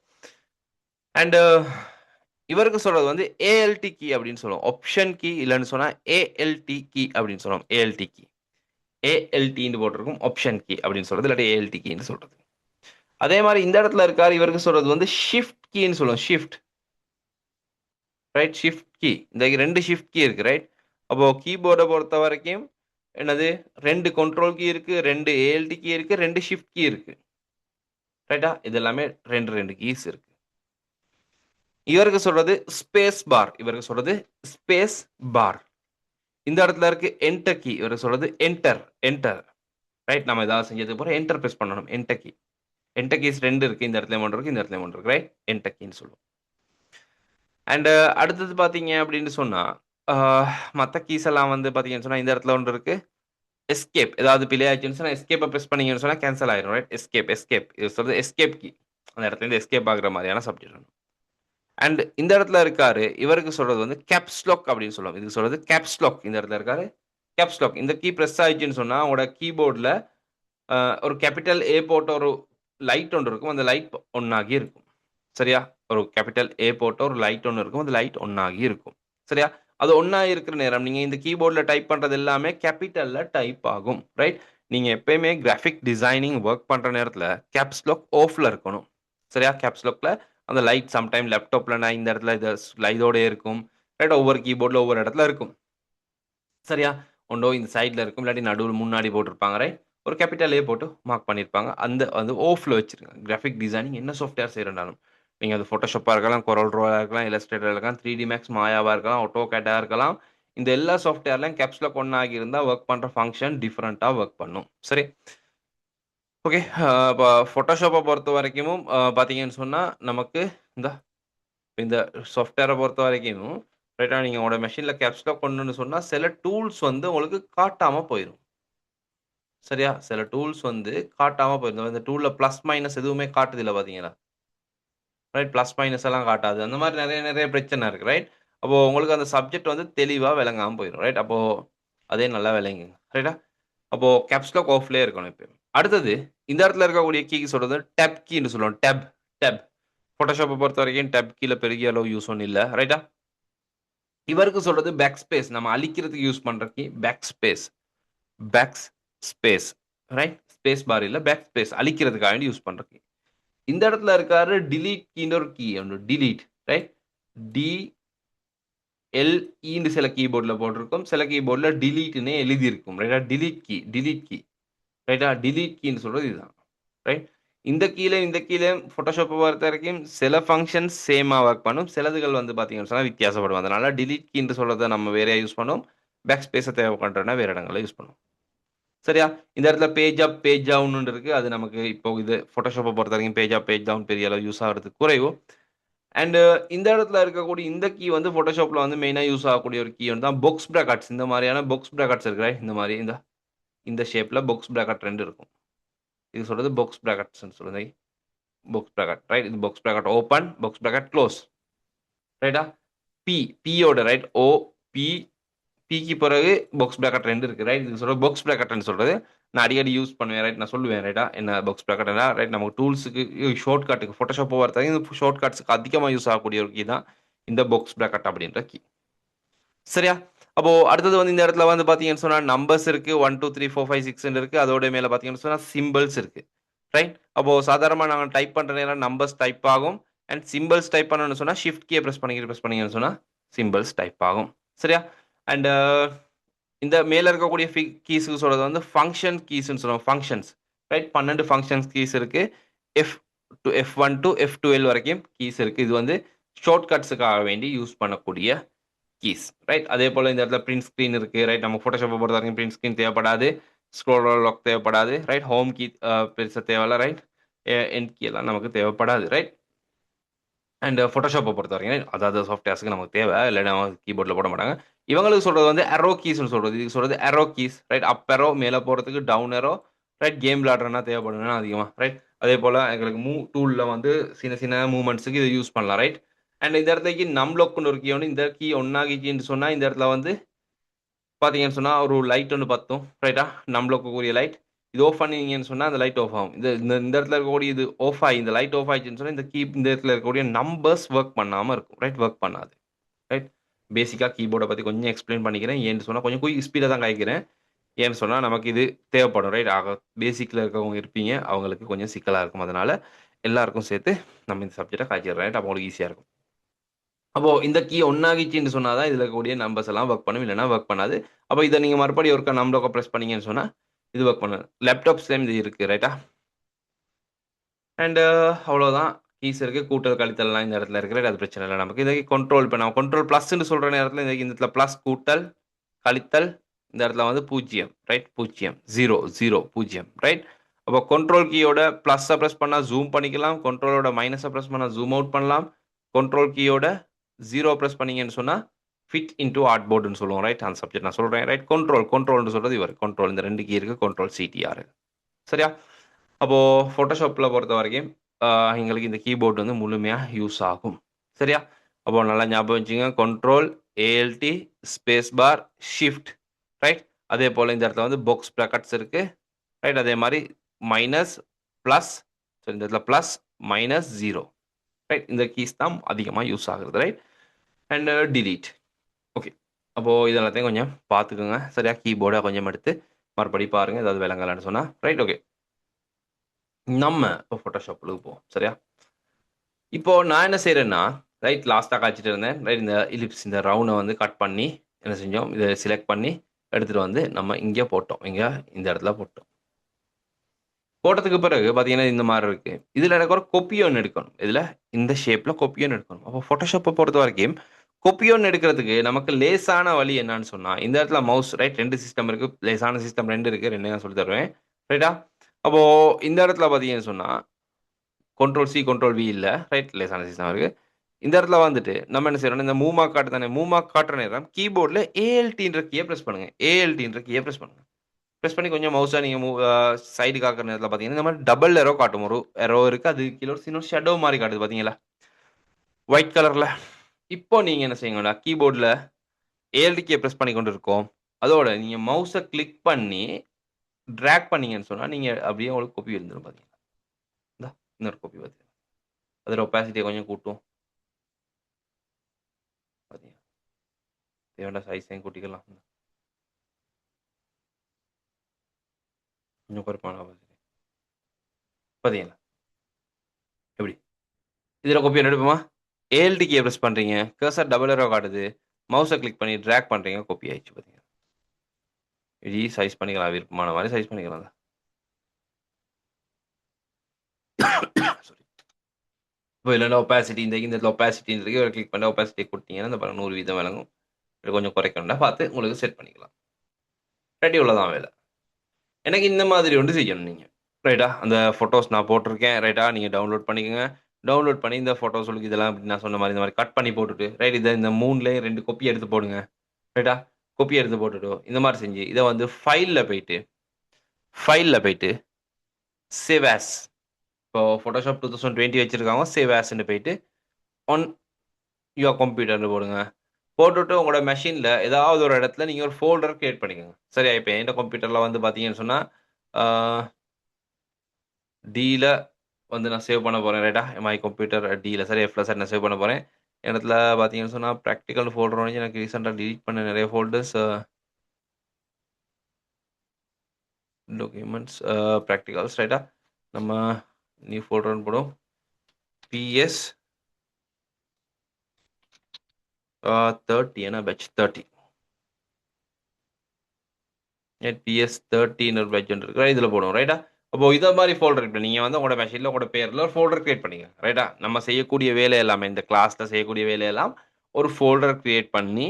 அண்ட் இவருக்கு சொல்றது வந்து ஏஎல்டி கீ அப்படின்னு சொல்லுவோம். ஆப்ஷன் கீ இல்லன்னு சொன்னா ஏஎல்டி கீ அப்படின்னு சொல்லுவோம். ALT key. ஏஎல்டின்னு போட்டிருக்கும். ஆப்ஷன் கீ அப்படின்னு சொல்றது. இல்லாட்டி ஏஎல்டி கீன்னு சொல்றது. அதே மாரி இந்த இடத்துல இருக்காரு. இவருக்கு சொல்றது வந்து ஷிஃப்ட் கீன்னு சொல்லுவோம். ஷிஃப்ட். ரைட்? Shift key. இந்த 2 ஷிஃப்ட் கீ இருக்கு. ரைட்? அப்போ கீபோர்ட பொறுத்த வரைக்கும் என்னது 2 கண்ட்ரோல் கீ இருக்கு, 2 ஏஎல்டி கீ இருக்கு, 2 ஷிஃப்ட் கீ இருக்கு. ரைட்டா? இது எல்லாமே 2 கீஸ் இருக்கு. இவருக்கு சொல்றது ஸ்பேஸ் பார். இவருக்கு சொல்றது ஸ்பேஸ் பார். இந்த இடத்துல இருக்கு என்டர் கீ. இவருக்கு சொல்றது என்டர். என்டர். ரைட். நம்ம ஏதாவது செஞ்சதுக்கு அப்புறம் என்டர் பிரஸ் பண்ணணும். Enter key. என்டர் கீஸ் 2 இருக்கு. இந்த இடத்துல 1 இருக்கு. இந்த இடத்துல 1 இருக்கு. ரைட். என்டர் கீன்னு சொல்லுவோம். அண்ட் அடுத்தது பார்த்தீங்க அப்படின்னு சொன்னா, மத்த கீஸ் எல்லாம் வந்து பார்த்தீங்கன்னு சொன்னா, இந்த இடத்துல 1 இருக்கு. எஸ்கேப். ஏதாவது பிழை ஆச்சுன்னு சொன்னா, எஸ்கேப்ப பிரஸ் பண்ணீங்கன்னு சொன்னா கேன்சல் ஆயிரும். ரைட். எஸ்கேப். எஸ்கேப். இது சொல்றது எஸ்கேப் கீ. அந்த இடத்துல இருந்து எஸ்கேப் ஆகுற மாதிரியான சப்ஜெக்ட். அண்ட் இந்த இடத்துல இருக்காரு. இவருக்கு சொல்றது வந்து கேப்ஸ் லாக் அப்படின்னு சொல்லுவோம். இதுக்கு சொல்றது கேப்ஸ் லாக். இந்த இடத்துல இருக்காரு. Caps lock. இந்த கீ பிரஸ் ஆயிடுச்சுன்னு சொன்னா, உங்களோட கீபோர்ட்ல ஒரு கேபிட்டல் ஏ போட்ட ஒரு லைட் ஒன்று இருக்கும். அந்த லைட் ஒன் ஆகி இருக்கும். சரியா? ஒரு கேபிட்டல் ஏ போட்ட ஒரு லைட் ஒன்று இருக்கும். அந்த லைட் ஒன் ஆகி இருக்கும். சரியா? அது ஒண்ணா இருக்கிற நேரம், நீங்க இந்த கீபோர்ட்ல டைப் பண்றது எல்லாமே கேபிட்டல்ல டைப் ஆகும். ரைட்? நீங்க எப்பயுமே கிராஃபிக் டிசைனிங் வொர்க் பண்ற நேரத்துல கேப்ஸ் லாக் ஆஃப்ல இருக்கணும். சரியா? கேப்ஸ் லாக்ல அந்த லைட் சம்டைம் லேப்டாப்லனா இந்த இடத்துல இது ஸ்லைடோடயே இருக்கும். ரைட்? ஒவ்வொரு கீபோர்ட்ல ஒவ்வொரு இடத்துல இருக்கும். சரியா? ஒண்ணோ இந்த சைட்ல இருக்கும். இல்லாட்டி நடுவுல முன்னாடி போட்டிருப்பாங்க. ரைட்? ஒரு கேப்பிட்டல் ஏ போட்டு மார்க் பண்ணியிருப்பாங்க. அந்த வந்து ஆஃப்ல வச்சிருங்க. கிராஃபிக் டிசைனிங் என்ன சாஃப்ட்வேர் செய்றனாலும். நீங்க அது Photoshopஆ இருக்கலாம், Corel Drawஆ இருக்கலாம், Illustratorஆ இருக்கலாம், 3டி Max, Mayaவா இருக்கலாம், AutoCADஆ இருக்கலாம். இந்த எல்லா சாஃப்ட்வேர்லயும் கேப்ஸ் லாக் ஒண்ணா ஆகியிருந்தா வொர்க் பண்ற ஃபங்ஷன் டிஃபரெண்ட்டா வொர்க் பண்ணும். சரி. ஓகே. இப்ப Photoshopஅ பொறுத்தவரைக்கும் பார்த்தீங்கன்னு சொன்னா, நமக்கு இந்த இந்த சாஃப்ட்வேர பொறுத்தவரைக்கும் ரைட்டா நீங்க உங்களோட மெஷின்ல கேப்ஸ் லாக் பண்ணணும்னு சொன்னா, சில டூல்ஸ் வந்து உங்களுக்கு காட்டாம போயிரும். சரியா? சில டூல்ஸ் வந்து காட்டாம போயிரும். இந்த டூல்ல பிளஸ், மைனஸ் எதுவுமே காட்டுதில்ல பார்த்தீங்களா? ரைட். பிளஸ், மைனஸ் எல்லாம் காட்டாது. அந்த மாரி நெறைய நெறைய பிரச்சனை இருக்கு. ரைட்? அப்போ உங்களுக்கு அந்த சப்ஜெக்ட் வந்து தெளிவா விளங்காம போயிரும். ரைட்? அப்போ அதே நல்லா விளங்குங்க. ரைட்டா? அப்போ கேப்ஸ் லாக் ஆஃப்லயே இருக்கணும் எப்பயும். அடுத்தது இந்த இடத்துல இருக்கக்கூடிய கீ சொல்றது டேப் கீன்னு சொல்லுவோம். டேப். டேப். Photoshopஅ பொறுத்தவரைக்கும் டேப் கீல பெரிய அளவு யூஸ் ஒண்ணும் இல்ல. ரைட்டா? இவருக்கு சொல்றது பேக் ஸ்பேஸ். நம்ம அழிக்கிறதுக்கு யூஸ் பண்ற key back space. Back space. Right? Space bar இல்ல. பேக் ஸ்பேஸ் அழிக்கிறதுக்காக வேண்டி யூஸ் பண்ற கீ. இந்த இடத்துல இருக்காரு டிலீட் கீன்னு ஒரு கீ ஒண்ணு. டிலீட். ரைட்? டி-எல்-இன்னு சில கீபோர்ட்ல போட்டிருக்கும். சில கீபோர்ட்ல டிலீட்ன்னே எழுதியிருக்கும். ரைட்டா? Delete key. Delete key. ரைட்டா? டிலீட் கீன்னு சொல்றது இதுதான். ரைட்? இந்த கீழ இந்த கீழ Photoshopஅ பொறுத்தவரைக்கும் சில ஃபங்ஷன்ஸ் சேமா வொர்க் பண்ணும். சிலதுகள் வந்து பார்த்தீங்கன்னு சொன்னா வித்தியாசப்படும். அதனால டிலீட் கீன்னு சொல்றத நம்ம வேறையா யூஸ் பண்ணுவோம். பேக் ஸ்பேஸ தேவைப்படுறதுனா வேற இடங்கள்ல யூஸ் பண்ணுவோம். சரியா? இந்த இடத்துல பேஜ் அப், பேஜ் டவுன்னு இருக்கு. அது நமக்கு இப்போ இது Photoshopஅ பொறுத்தவரைக்கும் பேஜ் அப், பேஜ் டவுன் பெரிய அளவு யூஸ் ஆகுறது குறைவு. அண்ட் இந்த இடத்துல இருக்கக்கூடிய இந்த கீ வந்து Photoshopல வந்து மெயினா யூஸ் ஆகக்கூடிய ஒரு கீ வந்து தான் பாக்ஸ் பிராக்கெட்ஸ். இந்த மாரியான பாக்ஸ் பிராக்கெட்ஸ் இருக்கு. ரைட்? இந்த மாரி இந்த ஷேப்ல பாக்ஸ் பிராக்கெட் 2 இருக்கும். இது சொல்றது பாக்ஸ் பிராக்கெட்ஸ்ன்னு சொல்லுது. Box bracket. ரைட்? இது box bracket open, box bracket close. ரைட்டா? பி. பியோட ரைட்? ஓ, பி, பிக்கு பிறகு பாக்ஸ் பிராக்கெட் 2 இருக்கு. ரைட்? இது சொல்றது பாக்ஸ் பிராக்கெட்ன்னு சொல்றது. நான் அடிக்கடி யூஸ் பண்ணுவேன். ரைட்? நான் சொல்லுவேன். ரைட்டா? என்ன பாக்ஸ் பிராக்கெட்னா ரைட் நமக்கு டூல்ஸுக்கு ஷார்ட் கட்டுக்கு Photoshop பொறுத்தவரைக்கும் இந்த ஷார்ட் கட்ஸ்க்கு அதிகமா யூஸ் ஆகக்கூடிய ஒரு கீ தான் இந்த பாக்ஸ் பிராக்கெட் அப்படின்ற கீ. சரியா? அப்போ அடுத்தது வந்து இந்த இடத்துல வந்து பார்த்தீங்கன்னு சொன்னா நம்பர்ஸ் இருக்கு. 1, 2, 3, 4, 5, 6ன்னு இருக்கு. அதோட மேல பார்த்தீங்கன்னு சொன்னா சிம்பல்ஸ் இருக்கு. ரைட்? அப்போ சாதாரணமா நாங்க டைப் பண்ற நேரம் நம்பர்ஸ் டைப் ஆகும். அண்ட் சிம்பல்ஸ் டைப் பண்ணணும்னு சொன்னா ஷிஃப்ட் கீய பிரஸ் பண்ணீங்கன்னு சொன்னா சிம்பல்ஸ் டைப் ஆகும். சரியா? அண்ட் இந்த மேல இருக்கக்கூடிய கீஸ்க்கு சொல்றது வந்து ஃபங்ஷன் கீஸ்ன்னு சொல்லுவோம். ஃபங்ஷன்ஸ். ரைட்? 12 ஃபங்ஷன்ஸ் கீஸ் இருக்கு. F to F1 to F12 வரைக்கும் கீஸ் இருக்கு. இது வந்து ஷார்ட் கட்ஸ்க்காக வேண்டி யூஸ் பண்ணக்கூடிய கீஸ். ரைட்? அதே போல இந்த இடத்துல பிரிண்ட் ஸ்கிரீன் இருக்கு. ரைட்? நம்ம Photoshopஅ பொறுத்தவரைக்கும் பிரிண்ட் ஸ்கிரீன் தேவைப்படாது. ஸ்க்ரோல் லாக் தேவைப்படாது. ரைட்? ஹோம் கீ பெருசா தேவையில்ல. ரைட்? எண்ட் கீ எல்லாம் நமக்கு தேவைப்படாது. ரைட்? அண்ட் Photoshopஅ பொறுத்தவரைக்கும் அதாவது சாஃப்ட்வேர்ஸ்க்கு நமக்கு தேவை. இல்லன்னா கீபோர்ட்ல போட மாட்டாங்க. இவங்களுக்கு சொல்றது வந்து அரோ கீஸ்ன்னு சொல்றது. இதுக்கு சொல்றது அரோ கீஸ். ரைட்? அப் அரோ மேல போறதுக்கு டவுன் அரோ. ரைட்? கேம் விளையாடுறதுனா தேவைப்படும்னா அதிகமா. ரைட்? அதே போல எங்களுக்கு மூவ் டூல்ல வந்து சின்ன சின்ன மூவ்மெண்ட்ஸ்க்கு இத யூஸ் பண்ணலாம். ரைட்? அண்ட் இந்த இடத்துலக்கு நம்லாக்ன்னு ஒரு கீ ஒண்ணு. இந்த கீ ஒன் ஆகிச்சுன்னு சொன்னா இந்த இடத்துல வந்து பார்த்தீங்கன்னு சொன்னா ஒரு லைட் ஒண்ணு பத்தும். ரைட்டா? நம்லாக்கக்கூடிய லைட். இது ஆஃப் பண்ணீங்கன்னு சொன்னா அந்த லைட் ஆஃப் ஆகும். இந்த இந்த இந்த இடத்துல இருக்கக்கூடிய இது ஆஃப் ஆயி இந்த லைட் ஆஃப் ஆயிடுச்சுன்னு சொன்னா இந்த இடத்துல இருக்கக்கூடிய நம்பர்ஸ் வொர்க் பண்ணாம இருக்கும். ரைட்? வொர்க் பண்ணாது. ரைட்? பேசிக்கா கீபோர்ட பத்தி கொஞ்சம் எக்ஸ்பிளைன் பண்ணிக்கிறேன். ஏன்னு சொன்னா கொஞ்சம் குயிக் ஸ்பீடா தான் காய்க்கிறேன். ஏன்னு சொன்னா நமக்கு இது தேவைப்படும். ரைட்? பேசிக்ல இருக்கவங்க இருப்பீங்க. அவங்களுக்கு கொஞ்சம் சிக்கலா இருக்கும். அதனால எல்லாருக்கும் சேர்த்து நம்ம இந்த சப்ஜெக்ட்ட காய்ச்சிடுறோம். ரைட்? அப்போ உங்களுக்கு ஈஸியா இருக்கும். அப்போ இந்த கீ ஒண்ணாகிச்சுன்னு சொன்னா தான் இதுல இருக்கக்கூடிய நம்பர்ஸ் எல்லாம் வொர்க் பண்ணும். இல்லன்னா வொர்க் பண்ணாது. அப்ப இத நீங்க மறுபடியும் ஒருக்கா நம்பர் பிரஸ் பண்ணீங்கன்னு சொன்னா, இது வொர்க் பண்ணாது. லேப்டாப்ஸ்லயும் இது இருக்கு. ரைட்டா? அண்ட் அவ்வளோதான். கீஸ் இருக்கு, கூட்டல் கழித்தல்லாம் இந்த இடத்துல இருக்கு. அது பிரச்சனை இல்லை நமக்கு. இதை கண்ட்ரோல் இப்போ நான் கண்ட்ரோல் ப்ளஸ்ன்னு சொல்கிற நேரத்தில் இந்த இடத்துல ப்ளஸ் கூட்டல் கழித்தல் இந்த இடத்துல வந்து 0 ரைட், 0 0 0 0 ரைட். அப்போ கண்ட்ரோல் கீயோட ப்ளஸ்ஸை ப்ரெஸ் பண்ணால் ஜூம் பண்ணிக்கலாம், கண்ட்ரோலோட மைனஸை ப்ரெஸ் பண்ணால் ஜூம் அவுட் பண்ணலாம், கண்ட்ரோல் கீயோட 0 ப்ரெஸ் பண்ணீங்கன்னு சொன்னால் ஃபிட் இன்டூ ஆர்ட் போர்டுன்னு சொல்லுவோம் ரைட். அந்த சப்ஜெக்ட் நான் சொல்கிறேன் ரைட். கண்ட்ரோல்னு சொல்கிறது இவர் கண்ட்ரோல், இந்த 2 கீ இருக்குது, கண்ட்ரோல் CTR சரியா. அப்போது ஃபோட்டோஷாப்பில் பொறுத்த வரைக்கும் எங்களுக்கு இந்த கீபோர்டு வந்து முழுமையாக யூஸ் ஆகும் சரியா. அப்போது நல்லா ஞாபகம் வச்சுங்க, control ALT space bar shift right. அதே போல் இந்த இடத்துல வந்து பாக்ஸ் ப்ராக்கெட்ஸ் இருக்குது ரைட். அதே மாதிரி மைனஸ் ப்ளஸ், ஸோ இந்த இடத்துல ப்ளஸ் மைனஸ் 0 ரைட். இந்த கீஸ் தான் அதிகமாக யூஸ் ஆகுறது ரைட். And delete okay. அப்போது இது எல்லாத்தையும் கொஞ்சம் பார்த்துக்குங்க சரியா. கீபோர்டை கொஞ்சம் எடுத்து மறுபடி பாருங்கள், ஏதாவது விளங்கலான்னு சொன்னால் ரைட். ஓகே, நம்ம இப்போ ஃபோட்டோஷாப்பில் போவோம் சரியா. இப்போ நான் என்ன செய்கிறேன்னா ரைட், லாஸ்ட்டாக காய்ச்சிட்டு இருந்தேன் ரைட். இந்த இலிப்ஸ் இந்த ரவுண்டை வந்து கட் பண்ணி என்ன செஞ்சோம், இதை செலக்ட் பண்ணி எடுத்துகிட்டு வந்து நம்ம இங்கே போட்டோம், இங்கே இந்த இடத்துல போட்டோம். போட்டதுக்கு பிறகு பார்த்தீங்கன்னா இந்த மாதிரி இருக்குது. இதில் எனக்கு ஒரு கொப்பியோன்னு எடுக்கணும், இதில் இந்த ஷேப்பில் கொப்பியோன்னு எடுக்கணும். அப்போ ஃபோட்டோஷாப்பை பொறுத்த வரைக்கும் கொப்பியோன்னு எடுக்கிறதுக்கு நமக்கு லேசான வழி என்னன்னு சொன்னால், இந்த இடத்துல மவுஸ் ரைட், 2 சிஸ்டம் இருக்குது, லேசான சிஸ்டம் 2 இருக்குது, 2 நான் சொல்லி தருவேன் ரைட்டா. அப்போது இந்த இடத்துல பார்த்தீங்கன்னு சொன்னால் கண்ட்ரோல் C கண்ட்ரோல் V இல்லை ரைட், லேசான சிஸ்டம் இருக்குது. இந்த இடத்துல வந்துட்டு நம்ம என்ன செய்யறோம், இந்த மூவ் மார்க் காட்டு தானே, மூவ் மார்க் காட்டுற நேரம் கீபோர்டில் ALTன்ற கீயை ப்ரெஸ் பண்ணுங்க, ALTன்ற கீயை ப்ரெஸ் பண்ணுங்க. ப்ரெஸ் பண்ணி கொஞ்சம் மவுஸாக நீங்கள் சைடு காக்கிற நேரத்தில் பார்த்தீங்கன்னா இந்த மாதிரி டபுள் எரோ காட்டும், ஒரு எரோ இருக்குது, அது கீழே ஒரு சின்ன ஷேடோ மாதிரி காட்டுது பார்த்தீங்களா ஒயிட் கலரில். இப்போ நீங்கள் என்ன செய்யுங்கன்னா கீபோர்டில் ALT கீயை ப்ரெஸ் பண்ணி கொண்டு இருக்கோம், அதோட நீங்கள் மவுஸை கிளிக் பண்ணி ட்ராக் பண்ணீங்கன்னு சொன்னால் நீங்கள் அப்படியே உங்களுக்கு காப்பி இருந்துடும் பார்த்தீங்களா. இந்த இன்னொரு காப்பி பார்த்தீங்கன்னா அதில் ஒப்பாசிட்டியை கொஞ்சம் கூட்டும் பார்த்தீங்கன்னா, தேவையான சைஸையும் கூட்டிக்கலாம், கொஞ்சம் குறைப்பான பார்த்தீங்களா எப்படி. இதில் காப்பி எடுப்போமா, ALT கீயை ப்ரெஸ் பண்ணுறீங்க, கர்சர் டபுள் எரோ காட்டுது, மவுஸை கிளிக் பண்ணி ட்ராக் பண்ணுறீங்க, காப்பி ஆயிடுச்சு பார்த்தீங்க. இப்படி சைஸ் பண்ணிக்கலாம், விருப்பமான மாதிரி சைஸ் பண்ணிக்கலாம். சாரி. இப்போ இல்லைன்னா ஒப்பாசிட்டி இந்த இடத்துல ஒப்பாசிட்டின்னு இருக்கு, ஒரு கிளிக் பண்ணி ஒப்பாசிட்டி கொடுத்தீங்கன்னா இந்த 100% விளங்கும். இது கொஞ்சம் குறைக்கணும்னா பார்த்து உங்களுக்கு செட் பண்ணிக்கலாம். ரெடி உள்ளதான் வேலை. எனக்கு இந்த மாதிரி ஒன்று செய்யணும் நீங்கள் ரைட்டா. அந்த ஃபோட்டோஸ் நான் போட்டிருக்கேன் ரைட்டா, நீங்கள் டவுன்லோட் பண்ணிக்கோங்க. டவுன்லோட் பண்ணி இந்த ஃபோட்டோஸ் உங்களுக்கு இதெல்லாம் அப்படி நான் சொன்ன மாதிரி இந்த மாதிரி கட் பண்ணி போட்டுட்டு ரைட், இதை இந்த 3லேயே 2 கொப்பி எடுத்து போடுங்க ரைட்டா. கொப்பி எடுத்து போட்டுட்டு இந்த மாதிரி செஞ்சு இதை வந்து ஃபைலில் போயிட்டு சேவ் ஆஸ், இப்போ ஃபோட்டோஷாப் 2020 வச்சுருக்காங்க, சேவ் ஆஸ்ன்னு போயிட்டு ஆன் யுவர் கம்ப்யூட்டர்னு போடுங்க. போட்டுட்டு உங்களோட மெஷினில் ஏதாவது ஒரு இடத்துல நீங்கள் ஒரு ஃபோல்டர் கிரியேட் பண்ணிக்கோங்க சரியா. இப்போ என் கம்ப்யூட்டரில் வந்து பார்த்தீங்கன்னு சொன்னால் டியில் வந்து நான் சேவ் பண்ண போகிறேன் ரைட்டா. மை கம்ப்யூட்டர் டியில் சரி, F நான் சேவ் பண்ண போகிறேன். இடத்துல பார்த்தீங்கன்னு சொன்னால் ப்ராக்டிக்கல் ஃபோல்டர் வந்து எனக்கு ரீசெண்டாக டிலீட் பண்ண நிறைய ஃபோல்டர்ஸ், டாக்குமெண்ட்ஸ், ப்ராக்டிகல்ஸ் ரைட்டா. நம்ம நியூ ஃபோல்டர்னு போடும், PS 30 ஏன்னா பேட்ச் 30 PS 30 ஒரு பேட்ச் ஒன்று இருக்கு, இதில் போடும் ரைட்டா. அப்போ இதை மாதிரி ஃபோல்டர் இப்போ நீங்கள் வந்து உங்களோட மெஷினில் உங்களோட பேரில் ஒரு ஃபோல்டர் கிரியேட் பண்ணிங்க ரைட்டா. நம்ம செய்யக்கூடிய வேலை எல்லாமே இந்த கிளாஸில் செய்யக்கூடிய வேலையெல்லாம் ஒரு ஃபோல்டர் கிரியேட் பண்ணி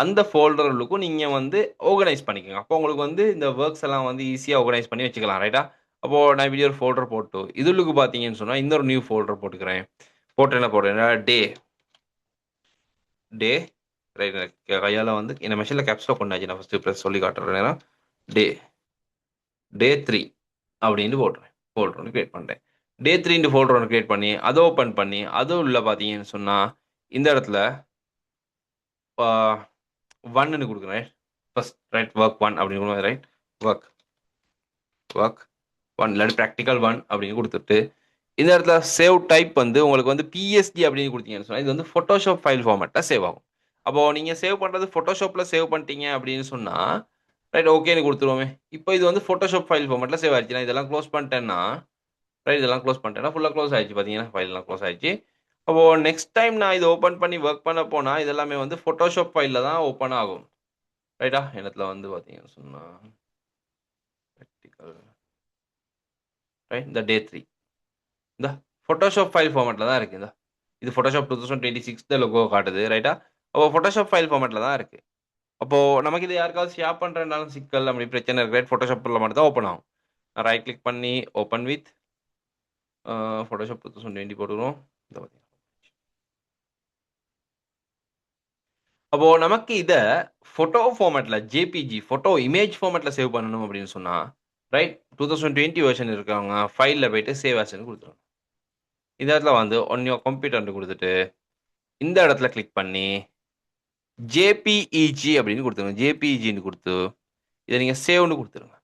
அந்த ஃபோல்டர்களுக்கும் நீங்கள் வந்து ஆர்கனைஸ் பண்ணிக்கோங்க. அப்போ உங்களுக்கு வந்து இந்த ஒர்க்ஸ் எல்லாம் வந்து ஈஸியாக ஆர்கனைஸ் பண்ணி வச்சுக்கலாம் ரைட்டா. அப்போது நான் இப்படி ஒரு ஃபோல்டர் போட்டு இதுக்கு பார்த்தீங்கன்னு சொன்னால் இன்னொரு நியூ ஃபோல்டர் போட்டுக்கிறேன். போட்டு என்ன போடுறேன், டே ரைட். கையால் வந்து இந்த மெஷினில் கேப்ஸில் கொண்டாச்சு, நான் ஃபஸ்ட்டு ப்ரெஸ் சொல்லி காட்டுறேன் நேரம். டே 3 அப்படின்னு போட்டுறேன், ஃபோல்டர் ஒன்று கிரியேட் பண்ணுறேன். டே 3 ஃபோல்டர் ஒன்று கிரியேட் பண்ணி அதை ஓப்பன் பண்ணி அதுவும் உள்ள பார்த்தீங்கன்னு சொன்னால் இந்த இடத்துல 1ன்னு கொடுக்குறேன் ஃபர்ஸ்ட் ரைட், ஒர்க் 1 அப்படின்னு கொடுக்குறேன் ரைட், ஒர்க் 1 இல்லாட்டி ப்ராக்டிக்கல் 1 அப்படின்னு கொடுத்துட்டு இந்த இடத்துல சேவ் டைப் வந்து உங்களுக்கு வந்து PSD அப்படின்னு கொடுத்தீங்கன்னு சொன்னால் இது வந்து ஃபோட்டோஷாப் ஃபைல் ஃபார்மேட்டாக சேவ் ஆகும். அப்போது நீங்கள் சேவ் பண்ணுறது ஃபோட்டோஷாப்பில் சேவ் பண்ணிட்டீங்க அப்படின்னு சொன்னால் ரைட் ஓகேன்னு கொடுத்துருவோமே. இப்போ இது வந்து ஃபோட்டோஷாப் ஃபைல் ஃபார்மேட்டில் சேவ் ஆயிடுச்சு. நான் இதெல்லாம் க்ளோஸ் பண்ணிட்டேன்னா ரைட், இதெல்லாம் க்ளோஸ் பண்ணிட்டேன்னா ஃபுல்லாக க்ளோஸ் ஆயிடுச்சு பார்த்தீங்கன்னா, ஃபைல்லாம் க்ளோஸ் ஆயிடுச்சு. அப்போது நெக்ஸ்ட் டைம் நான் இதை ஓப்பன் பண்ணி ஒர்க் பண்ண போனால் இதெல்லாமே வந்து ஃபோட்டோஷாப் ஃபைலில் தான் ஓப்பன் ஆகும் ரைட்டா. இடத்துல வந்து பார்த்தீங்கன்னு சொன்னால் ப்ராக்டிக்கல் ரைட், இந்த டே 3 இந்த ஃபோட்டோஷாப் ஃபைல் ஃபார்மேட்ல தான் இருக்கு. இது ஃபோட்டோஷாப் 2026 லோகோ காட்டுது. ரைட்டா? அப்போ ஃபோட்டோஷாப் ஃபைல் ஃபார்மேட்ல தான் இருக்கு. அப்போ நமக்கு இது யாருக்காவது ஷேர் பண்றதுனாலும் சிக்கல் அப்படி பிரச்சனை இருக்கு. ரைட்? ஃபோட்டோஷாப்ல மட்டும் தான் ஓப்பன் ஆகும். ரைட் கிளிக் பண்ணி ஓப்பன் வித் ஃபோட்டோஷாப் 2020 போட்டுக்குறோம். இதோ பாத்தீங்க. அப்போ நமக்கு இத ஃபோட்டோ ஃபார்மேட்ல ஜேபிஜி ஃபோட்டோ இமேஜ் ஃபார்மேட்ல சேவ் பண்ணணும் அப்படின்னு சொன்னா, ரைட் 2020 வெர்ஷன் இருக்கவங்க ஃபைல்ல போயிட்டு சேவ் ஆஸ்ன்னு குடுத்துருங்க. இந்த இடத்துல வந்து ஆன் யுவர் கம்ப்யூட்டர்ன்னு குடுத்துட்டு, இந்த இடத்துல கிளிக் பண்ணி ஜேபிஇஜி அப்படின்னு குடுத்துருங்க. ஜேபிஇஜின்னு குடுத்து, இத நீங்க சேவ்ன்னு குடுத்துருங்க.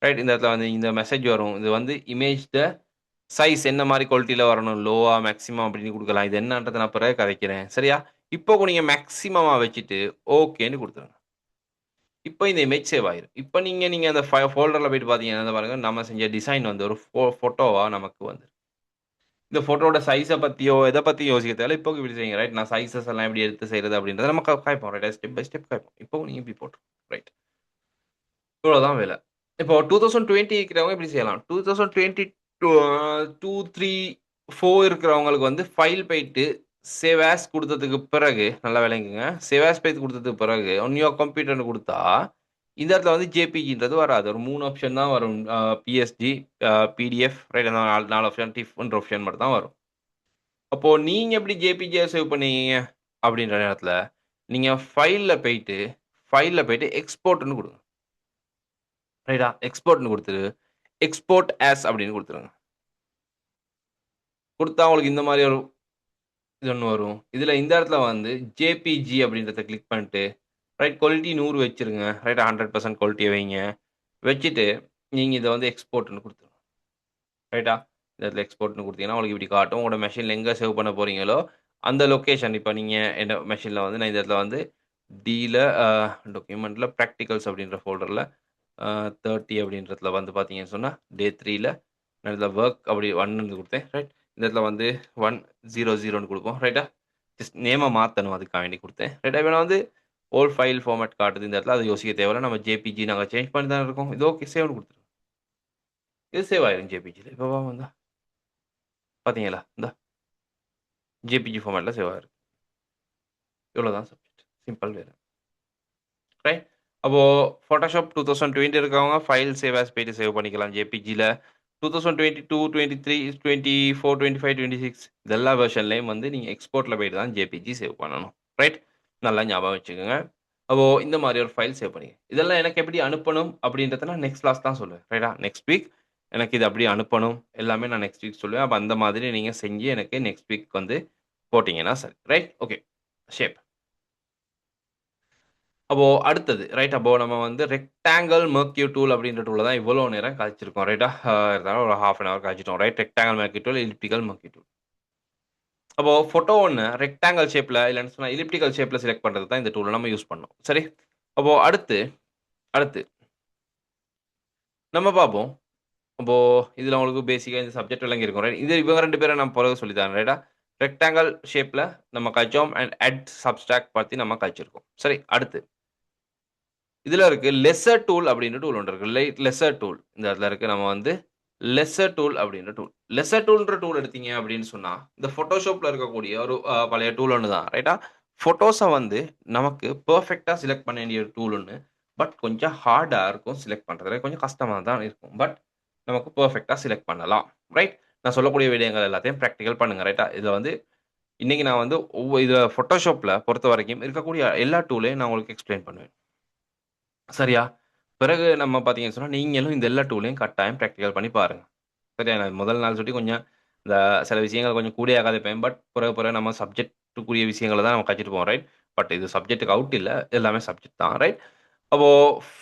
ரைட் இந்த இடத்துல வந்து இந்த மெசேஜ் வரும். இது வந்து இமேஜ்ட சைஸ் என்ன மாரி குவாலிட்டில வரணும். லோவா, மேக்ஸிமம் அப்படின்னு குடுக்கலாம். இது என்னன்றத நான் பிறகு கதைக்கிறேன். சரியா? இப்போ நீங்க மேக்ஸிமமா வச்சுட்டு ஓகேன்னு குடுத்துருங்க. இப்போ இந்த இமேஜ் சேவ் ஆயிரும். இப்போ நீங்க அந்த ஃபோல்டர்ல போயிட்டு பார்த்தீங்கன்னா பாருங்க, நம்ம செஞ்ச டிசைன் வந்து ஒரு ஃபோட்டோவா நமக்கு வந்து இந்த ஃபோட்டோவோட சைஸ பத்தியோ, எத பத்தியும் யோசிக்க தேவையில்ல. இப்போ இப்படி செய்யுங்க. ரைட். நான் சைஸஸ் எல்லாம் எப்படி எடுத்து செய்றது அப்படின்றத நம்ம காய்ப்போம். ரைட்டா? ஸ்டெப் பை ஸ்டெப் காய்ப்போம். இப்போ நீங்க இப்படி போட்டுருங்க. ரைட். இவ்வளோதான் வேலை. இப்போ 2020 இருக்கிறவங்க இப்படி செய்யலாம். 2022 2, 3, 4 இருக்கிறவங்களுக்கு வந்து ஃபைல் போயிட்டு சேவ் ஆஸ் குடுத்ததுக்கு பிறகு நல்லா விளங்குங்க. சேவ் ஆஸ் போய் குடுத்ததுக்கு பிறகு ஆன் யுவர் கம்ப்யூட்டர்ன்னு குடுத்தா, இந்த இடத்துல வந்து ஜேபிஜின்றது வராது. ஒரு 3 ஆப்ஷன் தான் வரும். பிஎஸ்டி, பிடிஎஃப் ரைட் அந்த 4 ஆப்ஷன் டிஃப்ன்ற ஆப்ஷன் மட்டும் தான் வரும். அப்போ நீங்க எப்படி ஜேபிஜியா சேவ் பண்ணுவீங்க? அப்படின்ற நேரத்துல, நீங்க ஃபைல்ல போயிட்டு எக்ஸ்போர்ட்ன்னு குடுங்க. ரைட்டா? எக்ஸ்போர்ட்ன்னு குடுத்துட்டு, எக்ஸ்போர்ட் ஆஸ் அப்படின்னு குடுத்துருங்க. குடுத்தா உங்களுக்கு இந்த மாரி ஒரு இது ஒண்ணு வரும். இதுல இந்த இடத்துல வந்து ஜேபிஜி அப்படின்றத கிளிக் பண்ணிட்டு, ரைட் குவாலிட்டி 100 வச்சுருங்க. ரைட் 100% குவாலிட்டிய வைங்க. வச்சுட்டு, நீங்க இத வந்து எக்ஸ்போர்ட்ன்னு குடுத்துருங்க. ரைட்டா? இந்த இடத்துல எக்ஸ்போர்ட்ன்னு குடுத்தீங்கன்னா, உங்களுக்கு இப்படி காட்டும். உங்களோட மெஷின்ல எங்க சேவ் பண்ண போறீங்களோ, அந்த லொகேஷன் இப்ப நீங்க என்ன மெஷின்ல வந்து நான் இந்த இடத்துல வந்து டில டாக்குமெண்ட்ல பிராக்டிகல்ஸ் அப்படின்ற ஃபோல்டர்ல 30 அப்படின்றதுல வந்து பார்த்தீங்கன்னு சொன்னா, டே 3ல நான் இதில வொர்க் அப்படி 1ன்னு குடுத்தேன். ரைட். இந்த இடத்துல வந்து 100ன்னு குடுப்போம். ரைட்டா? ஜஸ்ட் நேம மாத்தணும் அதுக்காக வேண்டி குடுத்தேன். ரைட்டா? இப்ப நான் வந்து ஓல்ட் ஃபைல் ஃபார்மேட் காட்டுது இந்த இடத்துல. அத யோசிக்க தேவையில்ல. நம்ம ஜேபிஜி நாங்க சேஞ்ச் பண்ணி தானே இருக்கோம். இது ஓகே சேவ்ன்னு குடுத்துருங்க. இது சேவ் ஆயிரும் ஜேபிஜில. இப்ப இந்தா பார்த்தீங்களா? இந்தா ஜேபிஜி ஃபார்மேட்ல சேவ் ஆயிருக்கு. இவ்வளோதான் சப்ஜெக்ட். சிம்பிள் வேற. ரைட். அப்போ Photoshop 2020 இருக்கவங்க ஃபைல் சேவ் ஆஸ் போயிட்டு சேவ் பண்ணிக்கலாம் ஜேபிஜில. 2022, 23, 24, 25, 26 இது எல்லா வெர்ஷன்லயும் வந்து நீங்க எக்ஸ்போர்ட்ல போயிட்டு தான் ஜேபிஜி சேவ் பண்ணணும். ரைட். நல்லா ஞாபகம் வச்சுக்கோங்க. அப்போ இந்த மாரி ஒரு ஃபைல் சேவ் பண்ணிக்க. இதெல்லாம் எனக்கு எப்படி அனுப்பணும் அப்படின்றத நான் நெக்ஸ்ட் கிளாஸ் தான் சொல்லுவேன். ரைட்டா? நெக்ஸ்ட் வீக் எனக்கு இது அப்படி அனுப்பணும். எல்லாமே நான் நெக்ஸ்ட் வீக் சொல்லுவேன். அப்ப அந்த மாதிரி நீங்க செஞ்சு எனக்கு நெக்ஸ்ட் வீக் வந்து போட்டீங்கன்னா சரி. ரைட்? ஓகே. ஷேப். அப்போ அடுத்தது ரைட் அப்போ நம்ம வந்து ரெக்டாங்கிள் மெர்க்யூ டூல் அப்படின்ற டூல தான் இவ்வளோ நேரம் காய்ச்சிருக்கோம் ரைட்டா இருந்தாலும் ஒரு ஹாஃப் அன் ஹவர் காய்ச்சிட்டோம் right rectangle marquee tool elliptical marquee tool அப்போ ஃபோட்டோ ஒன்று ரெக்டாங்கிள் ஷேப்ல இல்லைன்னு சொன்னா எலிப்டிக்கல் ஷேப்ல செலக்ட் பண்றது தான் இந்த டூலை நம்ம யூஸ் பண்ணோம் சரி அப்போ அடுத்து நம்ம பார்ப்போம் அப்போ இதுல உங்களுக்கு பேசிக்கா இந்த சப்ஜெக்ட் விளங்கி இருக்கும் ரைட் இது இவங்க ரெண்டு பேரும் நம்ம பிறகு சொல்லித்தரேன் ரைட்டா ரெக்டாங்கிள் ஷேப்ல நம்ம காய்ச்சோம் அண்ட் அட் சப்ஸ்ட்ராக்ட் பத்தி நம்ம காய்ச்சிருக்கோம் சரி அடுத்து இதுல இருக்கு லெஸ்ஸர் டூல் அப்படின்ற டூல் ஒன்று இருக்கு லெஸ்ஸர் டூல் இந்த இடத்துல இருக்கு நம்ம வந்து லெஸ்ஸர் டூல் அப்படின்ற டூல் லெஸ்ஸர் டூல்ன்ற டூல் எடுத்தீங்க அப்படின்னு சொன்னா இந்த போட்டோஷாப்ல இருக்கக்கூடிய ஒரு பழைய டூல் ஒன்று தான் ரைட்டா போட்டோஸை வந்து நமக்கு பெர்ஃபெக்டா செலக்ட் பண்ண வேண்டிய ஒரு டூல் ஒன்று பட் கொஞ்சம் ஹார்டா இருக்கும் செலக்ட் பண்றதுல கொஞ்சம் கஷ்டமா தான் இருக்கும் பட் நமக்கு பெர்ஃபெக்டா செலக்ட் பண்ணலாம் ரைட் நான் சொல்லக்கூடிய விடயங்கள் எல்லாத்தையும் ப்ராக்டிகல் பண்ணுங்க ரைட்டா இதுல வந்து இன்னைக்கு நான் வந்து ஒவ்வொரு இதுல போட்டோஷாப்ல பொறுத்த வரைக்கும் இருக்கக்கூடிய எல்லா டூலையும் நான் உங்களுக்கு எக்ஸ்பிளைன் பண்ணுவேன் சரியா? பிறகு நம்ம பார்த்தீங்கன்னு சொன்னா, நீங்களும் இந்த எல்லா டூலையும் கட்டாயம் பிராக்டிகல் பண்ணி பாருங்க. சரியா? நான் முதல் நாள் சொல்லி கொஞ்சம் இந்த சில விஷயங்கள் கொஞ்சம் கூடயே கதைப்பேன். பட் பிறகு நம்ம சப்ஜெக்ட்டுக்குரிய விஷயங்கள தான் நம்ம கத்துட்டு போவோம். ரைட்? பட் இது சப்ஜெக்ட்டுக்கு அவுட் இல்ல. எல்லாமே சப்ஜெக்ட் தான். ரைட்? அப்போ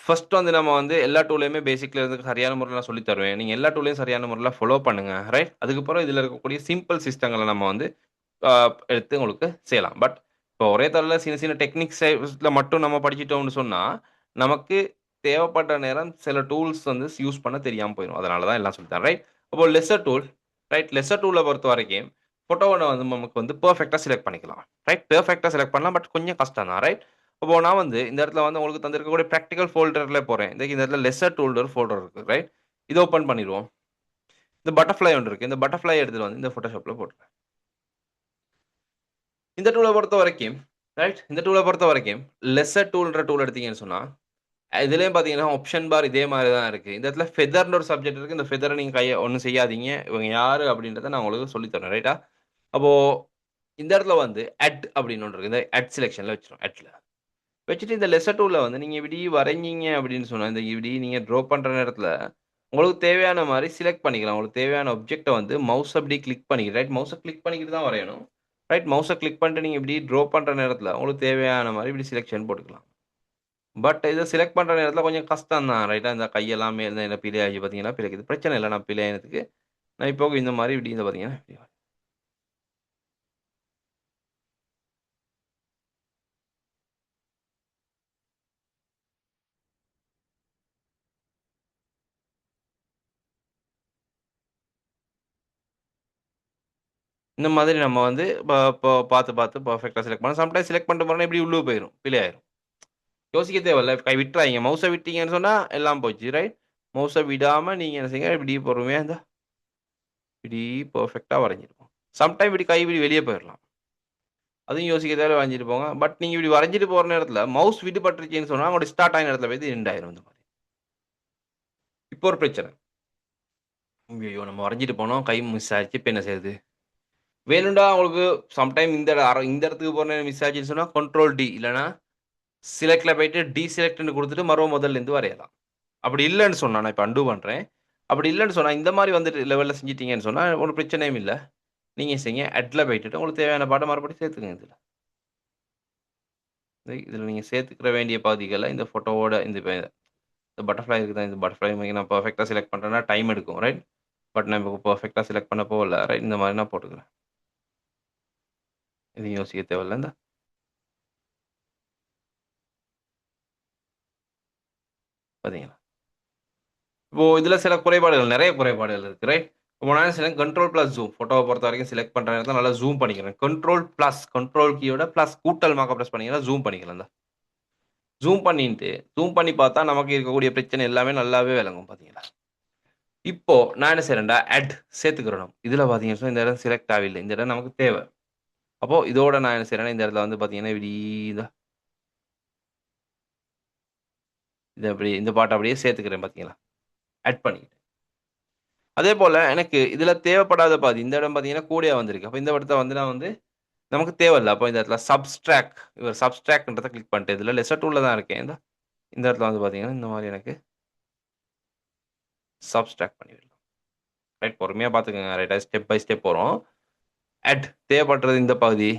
ஃபர்ஸ்ட் வந்து நம்ம வந்து எல்லா டூலையுமே பேசிக்ல இருந்து சரியான முறையில நான் சொல்லி தருவேன். நீங்க எல்லா டூலையும் சரியான முறையில ஃபாலோ பண்ணுங்க. ரைட்? அதுக்கப்புறம் இதுல இருக்கக்கூடிய சிம்பிள் சிஸ்டங்கள நம்ம வந்து அ எடுத்து உங்களுக்கு செய்யலாம். பட் இப்போ ஒரே தடவ சின்ன சின்ன டெக்னிக்ஸ்ல மட்டும் நம்ம படிச்சுட்டோம்னு சொன்னா, நமக்கு தேவைப்பட்ட நேரம் சில டூல்ஸ் வந்து யூஸ் பண்ண தெரியாம போயிரும். அதனால தான் எல்லாம் சொல்லி தரேன். ரைட்? அப்போ லெஸ்ஸர் டூல் ரைட்? லெஸ்ஸர் டூல பொறுத்தவரைக்கும் ஃபோட்டோவ வந்து நமக்கு வந்து பெர்ஃபெக்ட்டா செலக்ட் பண்ணிக்கலாம். ரைட்? பெர்ஃபெக்ட்டா செலக்ட் பண்ணலாம். பட் கொஞ்சம் கஷ்டம் தான். ரைட்? அப்போ நான் வந்து இந்த இடத்துல வந்து உங்களுக்கு தந்திருக்கக்கூடிய பிராக்டிகல் ஃபோல்டர்ல போறேன். இந்த இடத்துல லெஸ்ஸர் டூல்னு ஒரு ஃபோல்டர் இருக்கு. ரைட்? இத ஓப்பன் பண்ணிருவோம். இந்த பட்டர்ஃப்ளை ஒன்று இருக்கு. இந்த பட்டர்ஃப்ளை எடுத்துட்டு வந்து இந்த Photoshopல போட்டுருக்கேன். இந்த டூல பொறுத்த வரைக்கும் ரைட். இந்த டூல பொறுத்த வரைக்கும் லெஸ்ஸர் டூல்ன்ற டூல் எடுத்தீங்கன்னு சொன்னா, இதுலயும் பார்த்தீங்கன்னா, ஆப்ஷன் பார் இதே மாரி தான் இருக்கு. இந்த இடத்துல ஃபெதர்ன்னு ஒரு சப்ஜெக்ட் இருக்கு. இந்த ஃபெதர நீங்க ஒண்ணும் செய்யாதீங்க. இவங்க யாரு அப்படின்றத நான் உங்களுக்கு சொல்லி தரேன். ரைட்டா? அப்போ இந்த இடத்துல வந்து அப்படின்னு ஒண்ணு இருக்கு. இந்த செலக்ஷன்ல வச்சுருவோம். வச்சுட்டு இந்த லெஸ்ஸர் டூல்ல வந்து நீங்க இப்படி வரைஞ்சீங்க அப்படின்னு சொன்னா, இந்த இப்படி நீங்க ட்ரா பண்ற நேரத்துல, உங்களுக்கு தேவையான மாரி செலக்ட் பண்ணிக்கலாம். உங்களுக்கு தேவையான ஆப்ஜெக்ட்ட வந்து மவுஸ் அப்படி கிளிக் பண்ணிக்கிட்டு ரைட் மவுஸ கிளிக் பண்ணிக்கிட்டு தான் வரையணும். ரைட் மவுஸ கிளிக் பண்ணிட்டு நீங்க இப்படி ட்ரா பண்ற நேரத்துல, உங்களுக்கு தேவையான மாரி இப்படி செலக்ஷன் போட்டுக்கலாம். பட் இத செலக்ட் பண்ற நேரத்துல கொஞ்சம் கஷ்டம் தான். ரைட்டா இந்த கையெல்லாம் மேல பிழை ஆகி பார்த்தீங்கன்னா, பிழைக்குது. பிரச்சனை இல்ல. நான் பிழை ஆனதுக்கு நான் இப்போ இந்த மாரி இப்படி இந்த பார்த்தீங்கன்னா, இந்த மாதிரி நம்ம வந்து பார்த்து பார்த்து பெர்ஃபெக்ட்டா செலக்ட் பண்ணணும். சம்டைம்ஸ் செலக்ட் பண்ணிட்டு போனா இப்படி உள்ளுக போயிரும். பிழை ஆயிரும். யோசிக்க தேவையில்ல. கை விட்டுறாதீங்க. மவுஸ விட்டீங்கன்னு சொன்னா எல்லாம் போச்சு. ரைட். மவுஸ விடாம நீங்க என்ன செய்யுங்க, இப்படி பொறுமையா இப்படி பெர்ஃபெக்ட்டா வரைஞ்சிருப்போம். சம்டைம் இப்படி கை இப்படி வெளிய போயிரலாம். அதுவும் யோசிக்க தேவையில்ல வரைஞ்சிட்டு போங்க. பட் நீங்க இப்படி வரைஞ்சிட்டு போற நேரத்துல மவுஸ் விடுபட்டுருச்சுன்னு சொன்னா, உங்களுடைய ஸ்டார்ட் ஆன இடத்துல போய் எண்ட் ஆயிரும் இந்த மாரி. இப்போ ஒரு பிரச்சனை. ஐய்யய்யோ! நம்ம வரைஞ்சிட்டு போனோம். கை மிஸ் ஆயிருச்சு. இப்ப என்ன செய்றது? வேணும்டா உங்களுக்கு சம்டைம் இந்த இடத்துக்கு போற நேரம் மிஸ் ஆச்சுன்னு சொன்னா, கண்ட்ரோல் டி இல்லன்னா செலக்ட்ல போயிட்டு டீசெலக்ட்ன்னு குடுத்துட்டு மறுபடியும் முதல்ல இருந்து வரையலாம். அப்படி இல்லன்னு சொன்னா, நான் இப்ப அன்டூ பண்றேன். அப்படி இல்லன்னு சொன்னா, இந்த மாரி வந்துட்டு லெவல்ல செஞ்சுட்டீங்கன்னு சொன்னா, ஒரு பிரச்சனையும் இல்ல. நீங்க செய்யுங்க. அட்ல போயிட்டுட்டு உங்களுக்கு தேவையான பாட்ட மறுபடியும் சேர்த்துக்கங்க இதுல. இதுல நீங்க சேர்த்துக்கிற வேண்டிய பகுதிகள இந்த ஃபோட்டோவோட இந்த பட்டர்ஃப்ளை இருக்குதா, இந்த பட்டர்ஃப்ளை நான் பெர்ஃபெக்ட்டா செலக்ட் பண்றேன்னா டைம் எடுக்கும். ரைட். பட் நான் இப்போ பெர்ஃபெக்ட்டா செலக்ட் பண்ண போகல. ரைட். இந்த மாரி நான் போட்டுக்கிறேன். எதையும் யோசிக்க தேவையில்ல. பார்த்தீங்களா? இப்போ இதுல சில குறைபாடுகள், நெறைய குறைபாடுகள் இருக்கு. ரைட். இப்போ நான் என்ன செய்றேன், கண்ட்ரோல் பிளஸ் ஜூம். ஃபோட்டோவ பொறுத்தவரைக்கும் செலக்ட் பண்ற நேரத்துல நல்லா ஜூம் பண்ணிக்கிறேன். கண்ட்ரோல் கீயோட பிளஸ் கூட்டல் மார்க்க பிரஸ் பண்ணீங்கன்னா ஜூம் பண்ணிக்கலாம். ஜூம் பண்ணிட்டு, ஜூம் பண்ணி பார்த்தா நமக்கு இருக்கக்கூடிய பிரச்சனை எல்லாமே நல்லாவே விளங்கும் பார்த்தீங்களா? இப்போ நான் என்ன செய்றேன்டா, சேர்த்துக்கிறணும். இதுல பார்த்தீங்கன்னு சொன்னா இந்த இடம் செலக்ட் ஆகவில்லை. இந்த இடம் நமக்கு தேவை. அப்போ இதோட நான் என்ன செய்றேன்னா, இந்த இடத்துல வந்து பார்த்தீங்கன்னா, இப்படி இத இத அப்படி இந்த பாட்ட அப்படியே சேர்த்துக்கிறேன் பார்த்தீங்களா? பண்ணிக்கிட்டேன். அதேபோல எனக்கு இதுல தேவைப்படாத பாதி, இந்த இடம் பார்த்தீங்கன்னா கூடயா வந்திருக்கு. அப்ப இந்த இடத்த வந்து நான் வந்து நமக்கு தேவையில்ல. அப்போ இந்த இடத்துல சப்ஸ்ட்ராக்ட்ன்றத கிளிக் பண்ணிட்டு, இதுல லெஸ்ஸர் டூல்ல தான் இருக்கேன். இந்த இடத்துல வந்து பார்த்தீங்கன்னா, இந்த மாரி எனக்கு சப்ஸ்ட்ராக்ட் பண்ணி விடலாம். ரைட். பொறுமையா பார்த்துக்கங்க. ரைட்டா ஸ்டெப் பை ஸ்டெப் வரும். தேவைப்படுறது இந்த பகுதி.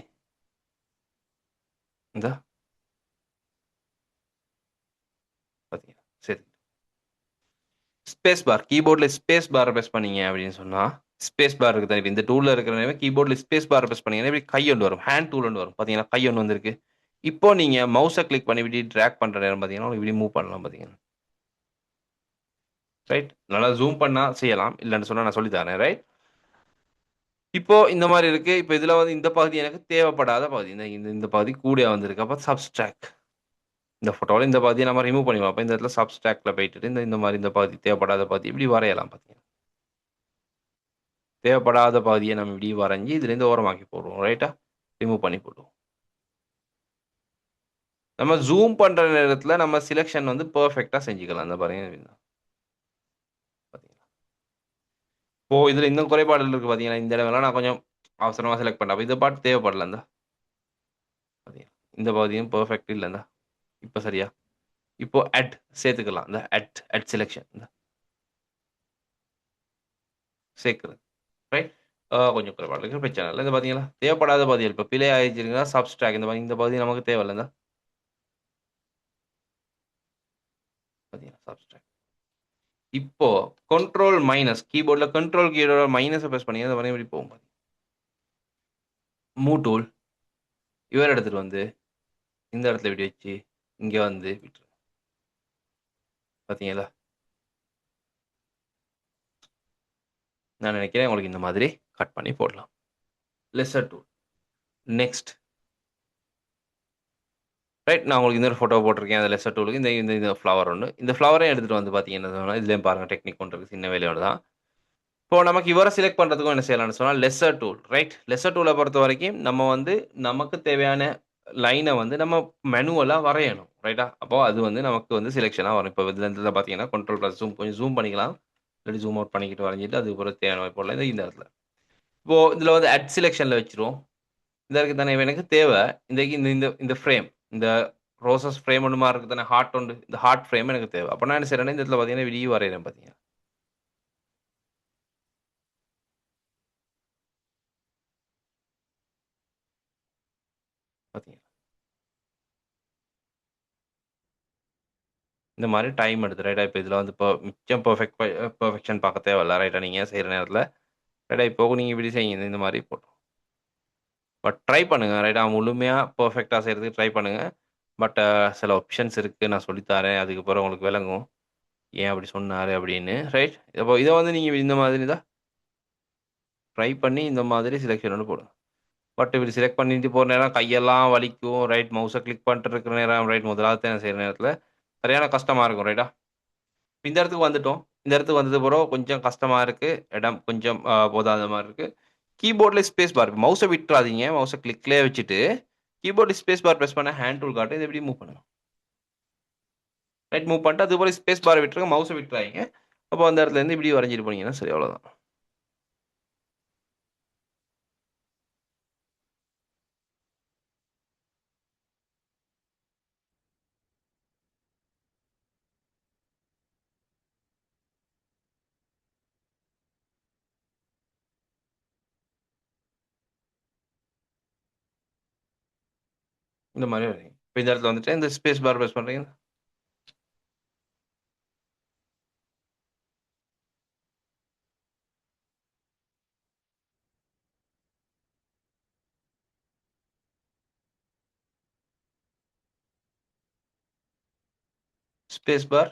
இந்த பார்த்தீங்களா? சரி. Space bar. கீபோர்ட்ல ஸ்பேஸ் பார பிரஸ் பண்ணீங்க அப்படின்னு சொன்னா, ஸ்பேஸ் பார் இருக்கு தானே. இப்ப இந்த டூல்ல இருக்கிற கீபோர்ட்ல ஸ்பேஸ் பார பிரஸ் பண்ணீங்கன்னா, இப்படி கை ஒண்ணு வரும். ஹேண்ட் டூல் ஒண்ணு வரும். பார்த்தீங்களா? கை ஒண்ணு வந்திருக்கு. இப்போ நீங்க மவுஸ கிளிக் பண்ணி இப்படி டிராக் பண்ற நேரம் பார்த்தீங்கன்னா, இப்படி மூவ் பண்ணலாம் பார்த்தீங்கன்னா. ரைட். நல்லா ஜூம் பண்ணா செய்யலாம். இல்லன்னு சொன்னா நான் சொல்லி தரேன். ரைட். இப்போ இந்த மாரி இருக்கு. இப்போ இதுல வந்து இந்த பகுதி எனக்கு தேவைப்படாத பகுதி. இந்த இந்த இந்த பகுதி கூடயா வந்திருக்கு. அப்ப சப்ஸ்ட்ராக்ட். இந்த ஃபோட்டோல இந்த பகுதிய நம்ம ரிமூவ் பண்ணிருவோம். அப்ப இந்த இடத்துல சப்ஸ்ட்ராக்ட்ல போயிட்டு இந்த இந்த மாரி இந்த பகுதி தேவைப்படாத பகுதி இப்படி வரையலாம் பார்த்தீங்கன்னா. தேவைப்படாத பகுதிய நம்ம இப்படி வரைஞ்சு இதுலேருந்து ஓரமாக்கி போடுவோம். ரைட்டா? ரிமூவ் பண்ணி போடுவோம். நம்ம ஜூம் பண்ற நேரத்துல நம்ம செலக்ஷன் வந்து பெர்ஃபெக்ட்டா செஞ்சுக்கலாம். இந்த பாருங்க. பார்த்தீங்களா? இப்போ இதுல இன்னும் குறைபாடுகள் இருக்கு பார்த்தீங்கன்னா, இந்த இடமெல்லாம் நான் கொஞ்சம் அவசரமா செலக்ட் பண்ணேன். அப்ப இந்த பார்ட் தேவைப்படல. பார்த்தீங்களா? இந்த பகுதியும் பெர்ஃபெக்ட் இல்ல. இப்ப சரியா? இப்போ சேர்த்துக்கலாம். இந்த செலக்ஷன் சேர்க்கிறது. ரைட். கொஞ்சம் குறைபாடு இருக்கு. பிரச்சனை இல்ல. இந்த பார்த்தீங்களா? தேவைப்படாத பகுதிகள் இப்ப பிழை ஆயிருச்சுங்கன்னா சப்ஸ்ட்ராக்ட் இந்த பகுதி நமக்கு தேவையில்ல. பார்த்தீங்களா? சப்ஸ்ட்ராக்ட். இப்போ கண்ட்ரோல் மைனஸ் கீபோர்ட்ல கண்ட்ரோல் கீயோட மைனஸ பிரஸ் பண்ணீங்கன்னா, இந்த இப்படி போகும் பாருங்க. மூவ் டூல் இவர் எடுத்துட்டு வந்து இந்த இடத்துல இப்படி வச்சு இங்க வந்து விட்டுருங்க. பார்த்தீங்களா? நான் நினைக்கிறேன் உங்களுக்கு இந்த மாதிரி கட் பண்ணி போடலாம். Lesser tool. நெக்ஸ்ட். ரைட். நான் உங்களுக்கு இன்னொரு ஃபோட்டோ போட்டிருக்கேன். அந்த லெஸ்ஸர் டூலுக்கு இந்த இந்த இந்த ஃப்ளவர் ஒண்ணு. இந்த ஃப்ளவரையும் எடுத்துட்டு வந்து பார்த்தீங்கன்னா, இதுலயும் பாருங்க டெக்னிக் ஒண்ணு இருக்கு. சின்ன வேலையோட தான். இப்போ நமக்கு இவரை செலக்ட் பண்ணுறதுக்கும் என்ன செய்யலாம்னு சொன்னால் லெஸ்ஸர் டூல், ரைட்? லெஸ்ஸர் டூலை பொறுத்த வரைக்கும் நம்ம வந்து நமக்கு தேவையான லைனை வந்து நம்ம மேனுவலாக வரையணும், ரைட்டா? அப்போ அது வந்து நமக்கு வந்து செலெக்ஷனாக வரும். இப்போ இதில் பார்த்தீங்கன்னா கண்ட்ரோல் ப்ளஸ் ஜூம், கொஞ்சம் ஜூம் பண்ணிக்கலாம், இல்லாட்டி ஜூம் அவுட் பண்ணிக்கிட்டு வரைஞ்சிட்டு அது ஒரு தேவையான மாதிரி போடலாம். இந்த இடத்துல இப்போ இதில் வந்து அட் செலெக்ஷனில் வச்சிருவோம். இந்த இருக்கு தானே எனக்கு தேவை. இந்த இந்த இந்த இந்த ஃப்ரேம், இந்த ரோசஸ் ஃப்ரேம் ஒன்று மாதிரி இருக்கு தானே, ஹார்ட் ஒன்று, இந்த ஹார்ட் ஃப்ரேம் எனக்கு தேவை. அப்போ நான் என்ன செய்யறேன்னா இந்த இடத்துல பார்த்தீங்கன்னா விடிய வரைகிறேன். பார்த்தீங்கன்னா பார்த்தீங்கன்னா இந்த மாதிரி டைம் எடுத்து, ரைட்டா? இப்போ இதில் வந்து இப்போ மிச்சம் பெர்ஃபெக்ஷன் பார்க்க தேவையில்ல, ரைட்டா? நீங்கள் செய்கிற நேரத்தில், ரைட்டா? இப்போ நீங்கள் இப்படி செய்யுங்க, இந்த மாதிரி போட்டோம். பட் ட்ரை பண்ணுங்க, ரைட்டா? முழுமையாக பெர்ஃபெக்டாக செய்கிறதுக்கு ட்ரை பண்ணுங்க. பட் சில ஆப்ஷன்ஸ் இருக்குது, நான் சொல்லித்தரேன், அதுக்கப்புறம் உங்களுக்கு விளங்கும் ஏன் அப்படி சொன்னார் அப்படின்னு, ரைட்? இப்போ இதை வந்து நீங்கள் இந்த மாதிரி தான் ட்ரை பண்ணி இந்த மாதிரி செலெக்ஷன் ஒன்று போடுங்க. பட் இப்படி செலக்ட் பண்ணிட்டு போகிற நேரம் கையெல்லாம் வலிக்கும், ரைட்? மவுஸை கிளிக் பண்ணிட்டு இருக்கிற நேரம், ரைட்? முதலாவது செய்கிற நேரத்தில் சரியான கஷ்டமாக இருக்கும், ரைட்டா? இந்த இடத்துக்கு வந்துட்டோம். இந்த இடத்துக்கு வந்தது பிறகு கொஞ்சம் கஷ்டமா இருக்கு. இடம் கொஞ்சம் போதாத மாரி இருக்கு. கீபோர்ட்ல ஸ்பேஸ் பார், மவுஸ விட்றாதீங்க. மவுஸ கிளிக்லயே வச்சுட்டு, கீபோர்ட்ல ஸ்பேஸ் பார் பிரஸ் பண்ணா ஹேண்ட் டூல் காட்டும். இத இப்படி மூவ் பண்ணுங்க. ரைட், மூவ் பண்ணிட்டு அதுபோல ஸ்பேஸ் பார் விட்டுருங்க. மவுஸ விட்றாதீங்க. அப்போ அந்த இடத்துல இருந்து இப்படி வரைஞ்சிட்டு போனீங்கன்னா சரி, அவ்வளோதான். இந்த மாரி வரைங்க. இப்ப இந்த இடத்துல வந்துட்டு இந்த ஸ்பேஸ் பார் பிரஸ் பண்றீங்க. ஸ்பேஸ் பார்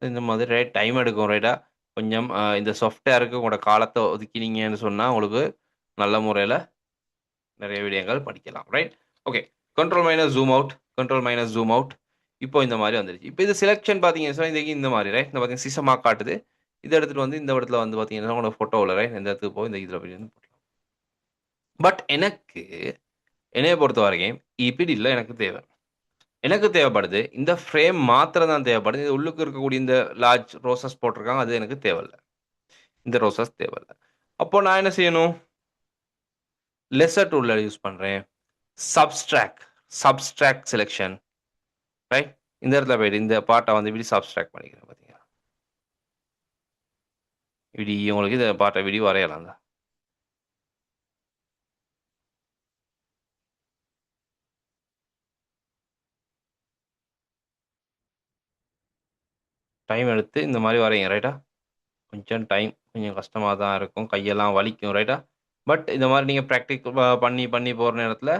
இந்த மாதிரி ரைட் டைம் எடுக்கும், ரைட்டா? கொஞ்சம் இந்த சாஃப்ட்வேருக்கு உங்களோட காலத்த ஒதுக்கினீங்கன்னு சொன்னா, உங்களுக்கு நல்ல முறையில நிறைய விடயங்கள் படிக்கலாம், right? Okay. Control minus zoom out, control minus zoom out. இப்போ இந்த மாதிரி வந்துருச்சு. இப்போ இது செலெக்ஷன் பார்த்தீங்கன்னா சார், இந்த மாதிரி, ரைட்? இந்த பார்த்தீங்கன்னா சிசமா காட்டுது. இதை எடுத்துட்டு வந்து இந்த இடத்துல வந்து பார்த்தீங்கன்னா உங்களோட ஃபோட்டோவில், ரைட்? இந்த இடத்துக்கு போய் இந்த இதில் போய் போடலாம். பட் எனக்கு என்னைய பொறுத்த வரைக்கும் இப்படி இல்லை எனக்கு தேவை. எனக்கு தேவைப்படுது இந்த ஃப்ரேம் மாத்திரம் தான் தேவைப்படுது. இது உள்ளுக்கு இருக்கக்கூடிய இந்த லார்ஜ் ரோசஸ் போட்டிருக்காங்க, அது எனக்கு தேவையில்லை. இந்த ரோசஸ் தேவையில்லை. அப்போ நான் என்ன செய்யணும்? லெசர் டூலில் யூஸ் பண்ணுறேன். Subtract, subtract selection, right? இந்த இடத்துல போயிட்டு இந்த பாட்டை வந்து இப்படி சப்ஸ்ட்ராக்ட் பண்ணிக்கிறேன். பார்த்தீங்களா? இப்படி உங்களுக்கு இந்த பாட்டை இப்படி வரையலாம் தான். டைம் எடுத்து இந்த மாதிரி வரைங்க, ரைட்டா? கொஞ்சம் டைம் கொஞ்சம் கஷ்டமாக தான் இருக்கும், கையெல்லாம் வலிக்கும், ரைட்டா? பட் இந்த மாதிரி நீங்கள் ப்ராக்டிக் பண்ணி பண்ணி போகிற நேரத்தில்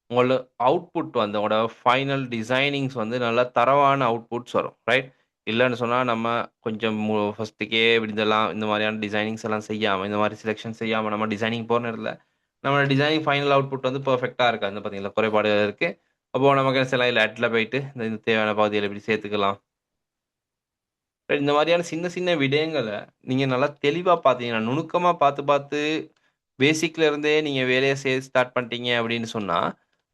உங்களோட அவுட்புட் வந்து உங்களோட ஃபைனல் டிசைனிங்ஸ் வந்து நல்ல தரவான அவுட்புட்ஸ் வரும், ரைட்? இல்லைன்னு சொன்னால் நம்ம கொஞ்சம் ஃபஸ்ட்டுக்கே இதெல்லாம் இந்த மாதிரியான டிசைனிங்ஸ் எல்லாம் செய்யாமல், இந்த மாதிரி செலெக்ஷன் செய்யாமல் நம்ம டிசைனிங் போகிற நேரத்தில் நம்மளோட டிசைனிங் ஃபைனல் அவுட்புட் வந்து பெர்ஃபெக்டாக இருக்காது. பார்த்தீங்களா, குறைபாடு இருக்குது. அப்போது நமக்கு சில இல்லை அட்டில் போயிட்டு இந்த தேவையான பகுதியில் எப்படி சேர்த்துக்கலாம். இந்த மாதிரியான சின்ன சின்ன விடயங்களை நீங்க நல்லா தெளிவா பார்த்தீங்கன்னா, நுணுக்கமா பார்த்து பார்த்து பேசிக்ல இருந்தே நீங்க வேலைய செய்ய ஸ்டார்ட் பண்ணிட்டீங்க அப்படின்னு சொன்னா,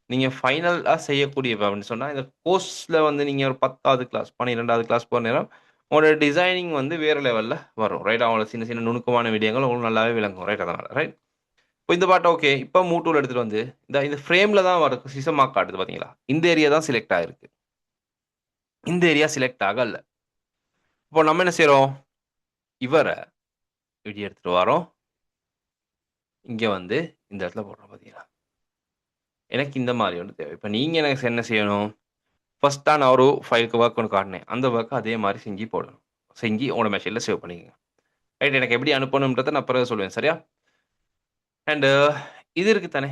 நீங்க ஃபைனலா செய்யக்கூடியது அப்படின்னு சொன்னா, இந்த கோர்ஸ்ல வந்து நீங்க ஒரு 10வது கிளாஸ், 12வது கிளாஸ் போற நேரம், உங்களோட டிசைனிங் வந்து வேற லெவல்ல வரும், ரைட்? அவங்களோட சின்ன சின்ன நுணுக்கமான விடயங்கள் உங்களுக்கு நல்லாவே விளங்கும், ரைட்? அதனால, ரைட்? இப்போ இந்த பாட்டு ஓகே. இப்போ மூவ் டூல் எடுத்துட்டு வந்து இந்த ஃப்ரேம்ல தான் வரும், சிசம் மார்க் காட்டுது பார்த்தீங்களா? இந்த ஏரியா தான் செலக்ட் ஆயிருக்கு. இந்த ஏரியா செலக்ட் ஆகல. இப்போ நம்ம என்ன செய்றோம்? இவர இப்படி எடுத்துட்டு வரோம். இங்க வந்து இந்த இடத்துல போடுறோம், பார்த்தீங்களா? எனக்கு இந்த மாதிரி ஒண்ணு தேவை. இப்ப நீங்க எனக்கு என்ன செய்யணும்? ஃபர்ஸ்ட்டா நான் ஒரு ஃபைலுக்கு ஒர்க் ஒண்ணு காட்டுனேன். அந்த ஒர்க்க அதே மாரி செஞ்சு போடணும். செஞ்சு உங்களோட மெஷின்ல சேவ் பண்ணிக்கங்க. ரைட்? எனக்கு எப்படி அனுப்பணும்ன்றத நான் பிறகு சொல்லுவேன். சரியா? அண்ட் இது இருக்கு தானே?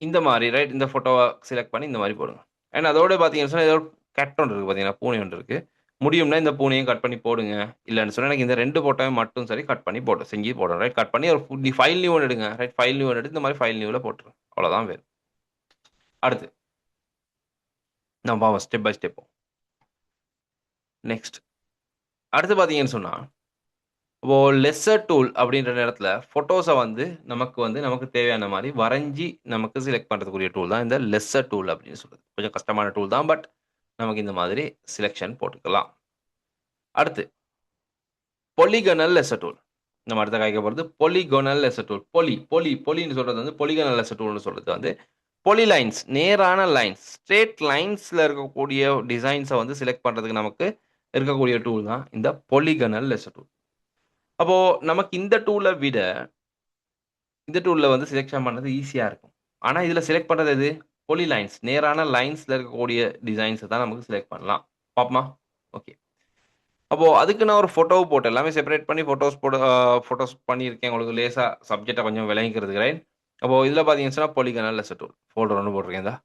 இந்த மாரி, ரைட்? இந்த ஃபோட்டோவ செலக்ட் பண்ணி இந்த மாரி போடுங்க. அண்ட் அதோட பார்த்தீங்கன்னு சொன்னா, ஏதோ கேட் ஒண்ணு இருக்கு பார்த்தீங்களா? பூனை ஒண்ணு இருக்கு. முடியும்னா இந்த பூனையும் கட் பண்ணி போடுங்க. இல்லன்னு சொன்னா எனக்கு இந்த 2 ஃபோட்டோவையும் மட்டும் சரி கட் பண்ணி போடு, செஞ்சு போடுங்க. ரைட்? கட் பண்ணி ஒரு ஃபைல் நியூ ஒண்ணு எடுங்க. ரைட்? ஃபைல் நியூ ஒண்ணு எடுத்து இந்த மாரி ஃபைல் நியூல போட்டுருங்க. அவ்வளோதான் வேணும். அடுத்து நான் பாவம் ஸ்டெப் பை ஸ்டெப். நெக்ஸ்ட் அடுத்து பார்த்தீங்கன்னு சொன்னா, இப்போ லெஸ்ஸர் டூல் அப்படின்ற நேரத்தில ஃபோட்டோஸ வந்து நமக்கு தேவையான மாரி வரைஞ்சு நமக்கு செலக்ட் பண்றதுக்குரிய டூல் தான் இந்த லெஸ்ஸர் டூல் அப்படின்னு சொல்றது. கொஞ்சம் கஷ்டமான டூல் தான். பட் நமக்கு இந்த மாதிரி செலக்ஷன் போட்டுக்கலாம். அடுத்து பொலிகனல் லெஸ்ஸர் டூல். நம்ம அடுத்த காய்க்க போறது பொலிகோனல் லெஸ்ஸர் டூல். பொலின்னு சொல்றது வந்து பொலிகனல் லெஸ்ஸர் டூல்னு சொல்றது வந்து பொலி லைன்ஸ் நேரான லைன்ஸ், ஸ்ட்ரெய்ட் லைன்ஸ்ல இருக்கக்கூடிய டிசைன்ஸ வந்து செலக்ட் பண்றதுக்கு நமக்கு இருக்கக்கூடிய டூல் தான் இந்த பொலிகனல் லெஸ்ஸர் டூல். அப்போ நமக்கு இந்த டூல்ல வந்து செலக்ஷன் பண்றது ஈஸியா இருக்கும். ஆனா, இதுல செலக்ட் பண்றது எது? பொலி லைன்ஸ். நேரான லைன்ஸ்ல இருக்கக்கூடிய டிசைன்ஸ தான் நமக்கு செலக்ட் பண்ணலாம். பாப்போமா? ஓகே. அப்போ அதுக்கு நான் ஒரு ஃபோட்டோ போட்டு எல்லாமே செப்பரேட் பண்ணி ஃபோட்டோஸ் பண்ணியிருக்கேன். உங்களுக்கு லேசா சப்ஜெக்ட்ட கொஞ்சம் விளங்கிக்கிறதுக்கு ரைட். அப்போ இதுல பார்த்தீங்கன்னு சொன்னா பொலிகனல் லெஸ்ஸர் டூல். ஃபோல்டர் ஒண்ணு போட்டிருக்கேன் இந்தா.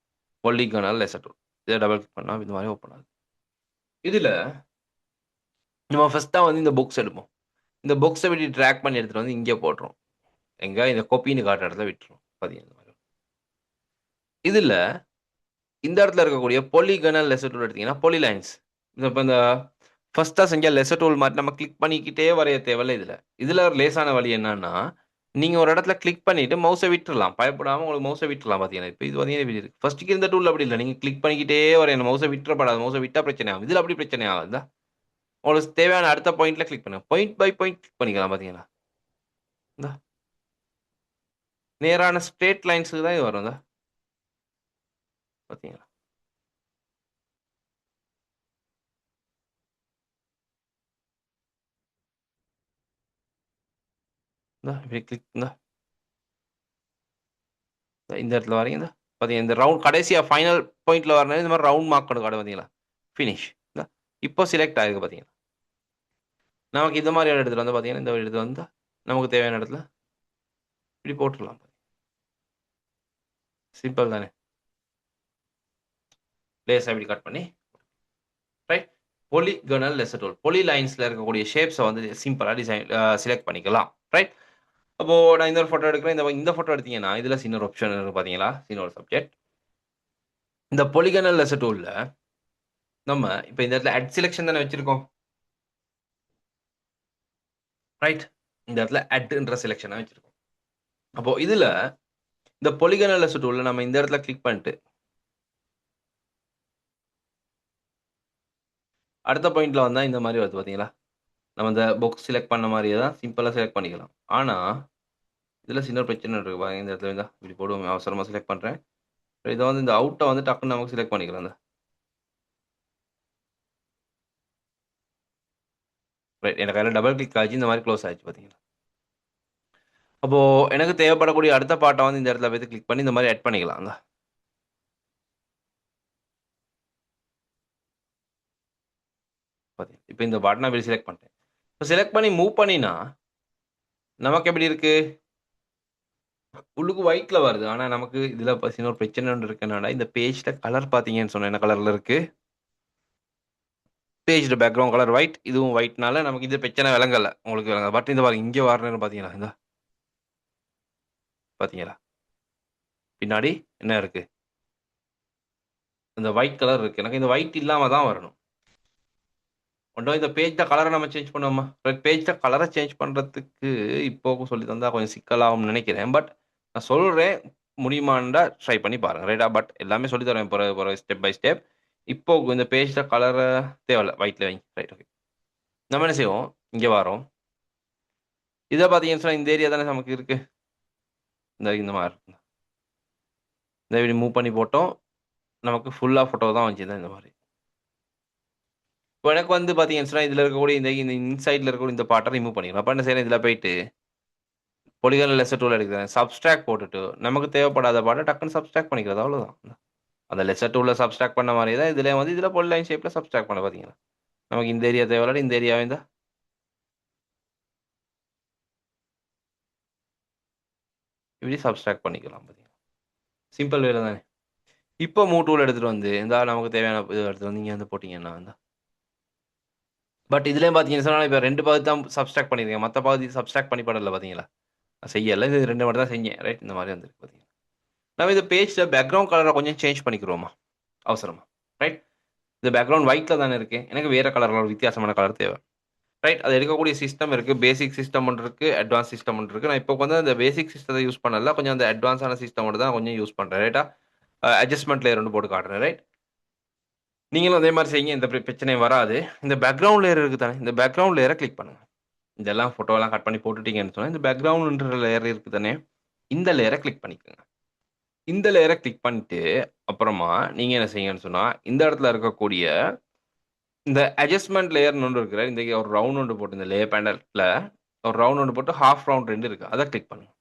பொலிகனல் லெஸ்ஸர் டூல். இத டபுள் கிளிக் பண்ணா இந்த மாரி ஓப்பன் ஆகுது. இதுல நம்ம ஃபர்ஸ்ட்டா வந்து இந்த புக்ஸ் எடுப்போம். இந்த புக்ஸ இப்படி டிராக் பண்ணி எடுத்துட்டு வந்து இங்க போட்டுருவோம். எங்க இந்த காப்பின்னு காட்டுற இடத்துல விட்டுரும். பார்த்தீங்கன்னா. இதுல இந்த இடத்துல இருக்கக்கூடிய பொலிகனல் லெஸ்ஸர் டூல் எடுத்தீங்கன்னா, பொலி லைன்ஸ். இப்ப இந்த ஃபர்ஸ்ட்டா செஞ்ச லெஸ்ஸர் டூல் மாரி நம்ம கிளிக் பண்ணிக்கிட்டே வரைய தேவையில்ல இதுல. இதுல ஒரு லேசான வழி என்னன்னா, நீங்க ஒரு இடத்துல கிளிக் பண்ணிட்டு மவுஸ விட்டுறலாம். பயப்படாம உங்களுக்கு மவுஸ விட்டுறலாம் பார்த்தீங்கன்னா. இப்ப இது பார்த்தீங்கன்னா இப்படி இருக்கு. ஃபர்ஸ்ட்க்கு இருந்த டூல்ல அப்படி இல்ல. நீங்க கிளிக் பண்ணிக்கிட்டே வரையணும். மவுஸ விட்டுறப்படாது. மவுஸ விட்டா பிரச்சனை ஆகும். இதுல அப்படி பிரச்சனை ஆகாது. இந்தா உங்களுக்கு தேவையான அடுத்த பாயிண்ட்ல கிளிக் பண்ணுங்க. பாயிண்ட் பை பாயிண்ட் கிளிக் பண்ணிக்கலாம் பார்த்தீங்களா? இந்தா நேரான ஸ்ட்ரெய்ட் லைன்ஸ்க்கு தான் இது வரும். இந்தா பார்த்தீங்களா? இந்தா இப்படி கிளிக் இந்தா இந்த இடத்துல வரையுங்க. பார்த்தீங்க இந்த ரவுண்ட் கடைசியா ஃபைனல் பாயிண்ட்ல வரணும். இந்த மாரி ரவுண்ட் மார்க் ஒண்ணு காட்டும் பார்த்தீங்களா? ஃபினிஷ். இந்தா இப்போ செலக்ட் ஆயிருக்கு பார்த்தீங்களா? நமக்கு இந்த மாரி எடுத்துட்டு வந்து பார்த்தீங்கன்னா, இந்த எடுத்து வந்தா நமக்கு தேவையான இடத்துல இப்படி போட்டுறலாம். சிம்பிள் தானே. லேசா இப்படி கட் பண்ணி ரைட். பொலிகனல் lasso tool. பொலி லைன்ஸ்ல இருக்கக்கூடிய ஷேப்ஸ வந்து சிம்பிளா செலக்ட் பண்ணிக்கலாம். ரைட். அப்போ நான் இந்த ஒரு ஃபோட்டோ எடுக்கிறேன். இந்த ஃபோட்டோ எடுத்தீங்கன்னா, இதுல இன்னொரு ஆப்ஷன் இருக்கு பார்த்தீங்களா? இன்னொரு சப்ஜெக்ட். இந்த பொலிகனல் லெஸ்ஸர் டூல்ல நம்ம இப்ப இந்த இடத்துல அட் செலக்ஷன் தானே வச்சிருக்கோம். ரைட். இந்த இடத்துல அட்ன்ற செலக்ஷனா வச்சிருக்கோம். அப்போ இதுல இந்த பொலிகனல் லெஸ்ஸர் டூல்ல நம்ம இந்த இடத்துல கிளிக் பண்ணிட்டு அடுத்த பாயிண்ட்ல வந்தா இந்த மாரி வருது பார்த்தீங்களா? நம்ம இந்த பாக்ஸ் செலக்ட் பண்ண மாரியே தான் சிம்பிளா செலக்ட் பண்ணிக்கலாம். ஆனா, இதுல சின்ன ஒரு பிரச்சனை இருக்கு பாருங்க. இந்த இடத்துல இப்படி போடுவோமே அவசரமா செலக்ட் பண்றேன். இத வந்து இந்த அவுட்ட வந்து டக்குன்னு நமக்கு செலக்ட் பண்ணிக்கலாம். ரைட். எனக்கு அதுல டபுள் கிளிக் ஆச்சு. இந்த மாரி க்ளோஸ் ஆயிடுச்சு பார்த்தீங்களா? அப்போ எனக்கு தேவைப்படக்கூடிய அடுத்த பார்ட்ட வந்து இந்த இடத்துல போய்ட்டு கிளிக் பண்ணி இந்த மாரி ஆட் பண்ணிக்கலாம். பார்த்தீங்க. இப்ப இந்த பார்ட் நான் இப்படி செலக்ட் பண்ணிட்டேன். இப்ப செலக்ட் பண்ணி மூவ் பண்ணினா, நமக்கு எப்படி இருக்கு? உள்ளுக்கு ஒயிட்ல வருது. ஆனா நமக்கு இதுல இன்னொரு பிரச்சனை ஒண்ணு இருக்கு. என்னன்னா, இந்த பேஜ்ல கலர் பார்த்தீங்கன்னு சொன்னா என்ன கலர்ல இருக்கு? பேஜ்ல பேக்கிரவுண்ட் கலர் ஒயிட். இதுவும் ஒயிட்னால நமக்கு இது பிரச்சனை விளங்கல. உங்களுக்கு விளங்கல. பட் இந்த பாருங்க இங்க வரணும்னு பார்த்தீங்களா? பார்த்தீங்களா? பின்னாடி என்ன இருக்கு? இந்த ஒயிட் கலர் இருக்கு. எனக்கு இந்த ஒயிட் இல்லாம தான் வரணும். ஒன்டோ இந்த பேஜ்ல கலர நம்ம சேஞ்ச் பண்ணுவோமா? பேஜ்ல கலர சேஞ்ச் பண்றதுக்கு இப்போ சொல்லி தந்தா கொஞ்சம் சிக்கலாகும்னு நெனைக்கிறேன். பட் நான் சொல்றேன். முடியுமான்டா ட்ரை பண்ணி பாருங்க. ரைட்டா? பட் எல்லாமே சொல்லி தருவேன் போற போற ஸ்டெப் பை ஸ்டெப். இப்போ இந்த பேஜ்ல கலர தேவையில்ல. ஒயிட்ல வைங்க. Right okay. நம்ம என்ன செய்வோம்? இங்க வாரோம். இத பார்த்தீங்கன்னு சொன்னா இந்த ஏரியா தானே நமக்கு இருக்கு. இந்த மாரி. இந்த இப்படி மூவ் பண்ணி போட்டோம். நமக்கு ஃபுல்லா ஃபோட்டோ தான் வந்துச்சு இந்த மாரி. இப்போ எனக்கு வந்து பார்த்தீங்கன்னு சொன்னா, இதுல இருக்கக்கூடிய இந்த இந்த இன்சைட்ல இருக்கக்கூடிய இந்த பார்ட்ட ரிமூவ் பண்ணிக்கலாம். அப்ப என்ன செய்றேன்? இதுல போயிட்டு பொலிகன் லெஸ்ஸர் டூல் எடுக்கிறேன். சப்ஸ்ட்ராக்ட் போட்டுட்டு, நமக்கு தேவைப்படாத பார்ட்ட டக்குன்னு சப்ஸ்ட்ராக்ட் பண்ணிக்கிறது. அவ்வளோதான். அந்த லெஸ்ஸர் டூல்ல சப்ஸ்ட்ராக்ட் பண்ண மாரியே தான் இதுலயும் வந்து இதுல பொலிலைன் ஷேப்ல சப்ஸ்ட்ராக்ட் பண்ண பார்த்தீங்களா? நமக்கு இந்த ஏரியா தேவையில்லாட்டி இந்த ஏரியாவே இருந்தா இப்படி சப்ஸ்ட்ராக்ட் பண்ணிக்கலாம் பார்த்தீங்களா? சிம்பிள் வேல தானே. இப்போ மூவ் டூல் எடுத்துட்டு வந்து, இந்தா நமக்கு தேவையான இது எடுத்துட்டு வந்து இங்க வந்து போட்டீங்கன்னா பட் இதுலயும் பார்த்தீங்கன்னு சொன்னா, இப்ப 2 பகுதி தான் சப்ஸ்ட்ராக்ட் பண்ணியிருக்கேன். மத்த பகுதி சப்ஸ்ட்ராக்ட் பண்ணி படல பார்த்தீங்களா? நான் செய்யல. இது 2 மட்டும் தான் செஞ்சேன். ரைட். இந்த மாரி வந்திருக்கு பார்த்தீங்களா? நம்ம இந்த பேஜ்ல பேக்கிரவுண்ட் கலர கொஞ்சம் சேஞ்ச் பண்ணிக்கிறோமா? அவசரமா? ரைட். இந்த பேக்ரவுண்ட் ஒயிட்ல தானே இருக்கு. எனக்கு வேற கலர்ல ஒரு வித்தியாசமான கலர் தேவை. ரைட். அது எடுக்கக்கூடிய சிஸ்டம் இருக்கு. பேசிக் சிஸ்டம் ஒன்று இருக்கு. அட்வான்ஸ் சிஸ்டம் ஒன்று இருக்கு. நான் இப்போ வந்து அந்த பேசிக் சிஸ்டத்த யூஸ் பண்ணல. கொஞ்சம் அந்த அட்வான்ஸான சிஸ்டமோட தான் கொஞ்சம் யூஸ் பண்றேன். ரைட்டா? அட்ஜஸ்ட்மென்ட் லேயர் ஒண்ணு போட்டு காட்டுறேன். ரைட். நீங்களும் அதே மாரி செய்யுங்க. எந்த பிரச்சனையும் வராது. இந்த பேக்கிரவுண்ட் லேயர் இருக்கு தானே, இந்த பேக்கிரவுண்ட் லேயர கிளிக் பண்ணுங்க. இதெல்லாம் ஃபோட்டோலாம் கட் பண்ணி போட்டுட்டீங்கன்னு சொன்னா, இந்த பேக்கிரவுண்ட்ன்ற லேயர் இருக்கு தானே, இந்த லேயர கிளிக் பண்ணிக்கங்க. இந்த லேயர கிளிக் பண்ணிட்டு, அப்புறமா நீங்க என்ன செய்யுங்கன்னு சொன்னா, இந்த இடத்துல இருக்கக்கூடிய இந்த அட்ஜஸ்ட்மென்ட் லேயர்ன்னு ஒண்ணு இருக்குல்ல, இந்த ஒரு ரவுண்ட் ஒண்ணு போட்டு இந்த லேயர் பேனல்ல ஒரு ரவுண்ட் ஒண்ணு போட்டு ஹாஃப் ரவுண்ட் 2 இருக்கு. அத கிளிக் பண்ணுங்க.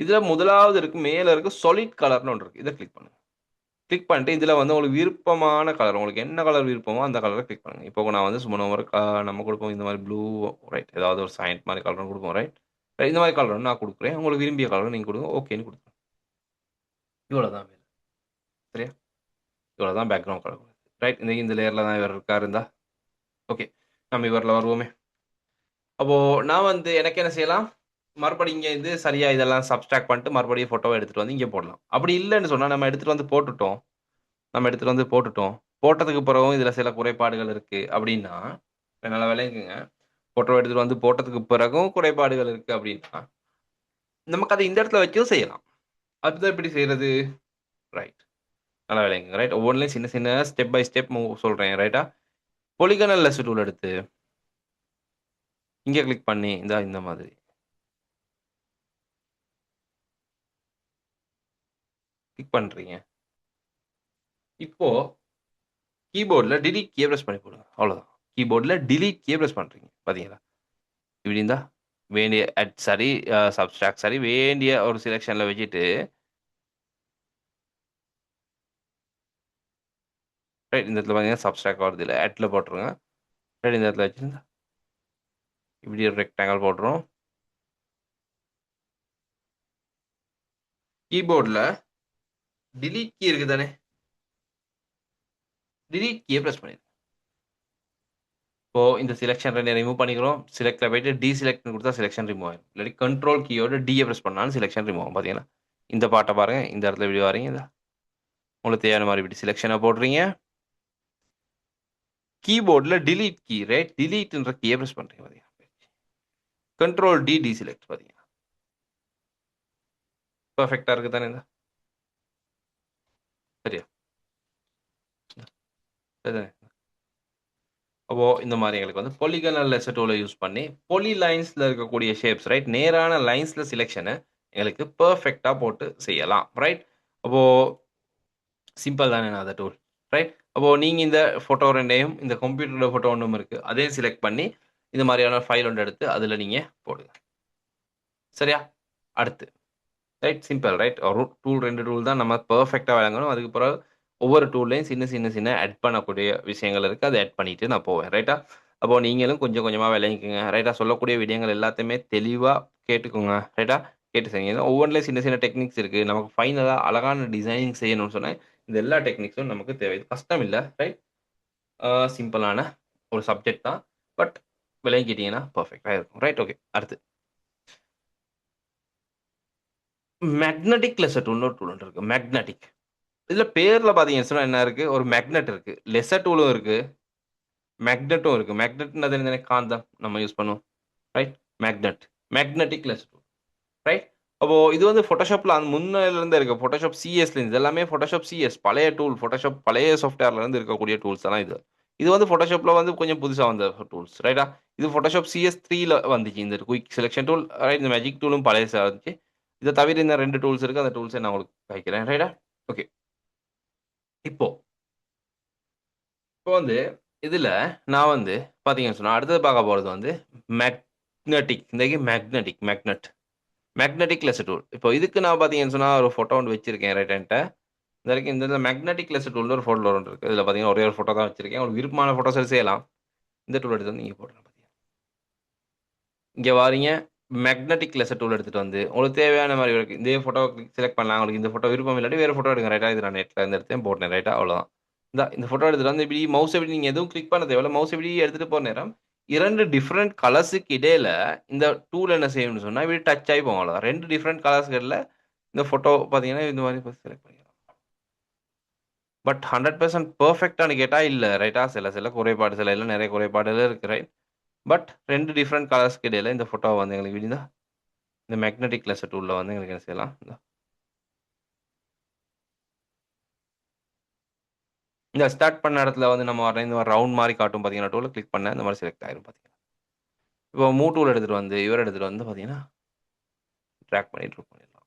இதுல முதலாவது இருக்கு, மேல இருக்கு சாலிட் கலர்ன்னு ஒண்ணு இருக்கு. இத கிளிக் பண்ணுங்க. கிளிக் பண்ணிட்டு இதுல வந்து உங்களுக்கு விருப்பமான கலர், உங்களுக்கு என்ன கலர் விருப்பமோ அந்த கலர கிளிக் பண்ணுங்க. இப்போ நான் வந்து சும்மா ஒரு நம்ம குடுப்போம் இந்த மாரி ப்ளூ ரைட். ஏதாவது ஒரு சயன்ட் மாரி கலர் குடுப்போம் ரைட். இந்த மாரி கலர் நான் குடுக்குறேன். உங்களுக்கு விரும்பிய கலர் நீங்க குடுங்க. ஓகேன்னு குடுத்துருங்க. இவ்வளோதான் வேலை. சரியா? இவ்வளோதான் பேக்கிரவுண்ட் கலர். ரைட். இந்த லேயர்ல தான் இவர் இருக்காரு இந்தா. ஓகே. நம்ம இவர்ல வருவோமே. அப்போ நான் வந்து எனக்கு என்ன செய்யலாம்? மறுபடியும் இங்க இது சரியா இதெல்லாம் சப்ஸ்ட்ராக்ட் பண்ணிட்டு மறுபடியும் ஃபோட்டோவ எடுத்துட்டு வந்து இங்க போடலாம். அப்படி இல்லன்னு சொன்னா நம்ம எடுத்துட்டு வந்து போட்டுட்டோம். நம்ம எடுத்துட்டு வந்து போட்டுட்டோம். போட்டதுக்கு பிறகும் இதுல சில குறைபாடுகள் இருக்கு அப்படின்னா, நல்லா விளங்குங்க. ஃபோட்டோ எடுத்துட்டு வந்து போட்டதுக்கு பிறகும் குறைபாடுகள் இருக்கு அப்படின்னா, நமக்கு அத இந்த இடத்துல வச்சும் செய்யலாம். அதுதான் எப்படி செய்றது? ரைட். நல்லா விளங்குங்க. ரைட். ஒவ்வொன்லயும் சின்ன சின்ன ஸ்டெப் பை ஸ்டெப் சொல்றேன். ரைட்டா? பாலிகனல் லெஸ் டூல் எடுத்து இங்க கிளிக் பண்ணி இந்த மாதிரி கிளிக் பண்றீங்க. இப்போ கீபோர்ட்ல டெலீட் கீய பிரஸ் பண்ணி போடுங்க. அவ்வளோதான். கீபோர்ட்ல டெலீட் கீய பிரஸ் பண்றீங்க. பார்த்தீங்களா? இப்படி இருந்தா வேண்டிய சரி சப்ஸ்ட்ராக்ட் சரி வேண்டிய ஒரு செலக்ஷன்ல வச்சுட்டு ரைட் இந்த இடத்துல பார்த்தீங்கன்னா சப்ஸ்ட்ராக்ட் வருது இல்ல. அட்ல போட்டுருங்க. ரைட் இந்த இடத்துல வச்சிருந்தா இப்படி ஒரு ரெக்டாங்கிள் போடுறோம். கீபோர்ட்ல டெலீட் கீ இருக்கு தானே? டெலீட் கீய பிரஸ் பண்ணிருங்க. இப்போ இந்த செலக்ஷன் 2 ரிமூவ் பண்ணிக்கிறோம். செலக்ட்ல போயிட்டு டீசெலக்ட்ன்னு குடுத்தா செலக்ஷன் ரிமூவ் ஆயிரும். இல்லாட்டி கண்ட்ரோல் கீயோட டீய பிரஸ் பண்ணாலும் செலக்ஷன் ரிமூவ் ஆகும். பார்த்தீங்களா? இந்த பார்ட்ட பாருங்க. இந்த இடத்துல இப்படி வாரீங்க. உங்களுக்கு தேவையான மாரி இப்படி செலக்ஷன போடுறீங்க. கீபோர்ட்ல டெலீட் கீ ரைட் டெலீட்ன்ற கீய பிரஸ் பண்றீங்க. பார்த்தீங்களா? கண்ட்ரோல் டி டீசெலக்ட் பார்த்தீங்களா? பெர்ஃபெக்ட்டா இருக்கு தானே இது? சரியா? சரிதானே? அப்போ இந்த மாரி எங்களுக்கு வந்து பாலிகனல் லெஸ்ஸர் டூல யூஸ் பண்ணி, பாலி லைன்ஸ்ல இருக்கக்கூடிய ஷேப்ஸ் ரைட், நேரான லைன்ஸ்ல செலக்ஷன எங்களுக்கு பெர்ஃபெக்ட்டா போட்டு செய்யலாம். ரைட். அப்போ சிம்பிள் தானே அந்த டூல். ரைட். அப்போ நீங்க இந்த ஃபோட்டோ 2யும் இந்த கம்ப்யூட்டரோட ஃபோட்டோ ஒண்ணும் இருக்கு. அதையும் செலக்ட் பண்ணி, இந்த மாரியான ஃபைல் ஒண்ணு எடுத்து அதுல நீங்க போடுங்க. சரியா? அடுத்து ரைட் சிம்பிள் ரைட். ஒரு டூல் 2 டூல் தான் நம்ம பெர்ஃபெக்ட்டா வழங்கணும். அதுக்கு பிறகு ஒவ்வொரு டூல்லயும் சின்ன ஆட் பண்ணக்கூடிய விஷயங்கள் இருக்கு. அத ஆட் பண்ணிட்டு நான் போவேன். ரைட்டா? அப்போ நீங்களும் கொஞ்சம் கொஞ்சமா விளங்கிக்கங்க. ரைட்டா? சொல்லக்கூடிய விடயங்கள் எல்லாத்தையுமே தெளிவா கேட்டுக்கோங்க. ரைட்டா? கேட்டு செய்யுங்க. ஒவ்வொன்லயும் சின்ன டெக்னிக்ஸ் இருக்கு. நமக்கு ஃபைனலா அழகான டிசைனிங் செய்யணும்னு சொன்னா, இந்த எல்லா டெக்னிக்ஸும் நமக்கு தேவை. இது கஷ்டம் இல்ல. ரைட்? சிம்பிளான ஒரு சப்ஜெக்ட் தான். பட் விளங்கிக்கிட்டீங்கன்னா பெர்ஃபெக்ட்டா இருக்கும். ரைட்? ஓகே. அடுத்து மேக்னெட்டிக் லெசர் டூல்னு ஒரு டூல் ஒண்ணு இருக்கு. மேக்னெட்டிக். இதுல பேர்ல பார்த்தீங்கன்னு சொன்னா என்ன இருக்கு? ஒரு மேக்னெட் இருக்கு. லெசர் டூலும் இருக்கு. மேக்னெட்டும் இருக்கு. மேக்னெட்ன்னா தெரியும் தானே காந்தம் நம்ம யூஸ் பண்ணுவோம். Right? Magnet. Magnetic lasso tool. Right? அப்போ இது வந்து Photoshopல முன்னல இருந்தே இருக்கு. Photoshop சிஎஸ்ல இது எல்லாமே Photoshop சிஎஸ் பழைய டூல். Photoshop பழைய சாஃப்ட்வேர்ல இருந்து இருக்கக்கூடிய டூல்ஸ் தான் இது. இது வந்து Photoshopல வந்து கொஞ்சம் புதுசா வந்த டூல்ஸ். ரைட்டா? இது Photoshop CS 3ல வந்துச்சு. இந்த குயிக் செலக்ஷன் டூல், ரைட் இந்த மேஜிக் டூலும் பழைசா இருந்துச்சு. இத தவிர இன்னும் 2 டூல்ஸ் இருக்கு. அந்த டூல்ஸ நான் உங்களுக்கு காமிக்கிறேன். ரைட்டா? ஓகே. இப்போ இப்போ வந்து இதுல நான் வந்து பார்த்தீங்கன்னு சொன்னா, அடுத்தது பார்க்க போறது வந்து magnetic. Magnet. Magnetic less tool. இப்போ இதுக்கு நான் பார்த்தீங்கன்னு சொன்னா, ஒரு ஃபோட்டோ ஒண்ணு வச்சிருக்கேன் ரைட் என்ட்ட. இது வரைக்கும் இந்த மேக்னெட்டிக் லெஸ் டூல்னு ஒரு ஃபோல்டர் ஒண்ணு இருக்கு. இதுல பார்த்தீங்கன்னா, ஒரே ஒரு ஃபோட்டோ தான் வச்சிருக்கேன். உங்களுக்கு விருப்பமான ஃபோட்டோஸ் செய்யலாம். இந்த டூல் எடுத்து வந்து நீங்க போடலாம். இங்க வாரீங்க. மேக்னெட்டிக் லெஸ் டூல் எடுத்துட்டு வந்து, உங்களுக்கு தேவையான மாரி இருக்கு. இதே ஃபோட்டோ செலக்ட் பண்ணலாம். உங்களுக்கு இந்த ஃபோட்டோ விருப்பம் இல்லாட்டி வேற ஃபோட்டோ எடுங்க. ரைட்டா? இது நான் நெட்ல இருந்து எடுத்தேன் போட்டேன். ரைட்டா? அவ்வளோதான். இந்த ஃபோட்டோ எடுத்துட்டு வந்து இப்படி மவுஸ் இப்படி நீங்க எதுவும் கிளிக் பண்ண தேவையில்ல. மவுஸ் இப்படி எடுத்துட்டு போற நேரம், 2 டிஃபரண்ட் கலர்ஸ்க்கு இடையில இந்த டூல் என்ன செய்யும்னு சொன்னா, இப்படி டச் ஆயி போகும் அவ்வளோதான். 2 டிஃபரண்ட் கலர்ஸ்கள்ல இந்த ஃபோட்டோ பார்த்தீங்கன்னா, இந்த மாரி செலக்ட் பண்ணிக்கலாம். பட் 100% பெர்ஃபெக்ட்டான்னு கேட்டா இல்ல. ரைட்டா? சில குறைபாடு சில இதுல நெறைய குறைபாடுகள் இருக்கு. ரைட்? பட் 2 டிஃபரண்ட் கலர்ஸ்க்கு இடையில இந்த ஃபோட்டோவ வந்து எங்களுக்கு இந்த மேக்னெட்டிக் லேசர் டூல்ல வந்து எங்களுக்கு என்ன செய்யலாம்? இந்த ஸ்டார்ட் பண்ண இடத்துல வந்து நம்ம இந்த மாரி ரவுண்ட் மாரி காட்டும் பார்த்தீங்கன்னா, டூல கிளிக் பண்ணா இந்த மாரி செலக்ட் ஆயிரும் பார்த்தீங்கன்னா. இப்போ மூவ் டூல் எடுத்துட்டு வந்து, இவர எடுத்துட்டு வந்து பார்த்தீங்கன்னா, டிராக் பண்ணி ட்ராக் பண்ணிடலாம்.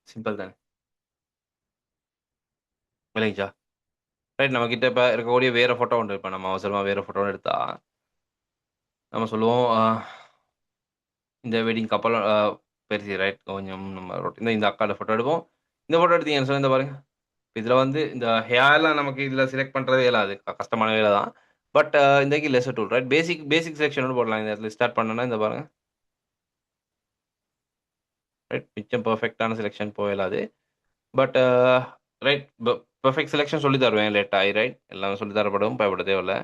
சிம்பிள் தானே. விளங்கிச்சா? ரைட் நம்மகிட்ட இப்ப இருக்கக்கூடிய வேற ஃபோட்டோ ஒண்ணு இப்ப நம்ம அவசரமா வேற ஃபோட்டோ எடுத்தா, நம்ம சொல்லுவோம் இந்த வெட்டிங் கப்பல் பெருசு ரைட் கொஞ்சம் நம்ம இந்த அக்காவோட ஃபோட்டோ எடுப்போம். இந்த ஃபோட்டோ எடுத்தீங்கன்னு சொன்னா இந்த பாருங்க. இதுல வந்து இந்த ஹேர்லாம் நமக்கு இதுல செலக்ட் பண்றதே இயலாது. கஷ்டமான வேலை தான். பட் இந்தக்கு லெசர் டூல் ரைட். பேசிக் செலக்ஷனோட போடலாம். இந்த இடத்துல ஸ்டார்ட் பண்ணோம்னா இந்த பாருங்க. ரைட் மிச்சம் பெர்ஃபெக்ட்டான செலக்ஷன் போயிடாது. பட் ரைட் பெர்ஃபெக்ட் செலக்ஷன் சொல்லி தருவேன் லேட் ஆயி ரைட். எல்லாம் சொல்லி தரப்படும். பயப்பட தேவையில்ல.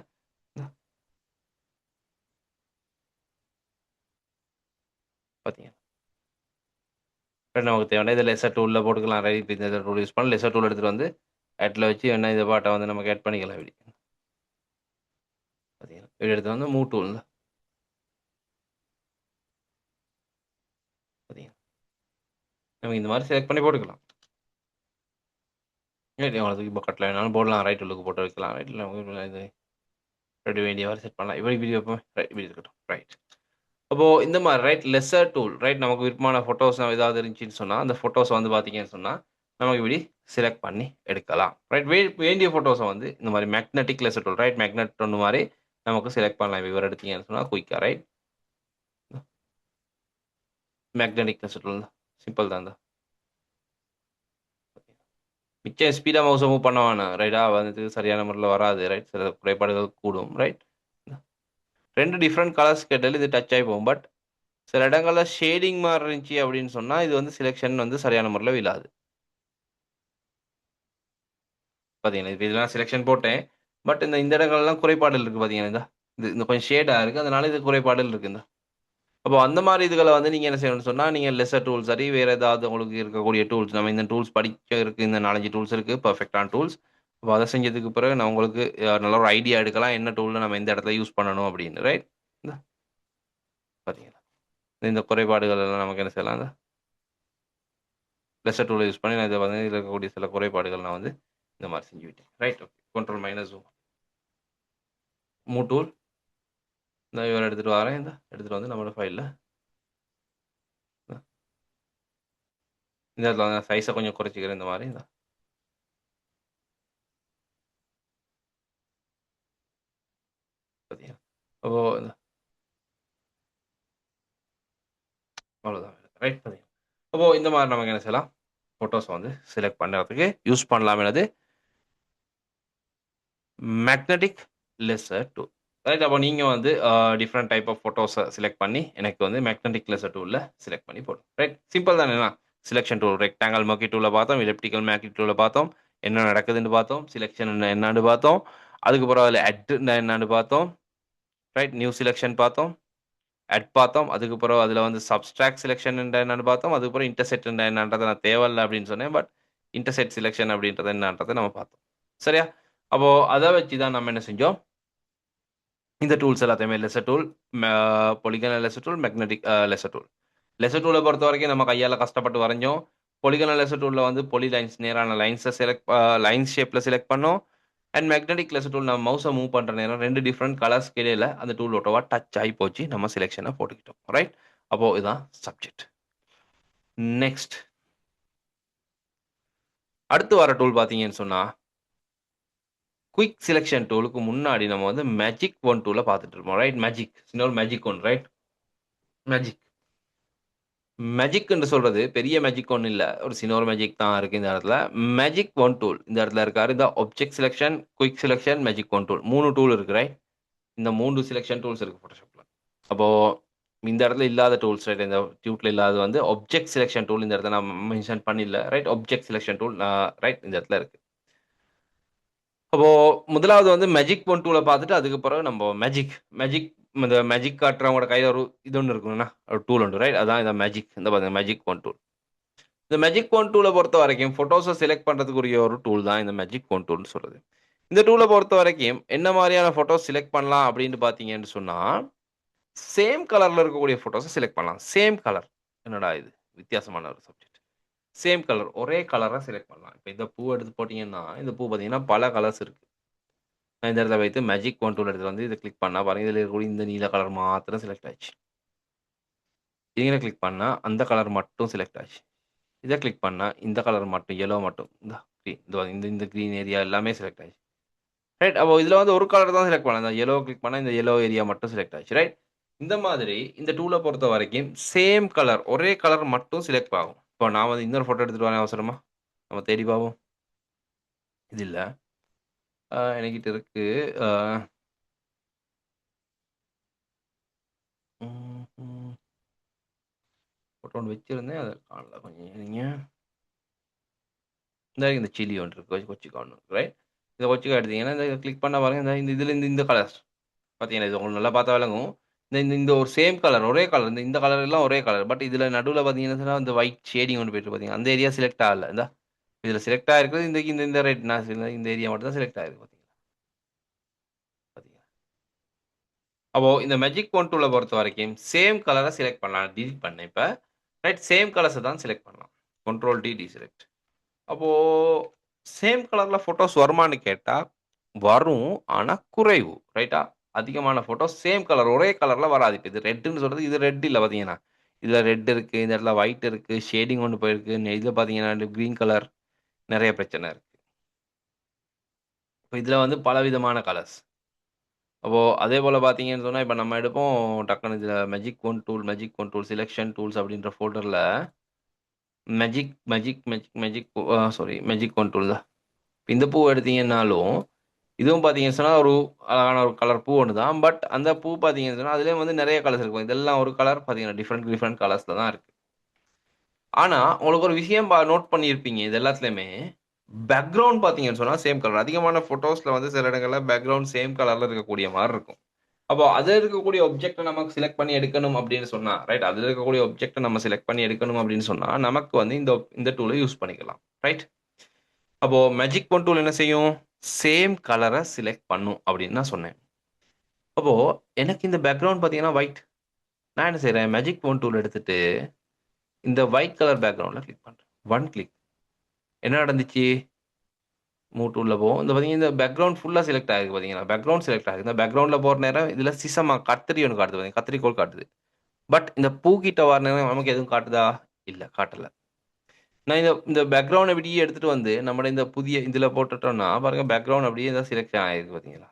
பார்த்தீங்க. ரைட் நமக்கு தேவையான இதில லெசர் டூல்ல போட்டுக்கலாம். ரைட் இப்ப இந்த டூல் யூஸ் பண்ணி லெசர் டூல் எடுத்துட்டு வந்து ஆட்ல வச்சு வேணா இந்த பாட்ட வந்து நமக்கு ஆட் பண்ணிக்கலாம் இப்படி. பார்த்தீங்களா? இப்படி எடுத்து வந்து மூவ் டூல் பார்த்தீங்களா? நம்ம இந்த மாரி செலக்ட் பண்ணி போட்டுக்கலாம். எவ்வளோத்துக்கு இப்போ கட்ல வேணாலும் போடலாம். ரைட் உள்ளுக்கு போட்டு வைக்கலாம். ரைட்ல இது ரெடி வேண்டிய மாரி செட் பண்ணலாம். இப்படி வீடியோ ரைட் இப்படி இருக்கட்டும். ரைட். அப்போ இந்த மாரி ரைட் லெஸ்ஸர் டூல் ரைட் நமக்கு விருப்பமான ஃபோட்டோஸ் ஏதாவது இருந்துச்சுன்னு சொன்னா, அந்த ஃபோட்டோஸ வந்து பார்த்தீங்கன்னு சொன்னா, நமக்கு இப்படி செலக்ட் பண்ணி எடுக்கலாம். ரைட் வேண்டிய ஃபோட்டோஸ வந்து இந்த மாரி magnetic lasso tool right magnet tool மாரி நமக்கு செலக்ட் பண்ணலாம். இவர் எடுத்தீங்கன்னு சொன்னா குயிக்கா right. Magnetic lasso tool simple தான். மிச்சம் ஸ்பீடா மவுஸ மூவ் பண்ண வேணாம். ரைட்டா வந்து சரியான முறையில வராது. ரைட் சில குறைபாடுகள் கூடும். ரைட் 2 டிஃபரண்ட் கலர்ஸ் கேட்டாலும் இது டச் ஆகி போகும். பட் சில இடங்கள்ல ஷேடிங் மாரி இருந்துச்சு அப்படின்னு சொன்னா, இது வந்து செலக்ஷன் வந்து சரியான முறையில விழாது. பார்த்தீங்களா, இப்ப இதெல்லாம் செலக்ஷன் போட்டேன். பட் இந்த இடங்கள்லாம் குறைபாடுகள் இருக்கு பார்த்தீங்கன்னா, இது இந்த கொஞ்சம் ஷேடா இருக்கு. அதனால இது குறைபாடுகள் இருக்கு. அப்போ அந்த மாரி இதுகள வந்து நீங்க என்ன செய்யணும்னு சொன்னா, நீங்க லெஸ்ஸர் டூல் சரி, வேற ஏதாவது உங்களுக்கு இருக்கக்கூடிய டூல்ஸ் நம்ம இந்த டூல்ஸ் படிக்கிறதுக்கு இந்த 4, 5 டூல்ஸ் இருக்கு. பெர்ஃபெக்ட்டான டூல்ஸ். அப்ப அத செஞ்சதுக்கு பிறகு நான் உங்களுக்கு நல்ல ஒரு ஐடியா எடுக்கலாம். என்ன டூல்ல நம்ம எந்த இடத்துல யூஸ் பண்ணணும் அப்படின்னு. ரைட்? இந்த பார்த்தீங்களா? இந்த குறைபாடுகள் எல்லாம் நமக்கு என்ன செய்யலாம், லெஸ்ஸர் டூல யூஸ் பண்ணி நான் இத வந்து இதுல இருக்கக்கூடிய சில குறைபாடுகள் நான் வந்து இந்த மாரி செஞ்சு விட்டேன். Right okay. Control minus move tool. இந்த இவர எடுத்துட்டு வரேன். எடுத்துட்டு வந்து நம்மளோட ஃபைல்ல இந்த இடத்துல வந்து சைஸ கொஞ்சம் குறைச்சுக்கிறேன் இந்த மாரி. பார்த்தீங்களா? அப்போ அவ்வளோதான். ரைட் பண்ணி அப்போ இந்த மாரி நமக்கு என்ன செய்யலாம், ஃபோட்டோஸ வந்து செலக்ட் பண்றதுக்கு யூஸ் பண்ணலாம். என்னது மேக்னெட்டிக் லெசர் டூல். ரைட் அப்போ நீங்க வந்து டிஃபரண்ட் டைப் ஆஃப் ஃபோட்டோஸ செலக்ட் பண்ணி, எனக்கு வந்து மேக்னெட்டிக் லெசர் டூல்ல செலக்ட் பண்ணி போடுங்க. ரைட் சிம்பிள் தானேண்ணா. செலக்ஷன் டூல் ரெக்டாங்கிள் மர்க்கி டூல்ல பார்த்தோம். எலிப்டிக்கல் மர்க்கி டூல்ல பார்த்தோம். என்ன நடக்குதுன்னு பார்த்தோம். செலக்ஷன் என்னான்னு பார்த்தோம். அதுக்கப்புறம் அதில அட்ன்னா என்னான்னு பார்த்தோம். ரைட் நியூ செலக்ஷன் பார்த்தோம். அட் பார்த்தோம். அதுக்கப்புறம் அதில வந்து சப்ஸ்ட்ராக்ட் செலக்ஷன் என்னன்னு பார்த்தோம். அதுக்கப்புறம் இன்டர்செக்ட் என்னன்றத நான் தேவையில்ல அப்படின்னு சொன்னேன். பட் இன்டர்செக்ட் செலக்ஷன் அப்படின்றது என்னன்றத நம்ம பார்த்தோம். சரியா? அப்போ அத வச்சு தான் நம்ம என்ன செஞ்சோம், இந்த டூல்ஸ் எல்லாத்தையுமே லெசர் டூல், மே polygonal lasso tool, magnetic lasso tool. Lasso டூல பொறுத்தவரைக்கும் நம்ம கையால கஷ்டப்பட்டு வரைஞ்சோம். பொலிகனல் லெசர் டூல்ல வந்து பொலி லைன்ஸ் நேரான லைன்ஸ லைன்ஸ் ஷேப்ல செலக்ட் பண்ணோம். அண்ட் மேக்னெட்டிக் லெசர் டூல் நம்ம மவுஸ மூவ் பண்ற நேரம் 2 டிஃபரண்ட் கலர்ஸ்க்கு இடையில அந்த டூல் ஓட்டவா டச் ஆயி போச்சு. நம்ம செலக்ஷன போட்டுக்கிட்டோம். ரைட்? அப்போ இதான் சப்ஜெக்ட். நெக்ஸ்ட் அடுத்து வர டூல் பார்த்தீங்கன்னு சொன்னா, குயிக் செலக்ஷன் டூலுக்கு முன்னாடி நம்ம வந்து மேஜிக் ஒன் டூல பார்த்துட்டு இருப்போம். ரைட்? மேஜிக். இன்னொரு magic one right? Magic. Magic என்று சொல்றது பெரிய மேஜிக் ஒண்ணும் இல்ல. ஒரு சின்ன ஒரு மேஜிக் தான் இருக்கு இந்த இடத்துல. மேஜிக் ஒன் டூல் இந்த இடத்துல இருக்காரு. இந்த object selection, quick selection, magic wand tool 3 tool இருக்கு. ரைட்? இந்த 3 செலக்ஷன் டூல்ஸ் இருக்கு Photoshopல. அப்போ இந்த இடத்துல இல்லாத டூல்ஸ் ரைட் இந்த டியூட்ல இல்லாதது வந்து ஆப்ஜெக்ட் செலக்ஷன் டூல் இந்த இடத்துல நான் மென்ஷன் பண்ணில்ல. Right? Object selection tool right இந்த இடத்துல இருக்கு. அப்போ முதலாவது வந்து மேஜிக் ஒன் டூல பார்த்துட்டு அதுக்கு பிறகு நம்ம மேஜிக் இந்த மேஜிக் காட்டுறவங்களோட கையில ஒரு இது ஒண்ணு இருக்கும்னா ஒரு டூல் உண்டு. ரைட்? அதான் இந்த மேஜிக். இந்த பாருங்க மேஜிக் ஒன் டூல். இந்த மேஜிக் ஒன் டூலை பொறுத்த வரைக்கும் ஃபோட்டோஸை செலக்ட் பண்ணுறதுக்குரிய ஒரு டூல் தான் இந்த மேஜிக் ஒன் டூல்னு சொல்கிறது. இந்த டூலை பொறுத்த வரைக்கும் என்ன மாதிரியான ஃபோட்டோஸ் செலக்ட் பண்ணலாம் அப்படின்னு பார்த்தீங்கன்னு சொன்னால், சேம் கலரில் இருக்கக்கூடிய ஃபோட்டோஸை செலக்ட் பண்ணலாம். Same colour. என்னடா இது வித்தியாசமான ஒரு சப்ஜெக்ட். சேம் கலர் ஒரே கலராக செலக்ட் பண்ணலாம். இப்போ இந்த பூ எடுத்து போட்டிங்கன்னா, இந்த பூ பார்த்தீங்கன்னா பல கலர்ஸ் இருக்குது. நான் இந்த இடத்துல வைத்து மேஜிக் ஒன் டூல் எடுத்து வந்து இதை கிளிக் பண்ணால் பாருங்கள், இதில் இருக்கக்கூடிய இந்த நீல கலர் மாத்திரம் செலக்ட் ஆச்சு. இங்கே கிளிக் பண்ணால் அந்த கலர் மட்டும் செலக்ட் ஆச்சு. இதை கிளிக் பண்ணா, இந்த கலர் மட்டும் எல்லோ மட்டும் இந்த இந்த கிரீன் ஏரியா எல்லாமே செலக்ட் ஆயிடுச்சு. ரைட். அப்போ இதில வந்து ஒரு கலர் தான் செலக்ட் பண்ணலாம். இந்த எல்லோ கிளிக் பண்ணா, இந்த எல்லோ ஏரியா மட்டும் செலக்ட் ஆச்சு. ரைட். இந்த மாதிரி இந்த டூல பொறுத்த வரைக்கும் சேம் கலர், ஒரே கலர் மட்டும் செலக்ட் ஆகும். இப்போ நான் வந்து இன்னொரு ஃபோட்டோ எடுத்துட்டு வரேன் அவசரமா. நம்ம தேடி பார்ப்போம். இது இல்ல. என்கிட்ட இருக்கு. அ ம், ம். ஃபோட்டோ ஒண்ணு வச்சிருந்தேன். அத காணல. கொஞ்சம் இருங்க. இந்த சில்லி ஒன்று இருக்கு. கொச்சிக்கா ஒண்ணு இருக்கு. ரைட். இந்த கொச்சிக்கா எடுத்தீங்கன்னா, இந்த கிளிக் பண்ணா பாருங்க, இந்த இதில இந்த கலர்ஸ் பார்த்தீங்கன்னா, இது உங்களுக்கு நல்லா பார்த்தா விளங்கும். இந்த இந்த இந்த ஒரு சேம் கலர், ஒரே கலர். இந்த கலர் எல்லாம் ஒரே கலர். பட் இதில நடுவுல பார்த்தீங்கன்னா, இந்த ஒயிட் ஷேடிங் ஒண்ணு போயிட்டு பார்த்தீங்கன்னா, அந்த ஏரியா செலக்ட் ஆகல. இதில செலக்ட் ஆயிருக்குது இந்த இந்த இந்த ரெட் இந்த ஏரியா மட்டும் தான் செலக்ட் ஆயிருக்கு பார்த்தீங்களா? பார்த்தீங்களா? அப்போ இந்த மேஜிக் ஒன் டூல பொறுத்தவரைக்கும் சேம் கலர செலக்ட் பண்ணலாம். டெலீட் பண்ணேன் இப்ப. ரைட். சேம் கலர்ஸ தான் செலக்ட் பண்ணலாம். Control D deselect. அப்போ சேம் கலர்ல ஃபோட்டோஸ் வருமான்னு கேட்டா, வரும். ஆனா குறைவு. ரைட்டா? அதிகமான ஃபோட்டோஸ் சேம் கலர் ஒரே கலர்ல வராது. இப்ப இது ரெட்ன்னு சொல்றது, இது ரெட் இல்ல பார்த்தீங்கன்னா. இதுல ரெட் இருக்கு, இந்த இடத்துல ஒயிட் இருக்கு, ஷேடிங் ஒண்ணு போயிருக்கு. இதுல பார்த்தீங்கன்னா கிரீன் கலர் நெறைய பிரச்சனை இருக்கு. இப்ப இதுல வந்து பலவிதமான கலர்ஸ். அப்போ அதேபோல பார்த்தீங்கன்னு சொன்னா, இப்ப நம்ம எடுப்போம் டக்குனு இதுல magic wand tool, selection tools அப்படின்ற ஃபோல்டர்ல மேஜிக் ஒன் டூல் தான். இந்த பூ எடுத்தீங்கன்னாலும், இதுவும் பார்த்தீங்கன்னு சொன்னா, ஒரு அழகான ஒரு கலர் பூ ஒண்ணு தான். பட் அந்த பூ பார்த்தீங்கன்னு சொன்னா, அதிலேயும் வந்து நெறைய கலர்ஸ் இருக்கும். இதெல்லாம் ஒரு கலர் பார்த்தீங்கன்னா, டிஃபரெண்ட் டிஃபரெண்ட் கலர்ஸ்ல தான் இருக்கு. ஆனா, உங்களுக்கு ஒரு விஷயம் நோட் பண்ணியிருப்பீங்க. இது எல்லாத்துலயுமே, பேக்கிரவுண்ட் பார்த்தீங்கன்னு சொன்னா, சேம் கலர். அதிகமான ஃபோட்டோஸ்ல வந்து சில இடங்கள்ல பேக்கிரவுண்ட் சேம் கலர்ல இருக்கக்கூடிய மாரி இருக்கும். அப்போ அதில இருக்கக்கூடிய ஆப்ஜெக்ட்ட நமக்கு செலக்ட் பண்ணி எடுக்கணும் அப்படின்னு சொன்னா, ரைட். அதில இருக்கக்கூடிய ஆப்ஜெக்ட்ட நம்ம செலக்ட் பண்ணி எடுக்கணும் அப்படின்னு சொன்னா, நமக்கு வந்து இந்த இந்த டூல யூஸ் பண்ணிக்கலாம். ரைட். அப்போ மேஜிக் ஒன் டூல் என்ன செய்யும்? சேம் கலர செலக்ட் பண்ணும் அப்படின்னு நான் சொன்னேன். அப்போ எனக்கு இந்த பேக்கிரவுண்ட் பார்த்தீங்கன்னா ஒயிட். நான் என்ன செய்றேன்? மேஜிக் ஒன் டூல் எடுத்துட்டு, இந்த ஒயிட் கலர் பேக்கிரவுண்ட்ல கிளிக் பண்றேன். One click. என்ன நடந்துச்சு? மூவ் டூல்ல போவோம். இந்த பார்த்தீங்கன்னா, இந்த பேக்கிரவுண்ட் ஃபுல்லா செலக்ட் ஆயிருக்கு பார்த்தீங்களா? பேக்கிரவுண்ட் செலக்ட் ஆயிருக்கு. இந்த பேக்கிரவுண்ட்ல போற நேரம், இதில சிசமா கத்திரி ஒண்ணு காட்டுது பாத்தீங்க. கத்திரிக்கோல் காட்டுது. பட் இந்த பூ கிட்ட வர நேரம் நமக்கு எதுவும் காட்டுதா? இல்ல, காட்டல. நான் இந்த இந்த பேக்கிரவுண்ட் அப்படியே எடுத்துட்டு வந்து, நம்மட இந்த புதிய இதில போட்டுட்டோம்னா, பாருங்க பேக்கிரவுண்ட் அப்படியே தான் செலக்ஷன் ஆயிருக்கு பார்த்தீங்களா?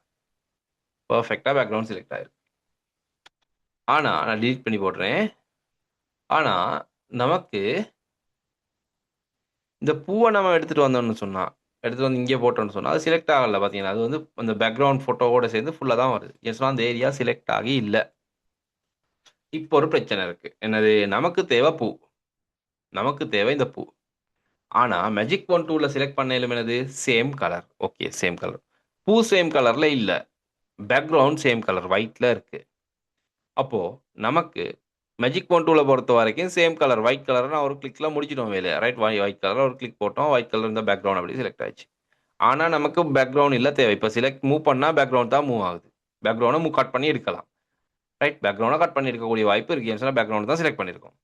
பெர்ஃபெக்ட்டா பேக்கிரவுண்ட் செலக்ட் ஆயிருக்கு. ஆனா, நான் டெலீட் பண்ணி போடுறேன். ஆனா, நமக்கு இந்த பூவ நம்ம எடுத்துட்டு வந்தோம்னு சொன்னா, எடுத்துட்டு வந்து இங்கே போட்டோம்னு சொன்னா, அது செலக்ட் ஆகல பார்த்தீங்களா? அது வந்து அந்த பேக்கிரவுண்ட் ஃபோட்டோவோட சேர்ந்து ஃபுல்லா தான் வருது. ஏன் சொன்னா அந்த ஏரியா செலக்ட் ஆகி இல்ல. இப்போ ஒரு பிரச்சனை இருக்கு. என்னது? நமக்கு தேவை பூ. நமக்கு தேவை இந்த பூ. ஆனா, மேஜிக் ஒன் டூல்ல செலக்ட் பண்ணையிலும் என்னது? Same colour. Okay, same colour. பூ சேம் கலர்ல இல்ல. பேக்கிரவுண்ட் சேம் கலர் ஒயிட்ல இருக்கு. அப்போ நமக்கு மேஜிக் ஒன் டூல பொறுத்தவரைக்கும் சேம் கலர் ஒயிட் கலர நான் ஒரு கிளிக்ல முடிச்சுட்டோம் வேலைய. ரைட். ஒயிட் கலர்ல ஒரு கிளிக் போட்டோம். ஒயிட் கலர் இந்த பேக்கிரவுண்ட் அப்படியே செலக்ட் ஆயிடுச்சு. ஆனா, நமக்கு பேக்கிரவுண்ட் இல்ல தேவை. இப்ப மூவ் பண்ணா பேக்கிரவுண்ட் தான் மூவ் ஆகுது. பேக்கிரவுண்ட கட் பண்ணி எடுக்கலாம். ரைட். பேக்கிரவுண்ட கட் பண்ணி எடுக்கக்கூடிய வாய்ப்பு இருக்கு. ஏன்னு சொன்னா பேக்கிரவுண்ட் தான் செலக்ட் பண்ணியிருக்கோம்.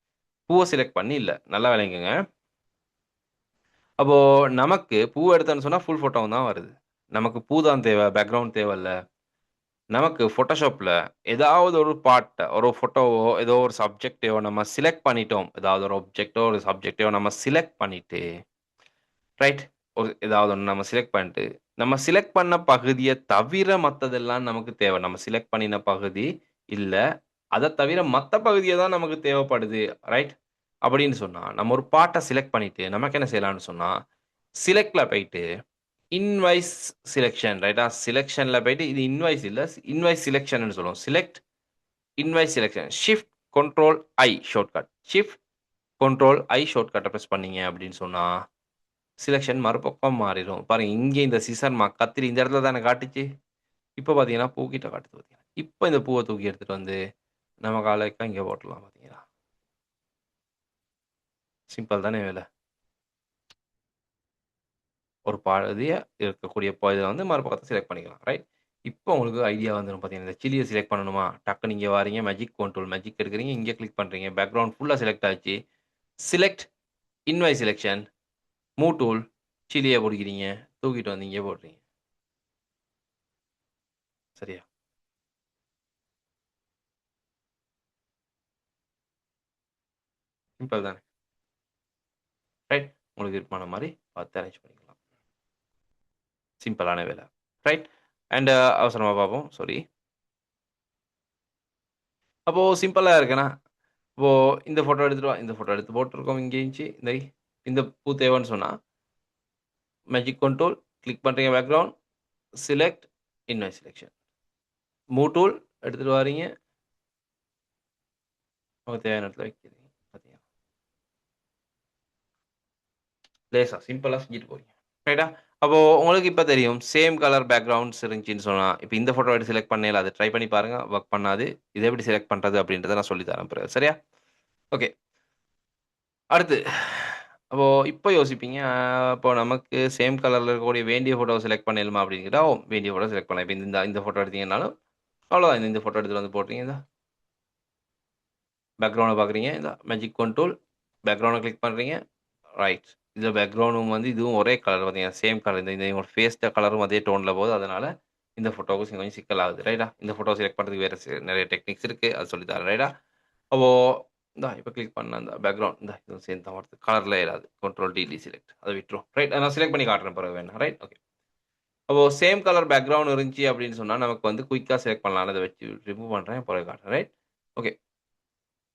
பூவ செலக்ட் பண்ணி இல்ல. நல்லா விளங்குங்க. அப்போ நமக்கு பூ எடுத்தோம்னு சொன்னா ஃபுல் ஃபோட்டோவும் தான் வருது. நமக்கு பூ தான் தேவை. பேக்கிரவுண்ட் தேவையில்ல. நமக்கு Photoshopல ஏதாவது ஒரு பார்ட்ட, ஒரு ஃபோட்டோவோ, ஏதோ ஒரு சப்ஜெக்ட்டையோ நம்ம செலக்ட் பண்ணிட்டோம். ஏதாவது ஒரு ஆப்ஜெக்ட்டோ, ஒரு சப்ஜெக்ட்டையோ நம்ம செலக்ட் பண்ணிட்டு, ரைட். ஏதாவது ஒண்ணு நம்ம செலக்ட் பண்ணிட்டு, நம்ம செலக்ட் பண்ண பகுதிய தவிர மத்ததெல்லாம் நமக்கு தேவை. நம்ம செலக்ட் பண்ணின பகுதி இல்ல. அத தவிர மத்த பகுதிய தான் நமக்கு தேவைப்படுது. ரைட். அப்படின்னு சொன்னா, நம்ம ஒரு பார்ட்ட செலக்ட் பண்ணிட்டு, நமக்கு என்ன செய்யலாம்னு சொன்னா, செலக்ட்ல போயிட்டு இன்வாய்ஸ் செலக்ஷன் ரைட்டா? செலக்ஷன்ல போயிட்டு இது இன்வாய்ஸ் இல்ல. இன்வாய்ஸ் செலக்ஷன்னு சொல்லுவோம். Select inverse selection. Shift control I shortcut. Shift control I ஷார்ட்கட்ட பிரஸ் பண்ணீங்க அப்படின்னு சொன்னா, செலக்ஷன் மறுபக்கம் மாறிரும். பாருங்க இங்க இந்த சிசர் கத்திரி இந்த இடத்துல தானே காட்டுச்சு. இப்ப பார்த்தீங்கன்னா, பூக்கிட்ட காட்டுது பார்த்தீங்களா? இப்ப இந்த பூவ தூக்கி எடுத்துட்டு வந்து, நம்ம காலைக்கா இங்க போட்டுறலாம் பார்த்தீங்களா? சிம்பிள் தானே வேல. ஒரு பாதியா இருக்கக்கூடிய இதில வந்து மறுபக்கத்த செலக்ட் பண்ணிக்கலாம். ரைட். இப்போ உங்களுக்கு ஐடியா வந்துரும் பார்த்தீங்கன்னா, இந்த சில்லிய செலக்ட் பண்ணணுமா? டக்குனு இங்க வாரீங்க, மேஜிக் கண்ட்ரோல் மேஜிக் எடுக்குறீங்க, இங்க கிளிக் பண்றீங்க. பேக்கிரவுண்ட் ஃபுல்லா செலக்ட் ஆச்சு. Select inverse selection, move tool, சில்லிய புடிக்கிறீங்க, தூக்கிட்டு வந்து இங்க போடுறீங்க. சரியா? சிம்பிள் தானே. ரைட். உங்களுக்கு விருப்பமான மாரி பார்த்து அரேஞ்ச் பண்ணிக்கலாம். சிம்பிளான வேலை. ரைட். அண்ட் அவசரமா பார்ப்போம். சாரி. அப்போ சிம்பிளா இருக்குனா, இப்போ இந்த ஃபோட்டோ எடுத்துட்டு வா. இந்த ஃபோட்டோ எடுத்து போட்டுருக்கோம் இங்க இருந்துச்சு. இந்த பூ தேவைன்னு சொன்னா, மேஜிக் கண்ட்ரோல் கிளிக் பண்றீங்க background, select inverse selection. Move tool எடுத்துட்டு வாரீங்க. உங்களுக்கு தேவையான இடத்துல வைக்கிறீங்க. பார்த்தீங்களா? லேசா சிம்பிளா செஞ்சுட்டு போறீங்க. ரைட்டா? அப்போ உங்களுக்கு இப்ப தெரியும். சேம் கலர் பேக்கிரவுண்ட்ஸ் இருந்துச்சுன்னு சொன்னா, இப்ப இந்த ஃபோட்டோ எடுத்து செலக்ட் பண்ணயில அத ட்ரை பண்ணி பாருங்க. வொர்க் பண்ணாது. இத எப்படி செலக்ட் பண்றது அப்படின்றத நான் சொல்லி தரேன் பிறகு. சரியா? ஓகே. அடுத்து. அப்போ இப்ப யோசிப்பீங்க, அப்போ நமக்கு சேம் கலர்ல இருக்கக்கூடிய வேண்டிய ஃபோட்டோவ செலக்ட் பண்ணிடலாமா அப்படின்னு கேட்டா, வேண்டிய ஃபோட்டோ செலக்ட் பண்ணலாம். இப்ப இந்த ஃபோட்டோ எடுத்தீங்கன்னாலும், அவ்வளோதான். இந்த ஃபோட்டோ எடுத்துட்டு வந்து போட்டீங்க. பேக்கிரவுண்ட பார்க்குறீங்க. மேஜிக் கண்ட்ரோல் பேக்கிரவுண்ட கிளிக் பண்றீங்க. ரைட். இதுல பேக்கிரவுண்டும் வந்து இதுவும் ஒரே கலர் பார்த்தீங்கன்னா, சேம் கலர். இந்த இந்த இவங்க ஃபேஸ் கலரும் அதே டோன்ல போகுது. அதனால இந்த ஃபோட்டோவுக்கு கொஞ்சம் சிக்கல் ஆகுது. ரைட்டா? இந்த ஃபோட்டோ செலக்ட் பண்றதுக்கு வேற நெறைய டெக்னிக்ஸ் இருக்கு. அது சொல்லி தரேன். ரைட்டா? அப்போ இப்ப கிளிக் பண்ண அந்த பேக்கிரவுண்ட் இதுவும் சேர்ந்து தான் வருது. கலர்ல ஏறாது. Control D deselect. அத விட்டுரும். ரைட். நான் செலக்ட் பண்ணி காட்டுறேன் பிறகு வேணா. ரைட். ஓகே. அப்போ சேம் கலர் பேக்கிரவுண்ட் இருந்துச்சு அப்படின்னு சொன்னா, நமக்கு வந்து குயிக்கா செலக்ட் பண்ணலாம். அத வச்சு ரிமூவ் பண்றேன். பிறகு காட்டுறேன். ரைட். ஓகே.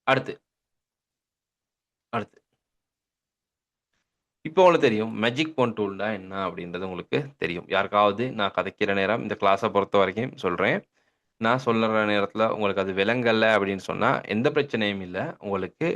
அடுத்து, அடுத்து. இப்போ உங்களுக்கு தெரியும். மேஜிக் ஃபோன் டூல்னா என்ன அப்படின்றது உங்களுக்கு தெரியும். யாருக்காவது நான் கதைக்கிற நேரம் இந்த கிளாஸ பொறுத்தவரைக்கும் சொல்றேன். நான் சொல்லுற நேரத்தில உங்களுக்கு அது விளங்கல அப்படின்னு சொன்னா, எந்த பிரச்சனையும் இல்ல. உங்களுக்கு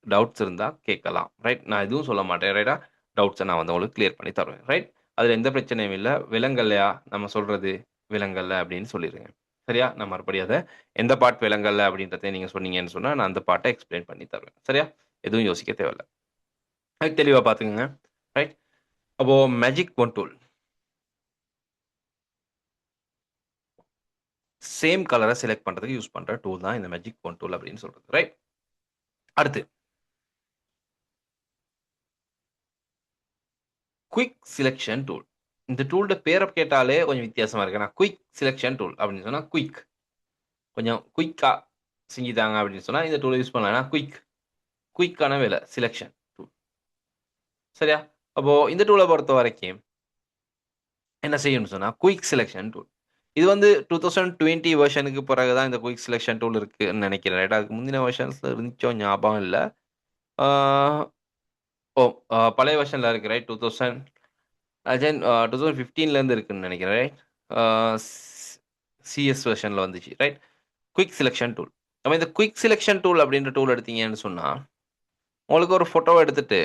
டவுட்ஸ் இருந்தா கேட்கலாம். ரைட். நான் எதுவும் சொல்ல மாட்டேன். ரைட்டா? டவுட்ஸ நான் வந்து உங்களுக்கு கிளியர் பண்ணி தருவேன். ரைட். அதில எந்த பிரச்சனையும் இல்ல. விளங்கலையா? நம்ம சொல்றது விளங்கல அப்படின்னு சொல்லிருங்க. சரியா? நான் மறுபடியும் அத எந்த பார்ட் விளங்கல அப்படின்றத நீங்க சொன்னீங்கன்னு சொன்னா, நான் அந்த பார்ட்ட எக்ஸ்ப்ளைன் பண்ணி தருவேன். சரியா? எதுவும் யோசிக்க தேவையில்ல. தெளிவா பார்த்துக்கங்க. ரைட். அப்போ மேஜிக் ஒன் டூல். சேம் கலர செலக்ட் பண்றதுக்கு யூஸ் பண்ற டூல் தான் இந்த மேஜிக் ஒன் டூல் அப்படின்னு சொல்றது. ரைட். அடுத்து குயிக் செலக்ஷன் டூல். இந்த டூலோட பேர கேட்டாலே கொஞ்சம் வித்தியாசமா இருக்கு. நான் குயிக் செலக்ஷன் டூல் அப்படின்னு சொன்னா, குயிக் கொஞ்சம் குயிக்கா செஞ்சு தாங்க அப்படின்னு சொன்னா, இந்த டூல யூஸ் பண்ணலாம். ஏன்னா குயிக்கான வேலை செலக்ஷன் டூல். சரியா? அப்போ இந்த டூல பொறுத்தவரைக்கும் என்ன செய்யும்னு சொன்னா, குயிக் செலக்ஷன் டூல். இது வந்து 2020 வெர்ஷனுக்கு பிறகு தான் இந்த குயிக் செலக்ஷன் டூல் இருக்குன்னு நெனைக்கிறேன். ரைட்டா? அதுக்கு முந்தின வெர்ஷன்ஸ்ல இருந்துச்சோ ஞாபகம் இல்ல. ஆ ஓ! பழைய வெர்ஷன்ல இருக்கு ரைட். 2000 2015லேருந்து இருக்குன்னு நெனைக்கிறேன் ரைட். ஆ ஸ் சிஎஸ் வெர்ஷன்ல வந்துச்சு ரைட். Quick selection tool. நம்ம இந்த குயிக் செலக்ஷன் டூல் அப்படின்ற டூல் எடுத்தீங்கன்னு சொன்னா, உங்களுக்கு ஒரு ஃபோட்டோவ எடுத்துட்டு,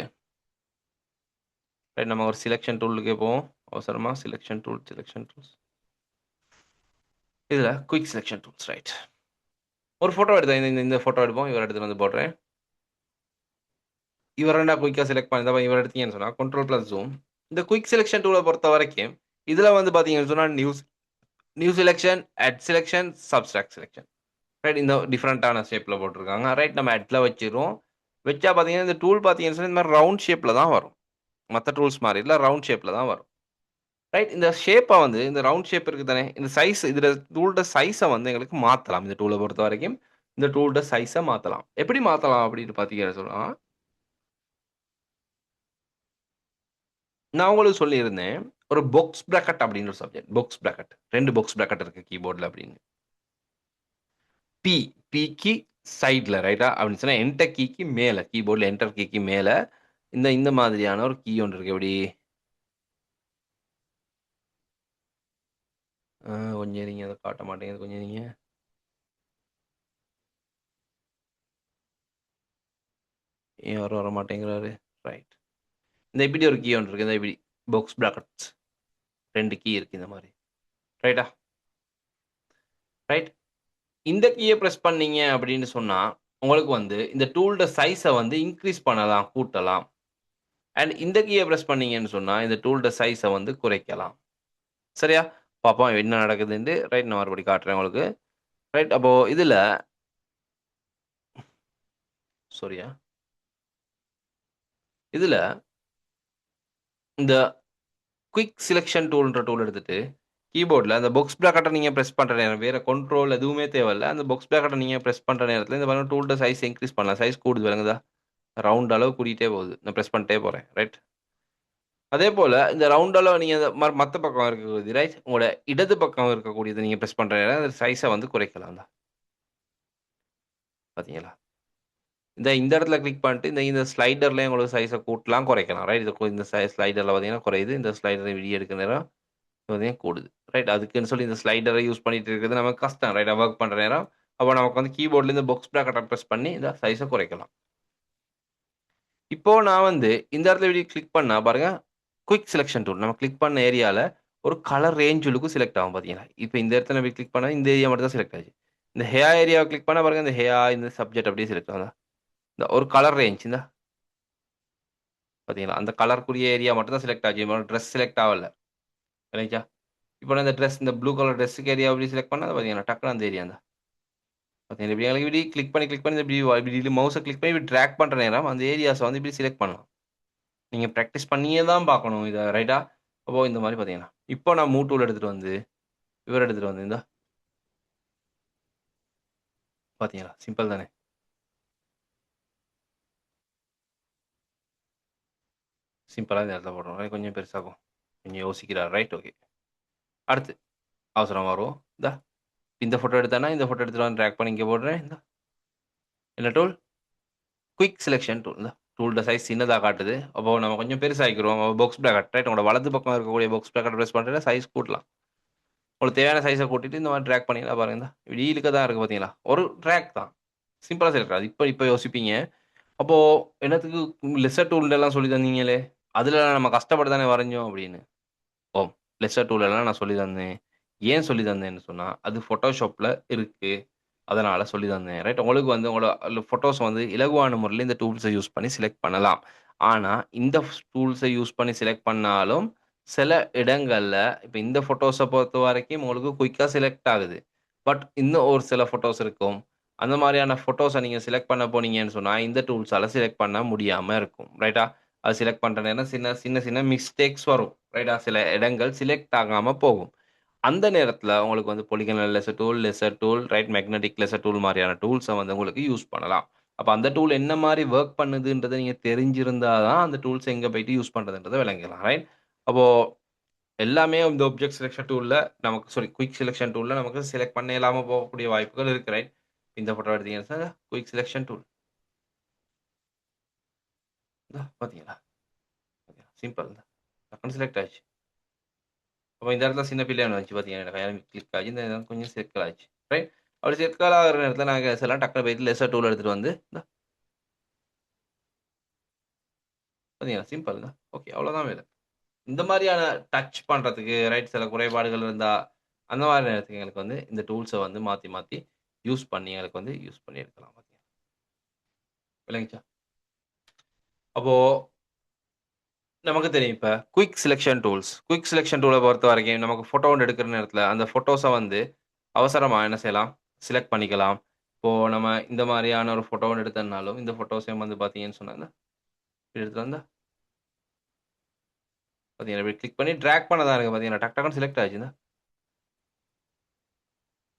ரைட் நம்ம ஒரு செலக்ஷன் டூலுக்கே போவோம். அவசரமா செலக்ஷன் டூல்ஸ். இதுல குயிக் செலக்ஷன் டூல்ஸ் ரைட். ஒரு ஃபோட்டோ எடுத்தேன். இந்த ஃபோட்டோ எடுப்போம். இவர எடுத்துட்டு வந்து போடுறேன். இவர நான் குயிக்கா செலக்ட் பண்ணி இவர எடுத்தீங்கன்னு சொன்னா, கண்ட்ரோல் பிளஸ் ஜூம். இந்த குயிக் செலக்ஷன் டூல பொறுத்தவரைக்கும், இதுல வந்து பார்த்தீங்கன்னு சொன்னா, new selection, add selection, subtract selection. Right. இந்த டிஃபரண்டான ஷேப்ல போட்டுருக்காங்க. ரைட். நம்ம ஆட்ல வச்சிருவோம். வச்சா பார்த்தீங்கன்னா, இந்த டூல் பார்த்தீங்கன்னு சொன்னா, இந்த மாரி ரவுண்ட் ஷேப்ல தான் வரும். மத்த டூல்ஸ் மாரி இல்ல. ரவுண்ட் ஷேப்ல தான் வரும். ரைட். இந்த ஷேப்ப வந்து இந்த ரவுண்ட் ஷேப் இருக்கு தானே, இந்த சைஸ் இதுல டூலோட சைஸ வந்து எங்களுக்கு மாத்தலாம். இந்த டூல பொறுத்தவரைக்கும், இந்த டூலோட சைஸ மாத்தலாம். எப்படி மாத்தலாம் அப்படின்னு பார்த்தீங்கன்னு சொன்னா, நான் உங்களுக்கு சொல்லியிருந்தேன். ஒரு பாக்ஸ் பிராக்கெட் அப்படின்னு ஒரு subject. Box bracket. 2 box bracket இருக்கு கீபோர்ட்ல அப்படின்னு. பி, பிக்கு சைட்ல ரைட்டா? அப்படின்னு சொன்னா என்டர் கீக்கு மேல. கீபோர்ட்ல என்டர் கீக்கு மேல இந்த மாதிரியான ஒரு கீ ஒண்ணு இருக்கு. எப்படி? கொஞ்சம் இருங்க. அத காட்ட மாட்டேங்குது. கொஞ்சம் இருங்க. ஏன் அவரு வர மாட்டேங்கிறாரு? ரைட். இந்த இப்படி ஒரு கீ ஒண்ணு இருக்கு. இந்த இப்படி பாக்ஸ் பிராக்கெட்ஸ் 2 கீ இருக்கு இந்த மாரி. ரைட்டா? ரைட். இந்த கீய பிரஸ் பண்ணீங்க அப்படின்னு சொன்னா, உங்களுக்கு வந்து இந்த டூலோட சைஸ வந்து இன்கிரீஸ் பண்ணலாம், கூட்டலாம். அண்ட் இந்த கீயை ப்ரெஸ் பண்ணீங்கன்னு சொன்னால் இந்த டூலோட சைஸை வந்து குறைக்கலாம். சரியா? பார்ப்போம் என்ன நடக்குதுன்ட்டு. ரைட், நான் மறுபடியும் காட்டுறேன் உங்களுக்கு. ரைட், அப்போ இதில சாரியா. இதில இந்த குயிக் செலக்ஷன் டூல்ன்ற டூல் எடுத்துட்டு, கீபோர்ட்ல அந்த பாக்ஸ் பிராக்கெட்ட நீங்க பிரஸ் பண்ற நேரம், வேற கண்ட்ரோல் எதுவுமே தேவையில்ல. அந்த பாக்ஸ் பிராக்கெட்ட நீங்க பிரஸ் பண்ற நேரத்தில, இந்த பாருங்க டூல்ட சைஸ் இன்கிரீஸ் பண்ணலாம். சைஸ் கூடுது விளங்குதா? ரவுண்ட் அளவு கூடிட்டே போகுது. நான் பிரஸ் பண்ணிட்டே போறேன். ரைட். அதேபோல இந்த ரவுண்ட் அளவு நீங்க மத்த பக்கம் இருக்கக்கூடியது ரைட். உங்களோட இடது பக்கம் இருக்கக்கூடியது நீங்க பிரஸ் பண்ற நேரம், அந்த சைஸ வந்து குறைக்கலாம் தான். பார்த்தீங்களா? இந்த இடத்துல கிளிக் பண்ணிட்டு, இந்த ஸ்லைடர்லயும் உங்களுக்கு சைஸ கூட்டலாம், குறைக்கலாம். ரைட். இந்த ஸ்லைடர்ல பார்த்தீங்கன்னா குறையுது. இந்த ஸ்லைடர வெளிய எடுக்கிற நேரம் பார்த்தீங்கன்னா கூடுது. ரைட். அதுக்குன்னு சொல்லி இந்த ஸ்லைடர யூஸ் பண்ணிட்டு இருக்கிறது நமக்கு கஷ்டம். ரைட்டா? வொர்க் பண்ற நேரம். அப்போ நமக்கு வந்து கீபோர்ட்லேருந்து பாக்ஸ் பிராக்கெட்ட பிரஸ் பண்ணி இந்த சைஸ குறைக்கலாம். இப்போ நான் வந்து இந்த இடத்துல இப்படி கிளிக் பண்ணா பாருங்க, குயிக் செலக்ஷன் டூல். நம்ம கிளிக் பண்ண ஏரியால ஒரு கலர் ரேஞ்ச் லுக்கும் செலக்ட் ஆகும் பார்த்தீங்களா? இப்போ இந்த இடத்துல நம்ம கிளிக் பண்ணா இந்த ஏரியா மட்டும் தான் செலக்ட் ஆச்சு. இந்த ஹேர் ஏரியாவ கிளிக் பண்ணா பாருங்க, இந்த ஹேர், இந்த சப்ஜெக்ட் அப்படியே செலக்ட் ஆகுதா? இந்த ஒரு கலர் ரேஞ்ச் இந்தா பார்த்தீங்களா? அந்த கலர்க்குரிய ஏரியா மட்டும் தான் செலக்ட் ஆச்சு. ட்ரெஸ் செலக்ட் ஆவல. விளங்கிச்சா? இப்போ நான் இந்த ட்ரெஸ், இந்த ப்ளூ கலர் ட்ரெஸ்ஸுக்கு ஏரியா எப்படி செலக்ட் பண்ணா பார்த்தீங்களா? டக்குனு அந்த ஏரியா தான். பார்த்தீங்களா? இப்படி இப்படி கிளிக் பண்ணி இப்படி மவுஸ கிளிக் பண்ணி இப்படி டிராக் பண்ற நேரம் அந்த ஏரியாஸ வந்து இப்படி செலக்ட் பண்ணலாம். நீங்க பிராக்டிஸ் பண்ணியே தான் பார்க்கணும் இத. ரைட்டா? அப்போ இந்த மாரி பார்த்தீங்கன்னா, இப்போ நான் மூவ் டூல் எடுத்துட்டு வந்து, இவர எடுத்துட்டு வந்து இந்தா பார்த்தீங்களா? சிம்பிள் தானே. சிம்பிளா இந்த இடத்துல போடுறோம். கொஞ்சம் பெருசாகும். கொஞ்சம் யோசிக்கிறார். Right, okay. அடுத்து அவசரம் வரும். இந்தா இந்த ஃபோட்டோ எடுத்தேன்னா, இந்த ஃபோட்டோ எடுத்துட்டு வந்து டிராக் பண்ணி இங்க போடுறேன். இந்தா என்ன டூல்? Quick selection tool. இந்தா டூலோட சைஸ் சின்னதா காட்டுது. அப்போ நம்ம கொஞ்சம் பெருசாக்கிருவோம். Box bracket right. உங்களோட வலது பக்கம் இருக்கக்கூடிய பாக்ஸ் பிராக்கெட் பிரஸ் பண்றேன்னா சைஸ் கூட்டலாம். உங்களுக்கு தேவையான சைஸ கூட்டிட்டு இந்த மாரி டிராக் பண்ணீங்கன்னா பாருங்க. இந்தா இப்படி இழுக்க தான் இருக்கு பார்த்தீங்களா? ஒரு டிராக் தான். சிம்பிளா செலக்ட் ஆகுது. இப்ப யோசிப்பீங்க. அப்போ என்னத்துக்கு லெஸ்ஸர் டூல்ல சொல்லி தந்தீங்களே! அதுல நம்ம கஷ்டப்பட்டு தானே வரைஞ்சோம் அப்படின்னு. ஓ! லெஸ்ஸர் டூலெல்லாம் நான் சொல்லி தந்தேன். ஏன் சொல்லி தந்தேன்னு சொன்னா, அது Photoshopல இருக்கு. அதனால சொல்லி தந்தேன். ரைட். உங்களுக்கு வந்து உங்களோட ஃபோட்டோஸ் வந்து இலகுவான முறையில இந்த டூல்ஸ யூஸ் பண்ணி செலக்ட் பண்ணலாம். ஆனா, இந்த டூல்ஸ யூஸ் பண்ணி செலக்ட் பண்ணாலும், சில இடங்கள்ல இப்ப இந்த ஃபோட்டோஸ பொறுத்தவரைக்கும் உங்களுக்கு குயிக்கா செலக்ட் ஆகுது. பட் இன்னும் ஒரு சில ஃபோட்டோஸ் இருக்கும். அந்த மாரியான ஃபோட்டோஸ நீங்க செலக்ட் பண்ண போனீங்கன்னு சொன்னா, இந்த டூல்ஸால செலக்ட் பண்ண முடியாம இருக்கும். ரைட்டா? அது செலக்ட் பண்ற நேரம் சின்ன மிஸ்டேக்ஸ் வரும். ரைட்டா? சில இடங்கள் செலக்ட் ஆகாம போகும். அந்த நேரத்தில உங்களுக்கு வந்து polygonal lasso tool, right magnetic lasso tool மாரியான டூல்ஸ வந்து உங்களுக்கு யூஸ் பண்ணலாம். அப்ப அந்த டூல் என்ன மாரி வொர்க் பண்ணுதுன்றத நீங்க தெரிஞ்சிருந்தா தான், அந்த டூல்ஸ எங்க போயிட்டு யூஸ் பண்றதுன்றத விளங்கிக்கலாம். ரைட்? அப்போ எல்லாமே இந்த ஆப்ஜெக்ட் செலக்ஷன் டூல்ல நமக்கு குயிக் செலக்ஷன் டூல்ல நமக்கு செலக்ட் பண்ண இயலாம போகக்கூடிய வாய்ப்புகள் இருக்கு. ரைட்? இந்த ஃபோட்டோ எடுத்தீங்கன்னு சொன்னா, குயிக் செலக்ஷன் டூல். பார்த்தீங்களா? சிம்பிள் தான். டக்குனு செலக்ட் ஆயிருச்சு. அப்ப இந்த இடத்துல சின்ன பிள்ளையாண்டு வந்துச்சு பார்த்தீங்கன்னா, எனக்கு கையால கிளிக் ஆகி இந்த இடம் கொஞ்சம் சர்க்கிள் ஆச்சு. ரைட்? அப்படி சர்க்கிள் ஆகுற நேரத்தில நான் என்ன செய்யலாம், டக்குனு போயிட்டு லெஸ்ஸர் டூல் எடுத்துட்டு வந்து, பார்த்தீங்களா? சிம்பிள் தான். ஓகே, அவ்வளோதான் வேலை. இந்த மாரியான டச் பண்றதுக்கு ரைட் சில குறைபாடுகள் இருந்தா, அந்த மாரி நேரத்துக்கு எங்களுக்கு வந்து இந்த டூல்ஸ வந்து மாத்தி மாத்தி யூஸ் பண்ணி எங்களுக்கு வந்து யூஸ் பண்ணி எடுக்கலாம். பார்த்தீங்களா? விளங்குச்சா? அப்போ நமக்கு தெரியும் இப்ப குயிக் செலக்ஷன் டூல பொறுத்தவரைக்கும் நமக்கு ஃபோட்டோ ஒண்ணு எடுக்கிற நேரத்தில, அந்த ஃபோட்டோஸ வந்து அவசரமா என்ன செய்யலாம்? செலக்ட் பண்ணிக்கலாம். இப்போ நம்ம இந்த மாரியான ஒரு ஃபோட்டோ ஒண்ணு எடுத்தோம்னாலும், இந்த ஃபோட்டோஸையும் வந்து பார்த்தீங்கன்னு சொன்னா, எடுத்துட்டு வந்தா பார்த்தீங்களா, இப்படி கிளிக் பண்ணி டிராக் பண்ண இருக்கு பார்த்தீங்களா, டக் டக்குன்னு செலக்ட் ஆயிடுச்சு.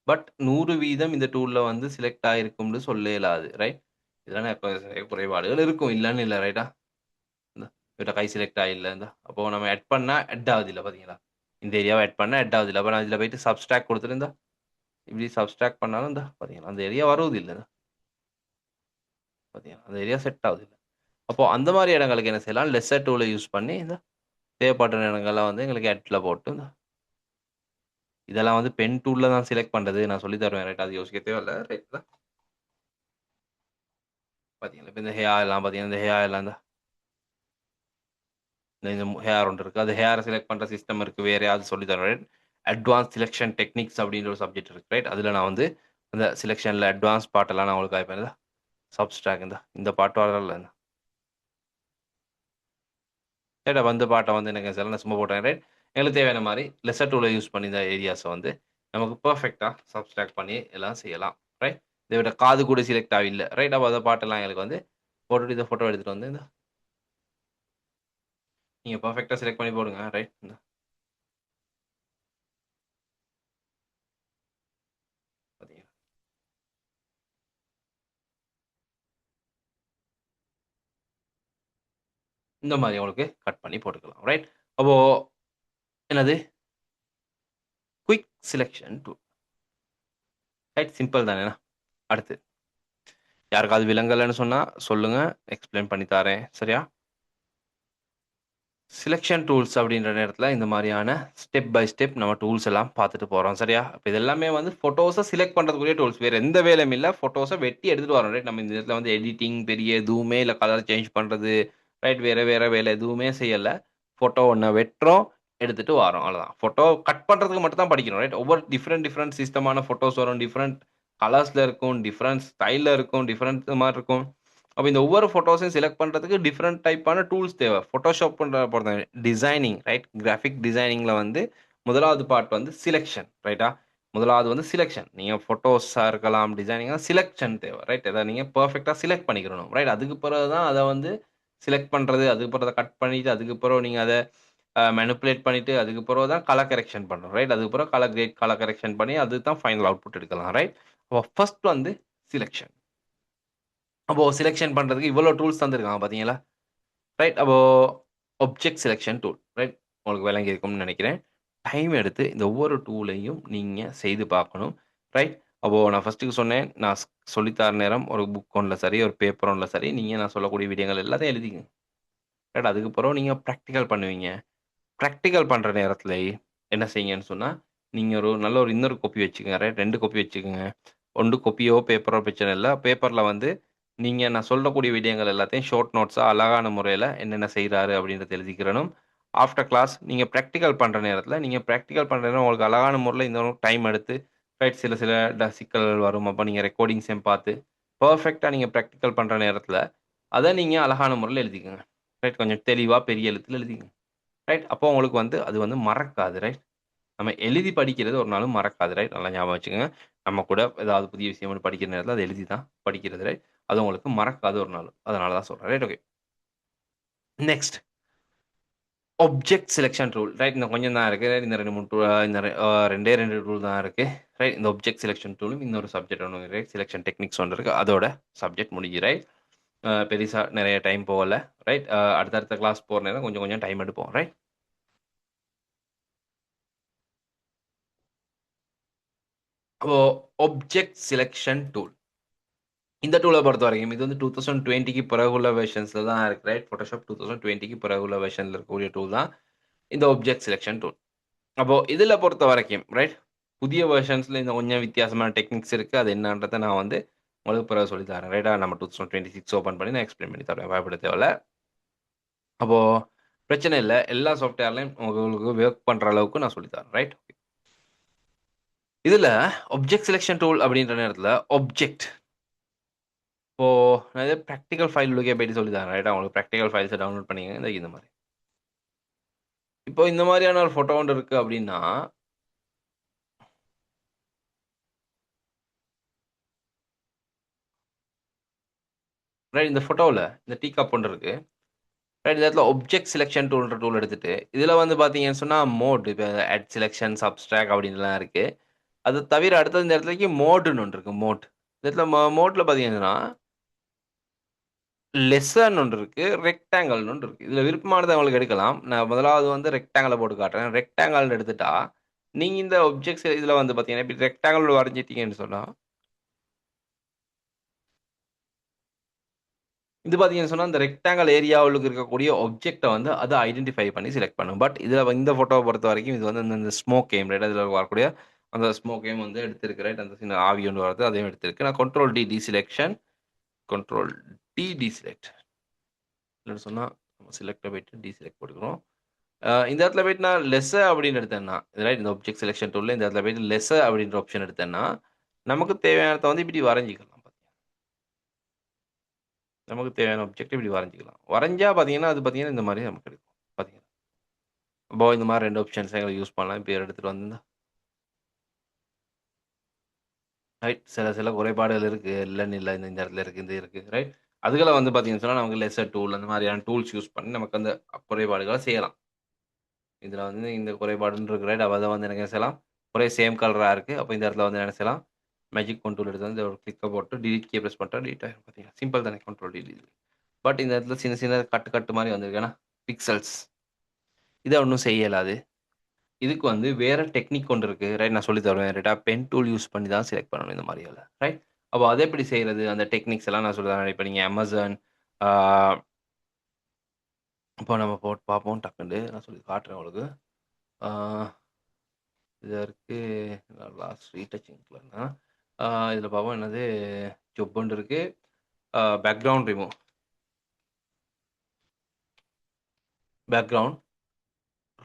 பட் 100% இந்த டூல்ல வந்து செலக்ட் ஆயிருக்கும்னு சொல்ல இயலாது. ரைட்? இதுல குறைபாடுகள் இருக்கும். இல்லன்னு இல்ல. ரைட்டா? இந்தா இவர்ட்ட கை செலக்ட் ஆயில்ல. அப்போ நம்ம ஆட் பண்ணா ஆட் ஆகுதுல்ல பார்த்தீங்களா? இந்த ஏரியாவ ஆட் பண்ணா ஆட் ஆகுதுல்ல. அப்ப நான் இதுல போயிட்டு சப்ஸ்ட்ராக்ட் குடுத்துட்டு இப்படி சப்ஸ்ட்ராக்ட் பண்ணாலும் பார்த்தீங்களா, அந்த ஏரியா வருவதில்ல. பார்த்தீங்களா? அந்த ஏரியா செட் ஆகுதுல்ல. அப்போ அந்த மாரி இடங்களுக்கு என்ன செய்யலாம்? லெஸ்ஸர் டூல யூஸ் பண்ணி தேவைப்படுற இடங்கள்ல வந்து எங்களுக்கு ஆட்ல போட்டு இதெல்லாம் வந்து பென் டூல்ல தான் செலக்ட் பண்றது. நான் சொல்லி தருவேன். ரைட்? அது யோசிக்க தேவையில்ல. ரைட் தான். பார்த்தீங்களா, இப்ப இந்த ஹேர் எல்லாம் பார்த்தீங்கன்னா, இந்த ஹேர் எல்லாம் இந்த ஹேர் ஒன்று இருக்கு. அது ஹேர செலக்ட் பண்ற சிஸ்டம் இருக்கு. வேற யாராவது சொல்லி தருவேன். அட்வான்ஸ் செலக்ஷன் டெக்னிக்ஸ் அப்டின்ற ஒரு சப்ஜெக்ட் இருக்கு. ரைட்? அதுல நான் வந்து அந்த செலக்ஷன்ல அட்வான்ஸ் பார்ட் எல்லாம் நான் உங்களுக்கு காமிப்பேன். சப்ஸ்ட்ராக்ட் இந்த பார்ட் வரல. ரைட்டா வந்து பாட்டை வந்து எனக்கு சில சும்மா போட்டேன் ரைட். எங்களுக்கு தேவையான மாதிரி லெசர் டூலை யூஸ் பண்ணி இந்த ஏரியாஸை வந்து நமக்கு பர்ஃபெக்டாக சப்ஸ்ட்ராக்ட் பண்ணி எல்லாம் செய்யலாம். ரைட். இதை விட காது கூட செலக்ட் ஆகல ரைட். அப்போ அதை பாட்டெல்லாம் எங்களுக்கு வந்து போட்டுட்டு இதை ஃபோட்டோ எடுத்துகிட்டு வந்து இந்த நீங்கள் பர்ஃபெக்டாக செலக்ட் பண்ணி போடுங்க ரைட். பார்த்தீங்க இந்த மாதிரி உங்களுக்கு கட் பண்ணி போட்டுக்கலாம் ரைட். அப்போ என்னது quick selection tool right. Simple தானே. அடுத்து யாருக்காவது விலங்கலைன்னு சொன்னால் சொல்லுங்கள், எக்ஸ்பிளைன் பண்ணி தரேன் சரியா. செலெக்ஷன் டூல்ஸ் அப்படின்ற நேரத்தில் இந்த மாதிரியான ஸ்டெப் பை ஸ்டெப் நம்ம டூல்ஸ் எல்லாம் பார்த்துட்டு போகிறோம் சரியா. இப்போ இது எல்லாமே வந்து ஃபோட்டோஸை செலக்ட் பண்ணுறதுக்குரிய டூல்ஸ், வேறு எந்த வேலையும் இல்லை. ஃபோட்டோஸை வெட்டி எடுத்துகிட்டு வரோம் ரைட். நம்ம இந்த இடத்துல வந்து எடிட்டிங் பெரிய எதுவுமே இல்லை, கலர் சேஞ்ச் பண்ணுறது ரைட், வேறு வேறு வேலை எதுவுமே செய்யலை. ஃபோட்டோ ஒன்று வெட்டுறோம், எடுத்துகிட்டு வரோம், அவ்வளோதான். ஃபோட்டோ கட் பண்ணுறதுக்கு மட்டும் தான் படிக்கணும் ரைட். ஒவ்வொரு டிஃப்ரெண்ட் டிஃப்ரெண்ட் சிஸ்டமான ஃபோட்டோஸ் வரும், டிஃப்ரெண்ட் கலர்ஸில் இருக்கும், டிஃப்ரெண்ட் ஸ்டைலில் இருக்கும், டிஃப்ரெண்ட் மாதிரி இருக்கும். அப்போ இந்த ஒவ்வொரு ஃபோட்டோஸையும் செலக்ட் பண்ணுறதுக்கு டிஃப்ரெண்ட் டைப்பான டூல்ஸ் தேவை. ஃபோட்டோஷாப் பொறுத்த டிசைனிங் ரைட், கிராஃபிக் டிசைனிங்கில் வந்து முதலாவது பார்ட் வந்து சிலெக்ஷன் ரைட்டா. முதலாவது வந்து சிலெக்ஷன். நீங்கள் ஃபோட்டோஸாக இருக்கலாம், டிசைனிங்காக சிலெக்ஷன் தேவை ரைட். அதை நீங்கள் பர்ஃபெக்டாக செலக்ட் பண்ணிக்கிறணும் ரைட். அதுக்கு பிறகு தான் அதை வந்து செலக்ட் பண்ணுறது, அதுக்கு பிறகு அதை கட் பண்ணிவிட்டு, அதுக்கு பிறகு நீங்கள் அதை மேனிப்புலேட் பண்ணிவிட்டு, அதுக்கு பிறகு தான் கலர் கரெக்ஷன் பண்ணணும் ரைட். அதுக்கு பிறகு கலர் கிரேட் கலர் கரெக்ஷன் பண்ணி அதுக்கு தான் ஃபைனல் அவுட்புட் எடுக்கலாம் ரைட். அப்போ ஃபர்ஸ்ட் வந்து சிலெக்ஷன். அப்போ செலெக்ஷன் பண்ணுறதுக்கு இவ்வளோ டூல்ஸ் தந்துருக்காங்க பார்த்தீங்களா ரைட். அப்போ ஆப்ஜெக்ட் செலெக்ஷன் டூல் ரைட். உங்களுக்கு விளங்கி இருக்கும்னு நினைக்கிறேன். டைம் எடுத்து இந்த ஒவ்வொரு டூலையும் நீங்கள் செய்து பார்க்கணும் ரைட். அப்போது நான் ஃபஸ்ட்டுக்கு சொன்னேன், நான் சொல்லித்தர நேரம் ஒரு புக் ஒன்றில் சரி, ஒரு பேப்பர் ஒன்றில் சரி, நீங்கள் நான் சொல்லக்கூடிய விடயங்கள் எல்லாத்தையும் எழுதிங்க ரைட். அதுக்கப்புறம் நீங்கள் ப்ராக்டிக்கல் பண்ணுவீங்க. ப்ராக்டிக்கல் பண்ணுற நேரத்தில் என்ன செய்யுங்கன்னு சொன்னால், நீங்கள் நல்ல ஒரு இன்னொரு காப்பி வச்சுக்கோங்க ரைட். 2 காப்பி வச்சுக்கோங்க. 1 காப்பியோ பேப்பரோ பிரச்சனை இல்லை. பேப்பரில் வந்து நீங்கள் நான் சொல்லக்கூடிய விடயங்கள் எல்லாத்தையும் ஷார்ட் நோட்ஸாக அழகான முறையில் என்னென்ன செய்கிறாரு அப்படின்றத எழுதிக்கிறணும். ஆஃப்டர் கிளாஸ் நீங்கள் ப்ராக்டிக்கல் பண்ணுற நேரத்தில், நீங்கள் ப்ராக்டிக்கல் பண்ணுற நேரம் உங்களுக்கு அழகான முறையில் இந்த டைம் எடுத்து ரைட். சில சில சிக்கல்கள் வரும். அப்போ நீங்கள் ரெக்கார்டிங்ஸையும் பார்த்து பர்ஃபெக்டாக நீங்கள் ப்ராக்டிக்கல் பண்ணுற நேரத்தில் அதை நீங்கள் அழகான முறையில் எழுதிக்கோங்க ரைட். கொஞ்சம் தெளிவாக பெரிய எழுத்தில் எழுதிக்கோங்க ரைட். அப்போ உங்களுக்கு வந்து அது வந்து மறக்காது ரைட். நம்ம எழுதி படிக்கிறது ஒரு நாளும் மறக்காது ரைட். நல்லா ஞாபகம் வச்சுக்கோங்க. நம்ம கூட ஏதாவது புதிய விஷயம் ஒன்று படிக்கிற நேரத்தில் அதை எழுதி தான் படிக்கிறது ரைட். அது உங்களுக்கு மறக்காது ஒரு நாள். அதனால தான் சொல்கிறேன் right. Okay. Next object selection rule right. இந்த கொஞ்சம் தான் இருக்குது ரைட். இந்த 2 3 டூல், இந்த 2 டூல் தான் இருக்குது ரைட். இந்த ஆப்ஜெக்ட் செலெக்ஷன் டூலும் இன்னொரு சப்ஜெக்ட் ஒன்று ரைட். செலெக்ஷன் டெக்னிக்ஸ் ஒன்று இருக்குது. அதோட சப்ஜெக்ட் முடிஞ்சு ரைட். பெருசாக நிறைய டைம் போகலை ரைட். அடுத்தடுத்த கிளாஸ் போகிற நேரம் கொஞ்சம் கொஞ்சம் டைம் எடுப்போம் ரைட். அப்போ ஆப்ஜெக்ட் செலெக்ஷன் டூல், இந்த டூலை பொறுத்த வரைக்கும் இது வந்து 2020க்கு பிறகு உள்ள வெர்ஷன்ஸில் தான் இருக்குது ரைட். ஃபோட்டோஷாப் 2020க்கு பிறகு உள்ள வெர்ஷனில் இருக்கக்கூடிய டூல் தான் இந்த ஆப்ஜெக்ட் செலெக்ஷன் டூல். அப்போது இதில் பொறுத்த வரைக்கும் ரைட், புதிய வெர்ஷன்ஸில் இந்த கொஞ்சம் வித்தியாசமான டெக்னிக்ஸ் இருக்குது. அது என்னன்றதை நான் வந்து உங்களுக்கு பிறகு சொல்லி தரேன் ரைட்டா. நம்ம 2026 ஓப்பன் பண்ணி நான் எக்ஸ்பிளைன் பண்ணி தரேன், பயப்பட தேவையில்ல. அப்போது பிரச்சனை இல்லை, எல்லா சாஃப்ட்வேர்லையும் உங்களுக்கு ஒர்க் பண்ணுற அளவுக்கு நான் சொல்லித்தரேன் ரைட். இதில் ஆப்ஜெக்ட் செலெக்ஷன் டூல் அப்படின்ற நேரத்தில் ஆப்ஜெக்ட், இப்போ நான் இதே ப்ராக்டிக்கல் ஃபைல் உள்ளுக்கே போயிட்டு சொல்லி தரேன் ரைட்டா. உங்களுக்கு ப்ராக்டிக்கல் ஃபைல்ஸை டவுன்லோட் பண்ணிக்கங்க. இந்த மாதிரி இப்போ இந்த மாதிரியான ஒரு ஃபோட்டோ ஒன்று இருக்குது அப்படின்னா, ரைட், இந்த ஃபோட்டோவில் இந்த டீ கப் ஒன்று இருக்குது ரைட். இந்த இடத்துல ஆப்ஜெக்ட் செலெக்ஷன் டூல்ன்ற டூல் எடுத்துட்டு இதில் வந்து பார்த்தீங்கன்னு சொன்னால் மோட், இப்போ ஆட் செலெக்ஷன் சப்ஸ்ட்ராக்ட் அப்படின்லாம் இருக்குது. அது தவிர அடுத்தது இந்த இடத்துலக்கு மோடுன்னு ஒன்று இருக்குது. மோட், இந்த இடத்துல மோட்டில் பார்த்தீங்கன்னா லெசன் ஒன்று இருக்குது, ரெக்டாங்கிள்னு ஒன்று இருக்குது. இதில் விருப்பமானதை உங்களுக்கு எடுக்கலாம். நான் முதலாவது வந்து ரெக்டாங்கிளை போட்டு காட்டுறேன். ரெக்டாங்கிள்னு எடுத்துட்டா நீங்கள் இந்த ஒப்ஜெக்ட்ஸ் இதில் வந்து பார்த்தீங்கன்னா இப்படி ரெக்டாங்கிள் வரைஞ்சிட்டீங்கன்னு சொன்னால், இது பார்த்தீங்கன்னு சொன்னால் இந்த ரெக்டாங்கிள் ஏரியாவுக்கு இருக்கக்கூடிய ஒப்ஜெக்ட்டை வந்து அதை ஐடென்டிஃபை பண்ணி செலக்ட் பண்ணும். பட் இதில் இந்த ஃபோட்டோவை பொறுத்த வரைக்கும் இது வந்து இந்த ஸ்மோக் எய்ம் ரைட். அதில் வரக்கூடிய அந்த ஸ்மோக் எய்ம் வந்து எடுத்திருக்கு ரைட். அந்த சின்ன ஆவி ஒன்று வருது, அதையும் எடுத்திருக்கு. நான் control D selection, control D select இல்லைன்னு சொன்னால் நம்ம செலக்டை போயிட்டு செலக்ட் போட்டுக்கிறோம். இந்த இடத்துல போயிட்டு நான் லெஸ் அப்படின்னு எடுத்தேன்னா ரைட், இந்த ஆப்ஜெக்ட் செலெக்ஷன் டூலில் இந்த இடத்துல போயிட்டு லெஸ் அப்படின்ற ஆப்ஷன் எடுத்தேன்னா நமக்கு தேவையானதை வந்து இப்படி வரைஞ்சிக்கலாம். நமக்கு தேவையான ஆப்ஜெக்ட் இப்படி வரைஞ்சிக்கலாம். வரைஞ்சா பார்த்தீங்கன்னா அது பார்த்தீங்கன்னா இந்த மாதிரி நமக்கு கிடைக்கும். அப்போ இந்த மாதிரி 2 ஆப்ஷன்ஸ் எங்களுக்கு யூஸ் பண்ணலாம். இப்போ எடுத்துட்டு வந்து ரைட். சில குறைபாடுகள் இருக்கு. இல்லன்னு இல்ல. இந்த இடத்துல இருக்கு, இது இருக்கு. ரைட். அதுகள வந்து பார்த்தீங்கன்னு சொன்னா, நமக்கு லெஸ்ஸர் டூல் அந்த மாதிரியான டூல்ஸ் யூஸ் பண்ணி நமக்கு அந்த குறைபாடுகள செய்யலாம். இதுல வந்து இந்த குறைபாடுன்னு இருக்கு. ரைட். அப்ப அத வந்து என்ன செய்யலாம்? ஒரே சேம் கலரா இருக்கு. அப்ப இந்த இடத்துல வந்து என்ன செய்யலாம்? மேஜிக் கண்ட்ரோல் எடுத்து வந்து ஒரு கிளிக்க போட்டு டெலீட் கீ பிரஸ் பண்ணிட்டா டெலீட் ஆயிரும் பார்த்தீங்களா? சிம்பிள் தானே கண்ட்ரோல் டெலீட். பட் இந்த இடத்துல சின்ன சின்ன கட்டு மாரி வந்திருக்கு. ஏன்னா பிக்சல்ஸ். இத ஒண்ணும் செய்ய இயலாது. இதுக்கு வந்து வேற டெக்னிக் ஒன்று இருக்கு. ரைட். நான் சொல்லி தருவேன். ரைட்டா. பென் டூல் யூஸ் பண்ணி தான் செலக்ட் பண்ணணும் இந்த மாரியால. ரைட். அப்போ அத எப்படி செய்றது? அந்த டெக்னிக்ஸ் எல்லாம் நான் சொல்லி தரேன். இப்ப நீங்க Amazon ஆ இப்போ நம்ம போட்டு பார்ப்போம் டக்குன்னு. நான் சொல்லி காட்டுறேன் உங்களுக்கு. ஆ இதற்கு லாஸ்ட் ரீடச்சிங்லனா இதில பார்ப்போம் என்னது ஜொப்புன்னு இருக்கு. Background remove. பேக்கிரவுண்ட்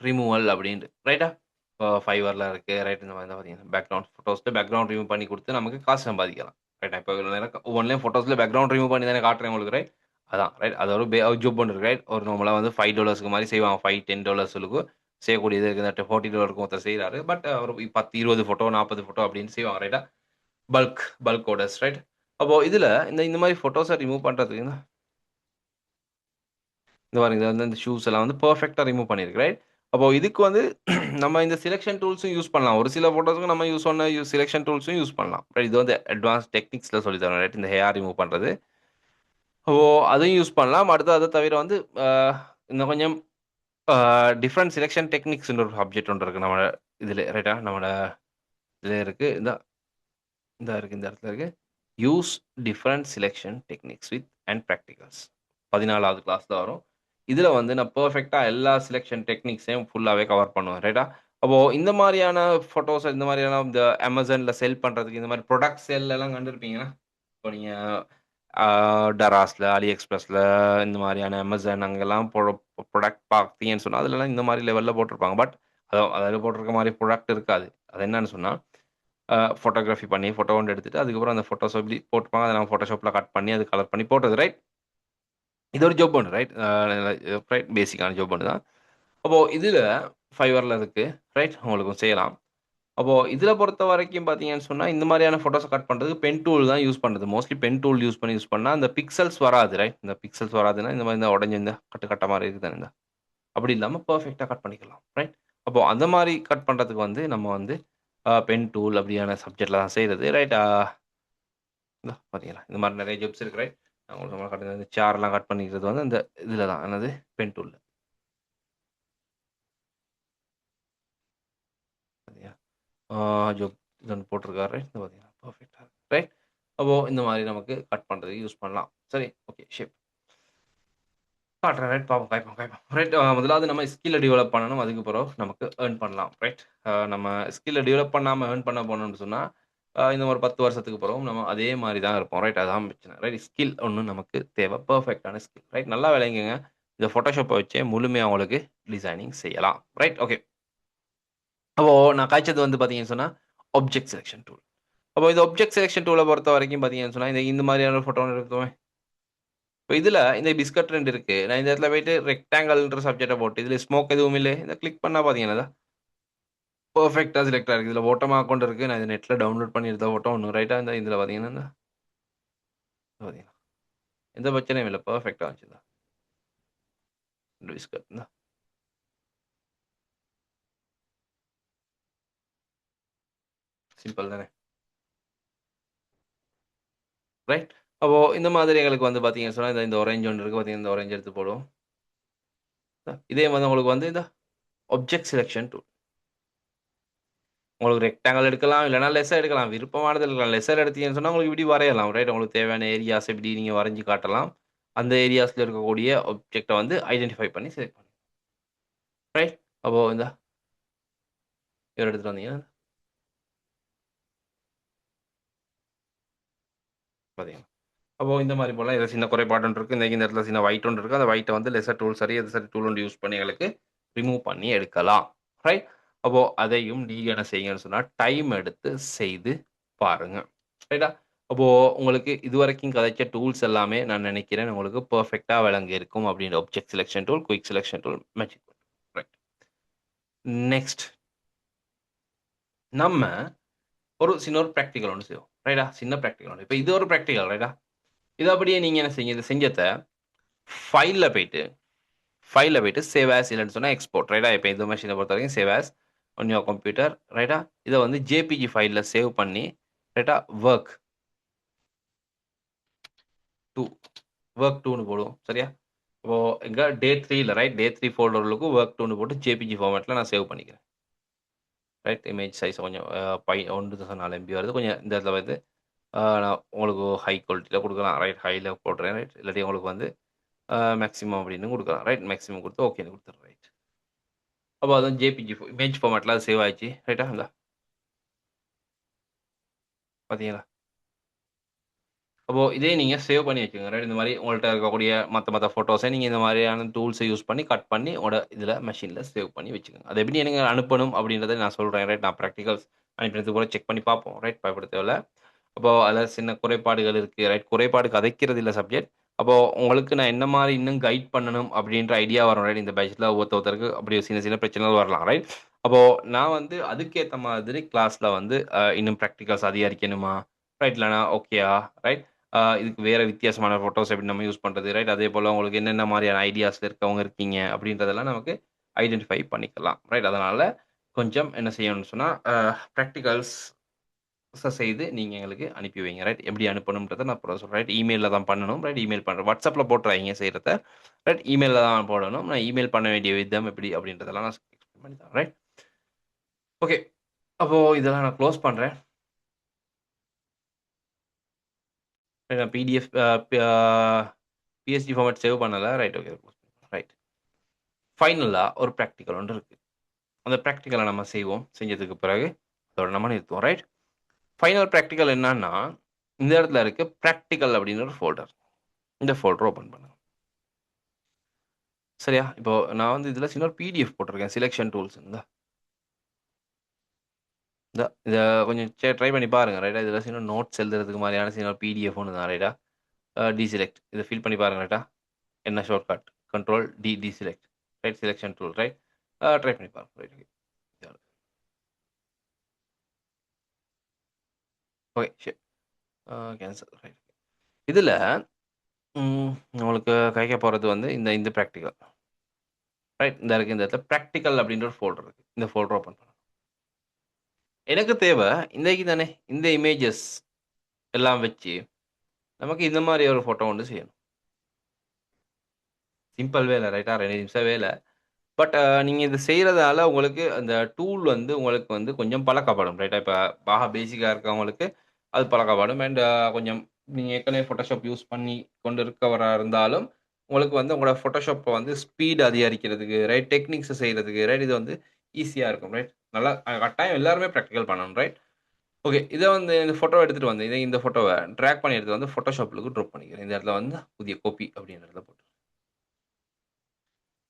ரிமூவல் அப்படின்ட்டு. ரைட்டா? இப்போ ஃபைவர்ல இருக்கு. ரைட். இந்த மாரி தான் பார்த்தீங்கன்னா, பேக்கிரவுண்ட் ஃபோட்டோஸ்ல பேக்கிரவுண்ட் ரிமூவ் பண்ணி குடுத்து நமக்கு காசு சம்பாதிக்கலாம். ரைட்டா? இப்போ இவ்வளோ நேரம் ஒவ்வொன்லயும் ஃபோட்டோஸ்ல பேக்கிரவுண்ட் ரிமூவ் பண்ணி தானே காட்டுறேன் உங்களுக்கு. ரைட். அதான். ரைட். அது ஒரு ஜொப் ஒண்ணு இருக்கு. ரைட். ஒரு நார்மலா வந்து $5க்கு மாரி செய்வாங்க. 5, $10 செய்யக்கூடியது இருக்கு. இந்த $40க்கு ஒருத்தர் செய்றாரு. பட் ஒரு 10, 20 ஃபோட்டோ, 40 ஃபோட்டோ அப்படின்னு செய்வாங்க. ரைட்டா? Bulk orders. ரைட். அப்போ இதுல இந்த மாரி ஃபோட்டோஸ ரிமூவ் பண்றதுக்கு இந்த பாருங்க. இது வந்து இந்த ஷூஸ் எல்லாம் வந்து பெர்ஃபெக்ட்டா ரிமூவ் பண்ணியிருக்கு. ரைட். அப்போ இதுக்கு வந்து நம்ம இந்த செலக்ஷன் டூல்ஸும் யூஸ் பண்ணலாம். ஒரு சில ஃபோட்டோஸ்க்கு நம்ம யூஸ் பண்ண செலக்ஷன் டூல்ஸும் யூஸ் பண்ணலாம். ரைட். இது வந்து அட்வான்ஸ் டெக்னிக்ஸ்ல சொல்லி தரேன். ரைட். இந்த ஹேர் ரிமூவ் பண்றது. ஓ! அதையும் யூஸ் பண்ணலாம். அடுத்து அத தவிர வந்து அ இன்னும் கொஞ்சம் அ டிஃபரண்ட் செலக்ஷன் டெக்னிக்ஸ்ன்னு ஒரு சப்ஜெக்ட் ஒன்று இருக்கு நம்ம இதுல. ரைட்டா? நம்மோட இதுல இருக்கு. இந்தா இருக்கு. இந்த இடத்துல இருக்கு. Use different selection techniques with and practicals. 14வது கிளாஸ்ல வரும். இதுல வந்து நான் பெர்ஃபெக்ட்டா எல்லா செலக்ஷன் டெக்னிக்ஸையும் ஃபுல்லாவே கவர் பண்ணுவேன். ரைட்டா? அப்போ இந்த மாரியான ஃபோட்டோஸ் இந்த மாரியான இந்த Amazonல செல் பண்றதுக்கு இந்த மாரி ப்ராடக்ட் சேல்லாம் கண்டிருப்பீங்கன்னா, இப்போ நீங்க ஆ டராஸ்ல, AliExpressல இந்த மாரியான Amazon அங்கெல்லாம் ப்ராடக்ட் பார்த்தீங்கன்னு சொன்னா, அதுலலாம் இந்த மாரி லெவல்ல போட்டிருப்பாங்க. பட் அதுல போட்டிருக்க மாரி ப்ராடக்ட் இருக்காது. அது என்னன்னு சொன்னா ஃபோட்டோகிராஃபி பண்ணி, ஃபோட்டோ ஒன்று எடுத்துட்டு, அதுக்கப்புறம் அந்த ஃபோட்டோஸ எப்படி போட்டுருப்பாங்க. அத நம்ம ஃபோட்டோஷாப்ல கட் பண்ணி, அது கலர் பண்ணி போட்டது. ரைட். இது ஒரு ஜாப் ஒண்ணு. ரைட். ரைட் பேசிக்கான ஜாப் ஒண்ணு தான். அப்போ இதுல Fiverrல இருக்கு. ரைட். உங்களுக்கு செய்யலாம். அப்போ இதுல பொறுத்தவரைக்கும் பார்த்தீங்கன்னு சொன்னா, இந்த மாரியான ஃபோட்டோஸ கட் பண்றதுக்கு பென் டூல் தான் யூஸ் பண்றது. மோஸ்ட்லி பென் டூல் யூஸ் பண்ணா, அந்த பிக்சல்ஸ் வராது. ரைட். இந்த பிக்சல்ஸ் வராதுன்னா, இந்த மாரி இந்த உடைஞ்ச இந்த கட்டு கட்டா மாரி இருக்கு தானே. அப்படி இல்லாம பெர்ஃபெக்ட்டா கட் பண்ணிக்கலாம். ரைட். அப்போ அந்த மாரி கட் பண்றதுக்கு வந்து நம்ம வந்து பென் டூல் அப்படியான சப்ஜெக்ட்ல தான் செய்றது. ரைட். இந்தா பார்த்தீங்களா? இந்த மாரி நெறைய ஜிப்ஸ் இருக்கு. ரைட். நான் உங்களுக்கு நம்ம காட்டுனது இந்த சேர்லாம் கட் பண்ணிக்கிறது வந்து அந்த இதில தான். என்னது? பென் டூல்ல. பார்த்தீங்களா? ஆ ஜப் இது ஒண்ணு போட்டிருக்காரு. ரைட். இந்த பார்த்தீங்களா? பெர்ஃபெக்ட்டா இருக்கு. ரைட். அப்போ இந்த மாரி நமக்கு கட் பண்றதுக்கு யூஸ் பண்ணலாம். சரி. ஓகே. ஷேப். காட்டுறேன். ரைட். பார்ப்போம். காய்ப்போம். ரைட். முதலாவது நம்ம ஸ்கில்ல டெவலப் பண்ணணும். அதுக்கு பிறகு நமக்கு ஏர்ன் பண்ணலாம். ரைட். நம்ம ஸ்கில்ல டெவலப் பண்ணாம ஏர்ன் பண்ண போனோம்னு சொன்னா, இன்னும் ஒரு 10 வருஷத்துக்கு பிறகும் நம்ம அதே மாரி தான் இருப்போம். ரைட். அதான் பிரச்சனை. ரைட். ஸ்கில் ஒண்ணு நமக்கு தேவை. பெர்ஃபெக்ட்டான ஸ்கில். ரைட். நல்லா விளங்குங்க. இந்த Photoshopஅ வச்சே முழுமையா உங்களுக்கு டிசைனிங் செய்யலாம். ரைட். ஓகே. அப்போ நான் காய்ச்சது வந்து பார்த்தீங்கன்னு சொன்னா, ஆப்ஜெக்ட் செலக்ஷன் டூல். அப்போ இந்த ஆப்ஜெக்ட் செலக்ஷன் டூல பொறுத்தவரைக்கும் பார்த்தீங்கன்னு சொன்னா, இந்த மாரியான ஃபோட்டோ எடுத்தோமே. இப்ப இதுல இந்த பிஸ்கட் 2 இருக்கு. நான் இந்த இடத்துல போயிட்டு ரெக்டாங்கிள்ன்ற சப்ஜெக்ட்ட போட்டு, இதுல ஸ்மோக் எதுவும் இல்ல. இத கிளிக் பண்ணா பார்த்தீங்கன்னா, பெர்ஃபெக்ட்டா செலக்ட் ஆயிருக்கு. இதுல ஓட்டமா அக்கவுண்ட் இருக்கு. நான் இத நெட்ல டவுன்லோட் பண்ணி எடுத்த ஃபோட்டோ ஒண்ணு. ரைட்டா இந்த இதுல பார்த்தீங்கன்னா, பார்த்தீங்களா? எந்த பிரச்சனையும் இல்ல. பெர்ஃபெக்ட்டா வந்துச்சு. இந்தா 2 பிஸ்கட். இந்தா சிம்பிள் தானே. ரைட். அப்போ இந்த மாதிரி எங்களுக்கு வந்து பார்த்தீங்கன்னு சொன்னா, இந்த ஆரஞ்சு ஒண்ணு இருக்கு. பார்த்தீங்கன்னா, இந்த ஆரஞ்சு எடுத்து போடுவோம். இதே மாரி உங்களுக்கு வந்து இந்த ஆப்ஜெக்ட் செலக்ஷன் டூல். உங்களுக்கு ரெக்டாங்கிள் எடுக்கலாம். இல்லன்னா லெஸ்ஸர் எடுக்கலாம். விருப்பமானது எடுக்கலாம். லெஸ்ஸர் எடுத்தீங்கன்னு சொன்னா, உங்களுக்கு இப்படி வரையலாம். ரைட். உங்களுக்கு தேவையான ஏரியாஸ் இப்படி நீங்க வரைஞ்சு காட்டலாம். அந்த ஏரியாஸ்ல இருக்கக்கூடிய ஆப்ஜெக்ட்ட வந்து ஐடென்டிஃபை பண்ணி செலக்ட் பண்ணலாம். ரைட். அப்போ இந்தா இவர எடுத்துட்டு வந்தீங்கன்னா, பார்த்தீங்களா? அப்போ இந்த மாரி போல ஏதோ சின்ன குறைபாடு ஒன்று இருக்கு. இந்த இடத்துல சின்ன ஒயிட் ஒன்று இருக்கு. அந்த ஒயிட்ட வந்து லெஸ்ஸர் டூல் சரி, எது சரி டூல் ஒன்று யூஸ் பண்ணி எங்களுக்கு ரிமூவ் பண்ணி எடுக்கலாம். ரைட். அப்போ அதையும் நீங்க என்ன செய்யுங்கன்னு சொன்னா, டைம் எடுத்து செய்து பாருங்க. ரைட்டா? அப்போ உங்களுக்கு இதுவரைக்கும் கதைச்ச டூல்ஸ் எல்லாமே நான் நினைக்கிறேன் உங்களுக்கு பெர்ஃபெக்ட்டா விளங்கியிருக்கும் அப்படின்ற object selection tool, quick selection tool, magic. Right. Next நம்ம ஒரு சின்ன ஒரு பிராக்டிகல் ஒன்று செய்வோம் ரைட்டா? சின்ன பிராக்டிகல் ஒன்று. இப்போ இது ஒரு பிராக்டிகல் ரைட்டா? இது அப்படியே நீங்க என்ன செய்யுங்க, இது செஞ்சத ஃபைல்ல போயிட்டு சேவ் ஆஸ் இல்லன்னு சொன்னா எக்ஸ்போர்ட் ரைட்டா? இப்போ இந்த மெஷின பொறுத்தவரைக்கும் save as on your computer ரைட்டா? இத வந்து ஜேபிஜி ஃபைல்ல சேவ் பண்ணி ரைட்டா? வொர்க் 2 வொர்க் 2ன்னு போடுவோம். சரியா? இப்போ இங்க டே 3ல ரைட்? டே 3 ஃபோல்டருக்கு வொர்க் 2ன்னு போட்டு ஜேபிஜி ஃபார்மேட்ல நான் சேவ் பண்ணிக்கிறேன். ரைட்? இமேஜ் சைஸ் கொஞ்சம் 1004 MB வருது. கொஞ்சம் இந்த இடத்துல வந்து நான் உங்களுக்கு ஹை குவாலிட்டில குடுக்கலாம். ரைட்? ஹைல போடுறேன். ரைட்? இல்லாட்டி உங்களுக்கு வந்து மேக்ஸிமம் அப்படின்னு குடுக்கலாம். ரைட்? மேக்ஸிமம் குடுத்து ஓகேன்னு குடுத்துடுறேன். ரைட்? அப்போ அது வந்து ஜேபிஜி இமேஜ் ஃபார்மேட்ல அது சேவ் ஆயிடுச்சு. ரைட்டா? இந்தா பார்த்தீங்களா? அப்போ இதே நீங்க சேவ் பண்ணி வச்சுக்கங்க. ரைட்? இந்த மாரி உங்கள்ட்ட இருக்கக்கூடிய மத்த ஃபோட்டோஸ நீங்க இந்த மாரியான டூல்ஸ யூஸ் பண்ணி கட் பண்ணி உங்களோட இதுல மெஷின்ல சேவ் பண்ணி வச்சுக்கங்க. அத எப்படி எனக்கு அனுப்பணும் அப்படின்றத நான் சொல்றேன். ரைட்? நான் பிராக்டிகல்ஸ் அனுப்பினது கூட செக் பண்ணி பார்ப்போம். ரைட்? பயப்பட தேவையில்ல. அப்போ அதில சின்ன குறைபாடுகள் இருக்கு. ரைட்? குறைபாடு கதைக்கிறது இல்ல சப்ஜெக்ட். அப்போ உங்களுக்கு நான் என்ன மாரி இன்னும் கைட் பண்ணணும் அப்படின்ற ஐடியா வரும். ரைட்? இந்த பேட்ச்ல ஒருத்தருக்கு அப்படி சின்ன சின்ன பிரச்சனைகள் வரலாம். ரைட்? அப்போ நான் வந்து அதுக்கேத்த மாதிரி கிளாஸ்ல வந்து இன்னும் பிராக்டிகல்ஸ் அதிகரிக்கணுமா? ரைட்? இல்லனா ஓகேயா? ரைட்? இதுக்கு வேற வித்தியாசமான ஃபோட்டோஸ் எப்படி நம்ம யூஸ் பண்றது? ரைட்? அதேபோல உங்களுக்கு என்னென்ன மாரியான ஐடியாஸ்ல இருக்கவங்க இருக்கீங்க அப்படின்றதெல்லாம் நமக்கு ஐடென்டிஃபை பண்ணிக்கலாம். ரைட்? அதனால கொஞ்சம் என்ன செய்யணும்னு சொன்னா, பிராக்டிகல்ஸ் செய்து நீங்க எங்களுக்கு அனுப்பி வைங்க. ரைட்? எப்படி அனுப்பணும்ன்றத நான் அப்புறம் சொல்றேன். ரைட்? இமெயில்ல தான் பண்ணணும். ரைட்? இமெயில் பண்றேன். WhatsAppல போட்டுறாதீங்க செய்றத. ரைட்? இமெயில்ல தான் போடணும். நான் இமெயில் பண்ண வேண்டிய விதம் எப்படி அப்படின்றதெல்லாம் நான் எக்ஸ்பிளைன் பண்ணி தரேன். ரைட்? ஓகே. அப்போ இதெல்லாம் நான் குளோஸ் பண்றேன். நான் பிடிஎஃப் பிஎஸ்டி ஃபார்மேட் சேவ் பண்ணல. ரைட். ஓகே. ரைட். ஃபைனலா ஒரு பிராக்டிகல் ஒன்று இருக்கு. அந்த பிராக்டிகல நம்ம செய்வோம். செஞ்சதுக்கு பிறகு அதோட நம்ம நிறுத்துவோம். ரைட்? ஃபைனல் பிராக்டிகல் என்னன்னா, இந்த இடத்துல இருக்கு பிராக்டிகல் அப்படின்னு ஒரு ஃபோல்டர். இந்த ஃபோல்டர ஓப்பன் பண்ணுங்க. சரியா? இப்போ நான் வந்து இதுல சின்ன ஒரு பிடிஎஃப் போட்டிருக்கேன். செலக்ஷன் டூல்ஸ் இத கொஞ்சம் ட்ரை பண்ணி பாருங்க. ரைட்டா? இதுல சின்ன நோட்ஸ் எழுதுறதுக்கு மாரியான சின்ன பிடிஎஃப் ஒண்ணு தான். ரைட்டா? டீசெலக்ட் இத ஃபில் பண்ணி பாருங்க. ரைட்டா? என்ன shortcut control D deselect. Right? Selection tool. Right? Try பண்ணி பாருங்க. Right. Okay. Sure. Cancel. Right. இதுல உங்களுக்கு கிடைக்க போறது வந்து இந்த இந்த பிராக்டிகல். ரைட்? இந்த இருக்கு. இந்த இடத்துல பிராக்டிகல் அப்படின்ற ஒரு ஃபோல்டர் இருக்கு. இந்த ஃபோல்டர் ஓப்பன் பண்ணுங்க. எனக்கு தேவை இன்றைக்கு தானே இந்த இமேஜஸ் எல்லாம் வச்சு நமக்கு இந்த மாரி ஒரு ஃபோட்டோ ஒண்ணு செய்யணும். சிம்பிள் வேல ரைட்டா? 2 நிமிஷம் வேல. பட் நீங்க இது செய்றதால உங்களுக்கு அந்த டூல் வந்து உங்களுக்கு வந்து கொஞ்சம் பழக்கப்படும். ரைட்டா? இப்ப பேசிக்கா இருக்கவங்களுக்கு அது பழக்கப்படும். அண்ட் கொஞ்சம் நீங்க ஏற்கனவே Photoshop யூஸ் பண்ணி கொண்டு இருக்கவரா இருந்தாலும், உங்களுக்கு வந்து உங்களோட Photoshop வந்து ஸ்பீட் அதிகரிக்கிறதுக்கு, ரைட்? டெக்னிக்ஸ செய்றதுக்கு, ரைட்? இது வந்து ஈஸியா இருக்கும். ரைட்? நல்லா கட்டாயம் எல்லாருமே பிராக்டிகல் பண்ணணும். ரைட்? ஓகே. இத வந்து இந்த ஃபோட்டோவ எடுத்துட்டு வந்து, இந்த ஃபோட்டோவ டிராக் பண்ணி எடுத்துட்டு வந்து Photoshopக்கு ட்ராப் பண்ணிக்கிறேன். இந்த இடத்துல வந்து புதிய காப்பி அப்படின்ற இடத்துல போட்டு.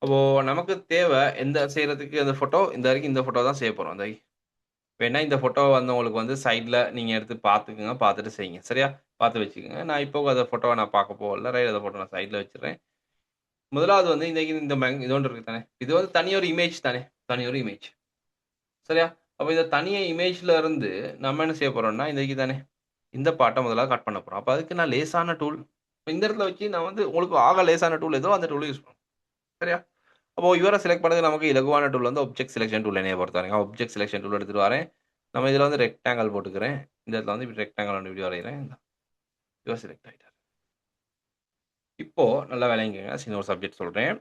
அப்போ நமக்கு தேவ எந்த செய்றதுக்கு அந்த ஃபோட்டோ இந்த வரைக்கும் இந்த ஃபோட்டோ தான் செய்ய போறோம். வேணா இந்த ஃபோட்டோ வந்து உங்களுக்கு வந்து சைட்ல நீங்க எடுத்து பார்த்துக்கங்க. பார்த்துட்டு செய்யுங்க. சரியா? பார்த்து வச்சுக்கங்க. நான் இப்போ அந்த ஃபோட்டோவ நான் பார்க்க போகல. ரைட் அந்த ஃபோட்டோ நான் சைட்ல வச்சுடுறேன். முதலாவது வந்து இந்த இதோண்டு இருக்கு தானே. இது வந்து தனி ஒரு இமேஜ் தானே. தனி ஒரு இமேஜ். சரியா? அப்ப இந்த தனியா இமேஜ்ல இருந்து நம்ம என்ன செய்ய போறோம்னா, இந்த தானே. இந்த பார்ட்ட முதல்ல கட் பண்ண போறோம். அப்ப அதுக்கு நான் லேசான டூல் இந்த இடத்துல வச்சு நான் வந்து உங்களுக்கு லேசான டூல் ஏதோ அந்த டூல யூஸ் பண்ணுவேன். சரியா? அப்போ இவர செலக்ட் பண்ணது நமக்கு இலகுவான டூல் வந்து ஆப்ஜெக்ட் செலக்ஷன் டூல் என்னைய பொறுத்தவரைக்கும். ஆப்ஜெக்ட் செலக்ஷன் டூல் எடுத்துட்டு வரேன். நம்ம இதுல வந்து ரெக்டாங்கிள் போட்டுக்கிறேன். இந்த இடத்துல வந்து இப்படி ரெக்டாங்கிள் ஒண்ணு இப்படி வரையிறேன். இவர் செலக்ட் ஆயிட்டாரு. இப்போ நல்லா விளங்கிக்கங்க. சின்ன ஒரு சப்ஜெக்ட் சொல்றேன்.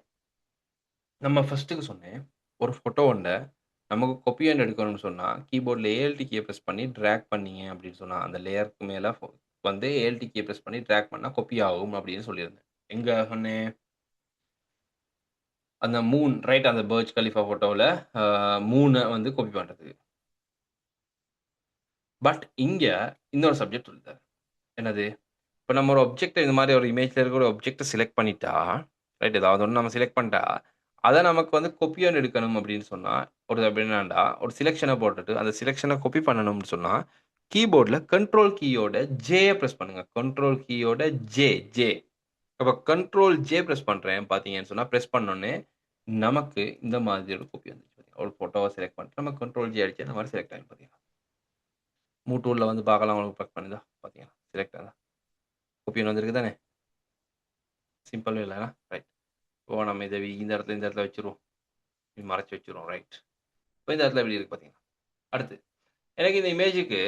நம்ம ஃபர்ஸ்ட்டுக்கு சொன்னேன். ஒரு ஃபோட்டோ ஒண்ண நமக்கு காப்பி அண்ட் எடுக்கணும்னு சொன்னா, கீபோர்ட்ல ALT கீய பிரஸ் பண்ணி டிராக் பண்ணீங்க அப்படின்னு சொன்னா, அந்த லேயருக்கு மேல வந்து ALT கீய பிரஸ் பண்ணி டிராக் பண்ணா காப்பி ஆகும் அப்படின்னு சொல்லியிருந்தேன். எங்க சொன்னேன்? அந்த மூன் ரைட் அந்த பர்ஜ் கலிஃபா ஃபோட்டோல மூன வந்து காப்பி பண்றதுக்கு. பட் இங்க இன்னொரு சப்ஜெக்ட் சொல்லிட்டாரு. என்னது? இப்ப நம்ம ஒரு ஆப்ஜெக்ட்ட இந்த மாரி ஒரு இமேஜ்ல இருக்கிற ஒரு ஆப்ஜெக்ட்ட செலக்ட் பண்ணிட்டா, ரைட் ஏதாவது ஒண்ணு நம்ம செலக்ட் பண்ணிட்டா, அத நமக்கு வந்து காப்பி அண்ட் எடுக்கணும் அப்படின்னு சொன்னா, ஒரு எப்படின்னாண்டா, ஒரு செலக்ஷன போட்டுட்டு, அந்த செலக்ஷன காப்பி பண்ணணும்னு சொன்னா, கீபோர்ட்ல கண்ட்ரோல் கீயோட ஜேய பிரஸ் பண்ணுங்க. கண்ட்ரோல் கீயோட ஜே. அப்ப கண்ட்ரோல் ஜே பிரஸ் பண்றேன் பார்த்தீங்கன்னு சொன்னா, பிரஸ் பண்ணோனே நமக்கு இந்த மாதிரி ஒரு காப்பி வந்துச்சு. ஒரு ஃபோட்டோவை செலக்ட் பண்ணிட்டு நம்ம கண்ட்ரோல் ஜி அடிச்சா இந்த மாதிரி செலக்ட் ஆகும் பார்த்தீங்கன்னா. மூவ் டூல்ல வந்து பார்க்கலாம் உங்களுக்கு பக் பண்ணுதா பார்த்தீங்கன்னா செலக்ட் ஆகுதா. காப்பி ஒன்று வந்திருக்கு தானே. சிம்பிள் இல்லைனா ரைட். இப்போ நம்ம இதை இந்த இடத்துல வச்சுருவோம். மறைச்சு வச்சுருவோம் ரைட். இப்போ இந்த இடத்துல எப்படி இருக்கு பார்த்தீங்கன்னா. அடுத்து எனக்கு இந்த இமேஜுக்கு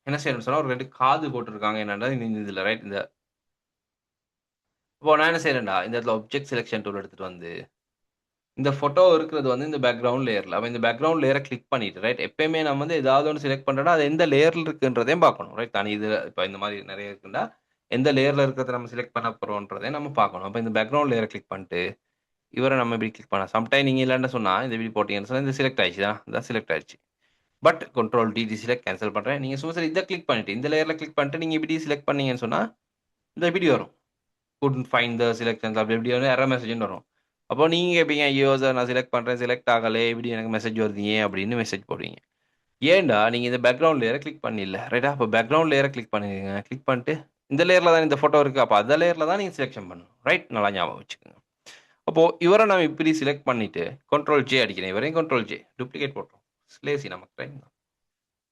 என்ன செய்யணும்னு சொன்னால் ஒரு 2 காது போட்டிருக்காங்க என்னன்னா இந்த இதில் ரைட். இந்த இப்போ நான் என்ன செய்றேன்டா, இந்த இடத்துல ஆப்ஜெக்ட் செலக்ஷன் டூல் எடுத்துட்டு வந்து, இந்த ஃபோட்டோ இருக்கிறது வந்து இந்த பேக்கிரவுண்ட் லேயர்ல. அப்ப இந்த பேக்கிரவுண்ட் லேயர கிளிக் பண்ணிட்டு, ரைட். எப்பயுமே நம்ம வந்து ஏதாவது ஒண்ணு செலக்ட் பண்றோம்னா, அது எந்த லேயர்ல இருக்குன்றதையும் பார்க்கணும். ரைட். தனி இது இப்ப இந்த மாரி நெறைய இருக்குன்னா, எந்த லேயர்ல இருக்கிறத நம்ம செலக்ட் பண்ண போறோம்ன்றதையும் நம்ம பார்க்கணும். அப்ப இந்த பேக்கிரவுண்ட் லேயர கிளிக் பண்ணிட்டு, இவர நம்ம இப்படி கிளிக் பண்ணலாம். சம்டைம் நீங்க இல்லன்னு சொன்னா, இந்த இப்படி போட்டீங்கன்னு சொன்னா, இந்த செலக்ட் ஆயிடுச்சு. இதான் செலக்ட் ஆயிடுச்சு. But control D deselect cancel பண்றேன். நீங்க சும்மா சரி இத கிளிக் பண்ணிட்டு, இந்த லேயர்ல கிளிக் பண்ணிட்டு, நீங்க இப்படி செலக்ட் பண்ணீங்கன்னு சொன்னா, இந்த இப்படி வரும். குட்ன்ட் ஃபைண்ட் த செலக்ஷன்ஸ் அப்படி இப்படி வந்து எரர் மெசேஜ்ன்னு வரும். அப்போ நீங்க கேட்பீங்க, ஐயோ சார் நான் செலக்ட் பண்றேன், செலக்ட் ஆகலே, இப்படி எனக்கு மெசேஜ் வருது ஏன் அப்படின்னு மெசேஜ் போடுவீங்க. ஏன்டா நீங்க இந்த பேக்கிரவுண்ட் லேயரை கிளிக் பண்ணல ரைட்டா. அப்போ பேக்கிரவுண்ட் லேயரை கிளிக் பண்ணிடுங்க. கிளிக் பண்ணிட்டு இந்த லேயர்ல தான் இந்த ஃபோட்டோ இருக்கு. அப்போ அந்த லேயர்ல தான் நீங்க செலக்ஷன் பண்ணணும். ரைட். நல்லா ஞாபகம் வச்சுக்கோங்க. அப்போ இவரை நம்ம இப்படி செலக்ட் பண்ணிட்டு கண்ட்ரோல் ஜே அடிக்கிறேன். இவரையும் கண்ட்ரோல் ஜே டூப்ளிகேட் போட்டுரும். ஸ்லேசி நமக்கு ரைட்.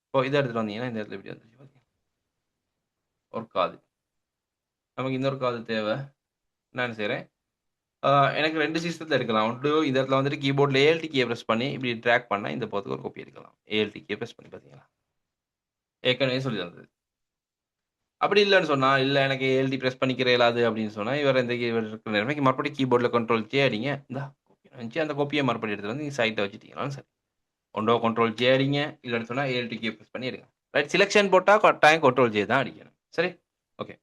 இப்போ இதை எடுத்துட்டு வந்தீங்கன்னா இந்த இடத்துல இப்படி வந்துச்சு பார்த்தீங்க. ஒரு காது நமக்கு இன்னொரு காது தேவை. நான் என்ன செய்றேன், எனக்கு 2 சிஸ்டத்துல எடுக்கலாம். ஒன்று இந்த இடத்துல வந்துட்டு கீபோர்ட்ல ஏஎல்டி கீய பிரஸ் பண்ணி இப்படி டிராக் பண்ணா இந்த போறதுக்கு ஒரு காப்பி எடுக்கலாம். ஏஎல்டி கீய பிரஸ் பண்ணி பார்த்தீங்களா? ஏற்கனவே சொல்லி தந்தது. அப்படி இல்லன்னு சொன்னா, இல்ல எனக்கு ஏஎல்டி பிரஸ் பண்ணிக்கிற இயலாது அப்படின்னு சொன்னா, இவர் இருக்கிற நிலைமைக்கு மறுபடியும் கீபோர்ட்ல கண்ட்ரோல் ஜே அடிங்க. இந்தா காப்பி வந்துச்சு. அந்த காப்பிய மறுபடியும் எடுத்துட்டு வந்து நீங்க சைட்ல வச்சுட்டீங்கனாலும் சரி. ஒன்றோ கண்ட்ரோல் ஜே அடிங்க. இல்லன்னு சொன்னா ஏஎல்டி கீய பிரஸ் பண்ணி எடுங்க. ரைட். செலக்ஷன் போட்டா கட்டாயம் கண்ட்ரோல் ஜே தான் அடிக்கணும். சரி? ஓகே.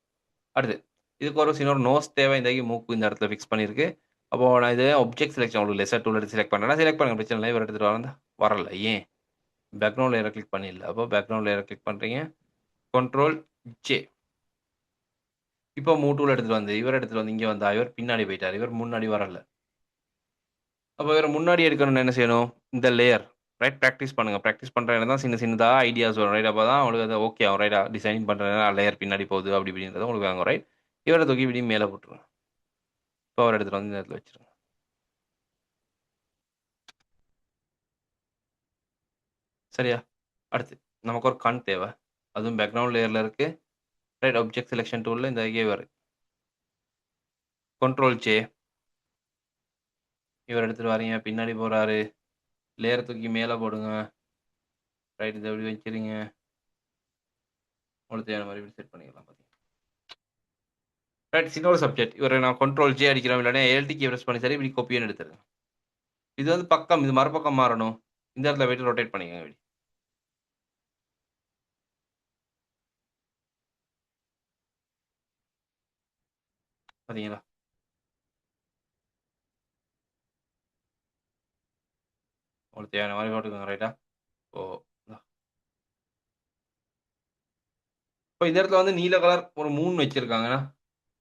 அடுத்து இதுக்கு ஒரு இன்னொரு நோஸ் தேவை. இந்த மூக்கு இந்த இடத்துல ஃபிக்ஸ் பண்ணியிருக்கு. அப்போ நான் இது ஆப்ஜெக்ட் செலக்ஷன் உங்களுக்கு லெசர் டூல் எடுத்து செலக்ட் பண்றேன்னா செலக்ட் பண்ணுங்க. பிரச்சனை இல்ல. இவர் எடுத்துட்டு வரல. ஏன்? பேக்ரவுண்ட் லேயர கிளிக் பண்ணிடல. அப்போ பேக்ரவுண்ட் லேயர கிளிக் பண்றீங்க. Control J. இப்போ மூவ் டூல் எடுத்துட்டு வந்து, இவர் எடுத்துட்டு வந்து இங்க வந்தா, இவர் பின்னாடி போயிட்டாரு. இவர் முன்னாடி வரல. அப்போ இவர முன்னாடி எடுக்கணும்னு என்ன செய்யணும்? இந்த லேயர் ரைட் பிராக்டிஸ் பண்ணுங்க. பிராக்டிஸ் பண்ற இடம் தான் சின்னதா ஐடியாஸ் வரும். ரைட். அப்பதான் உங்களுக்கு அது ஓகே ஆகும். ரைட்டா டிசைன் பண்ற லேயர் பின்னாடி போகுது அப்படி இப்படின்றது உங்களுக்கு வாங்கும். ரைட். இவர தூக்கி இப்படி மேல போட்டுருங்க. இப்போ அவர் எடுத்துட்டு வந்து இந்த இடத்துல வச்சிருங்க. சரியா? அடுத்து நமக்கு ஒரு கண் தேவை. அதுவும் பேக்ரவுண்ட் லேயர்ல இருக்கு. ரைட். ஆப்ஜெக்ட் செலக்ஷன் டூல்ல இந்த இவர் கண்ட்ரோல் ஜே. இவர் எடுத்துட்டு வாரீங்க. பின்னாடி போறாரு. லேயர் தூக்கி மேல போடுங்க. ரைட். இதை எப்படி வச்சிருங்க. உங்களுக்கு தேவையான மாதிரி இப்படி செட் பண்ணிக்கலாம் பார்த்தீங்க. ரைட். இன்னொரு சப்ஜெக்ட். இவரை நான் கண்ட்ரோல் ஜே அடிக்கிறோம். இல்லைன்னா ஏஎல்டி கீ பிரஸ் பண்ணி சரி இப்படி கோப்பின்னு எடுத்துருங்க. இது வந்து பக்கம் இது மறுபக்கம் மாறணும். இந்த இடத்துல போயிட்டு ரொட்டேட் பண்ணிக்கங்க இப்படி. பார்த்தீங்களா? உங்களுக்கு தேவையான மாதிரி போட்டுக்கோங்க. ரைட்டா? ஓ இப்போ இந்த இடத்துல வந்து நீல கலர் ஒரு 3 வச்சிருக்காங்கன்னா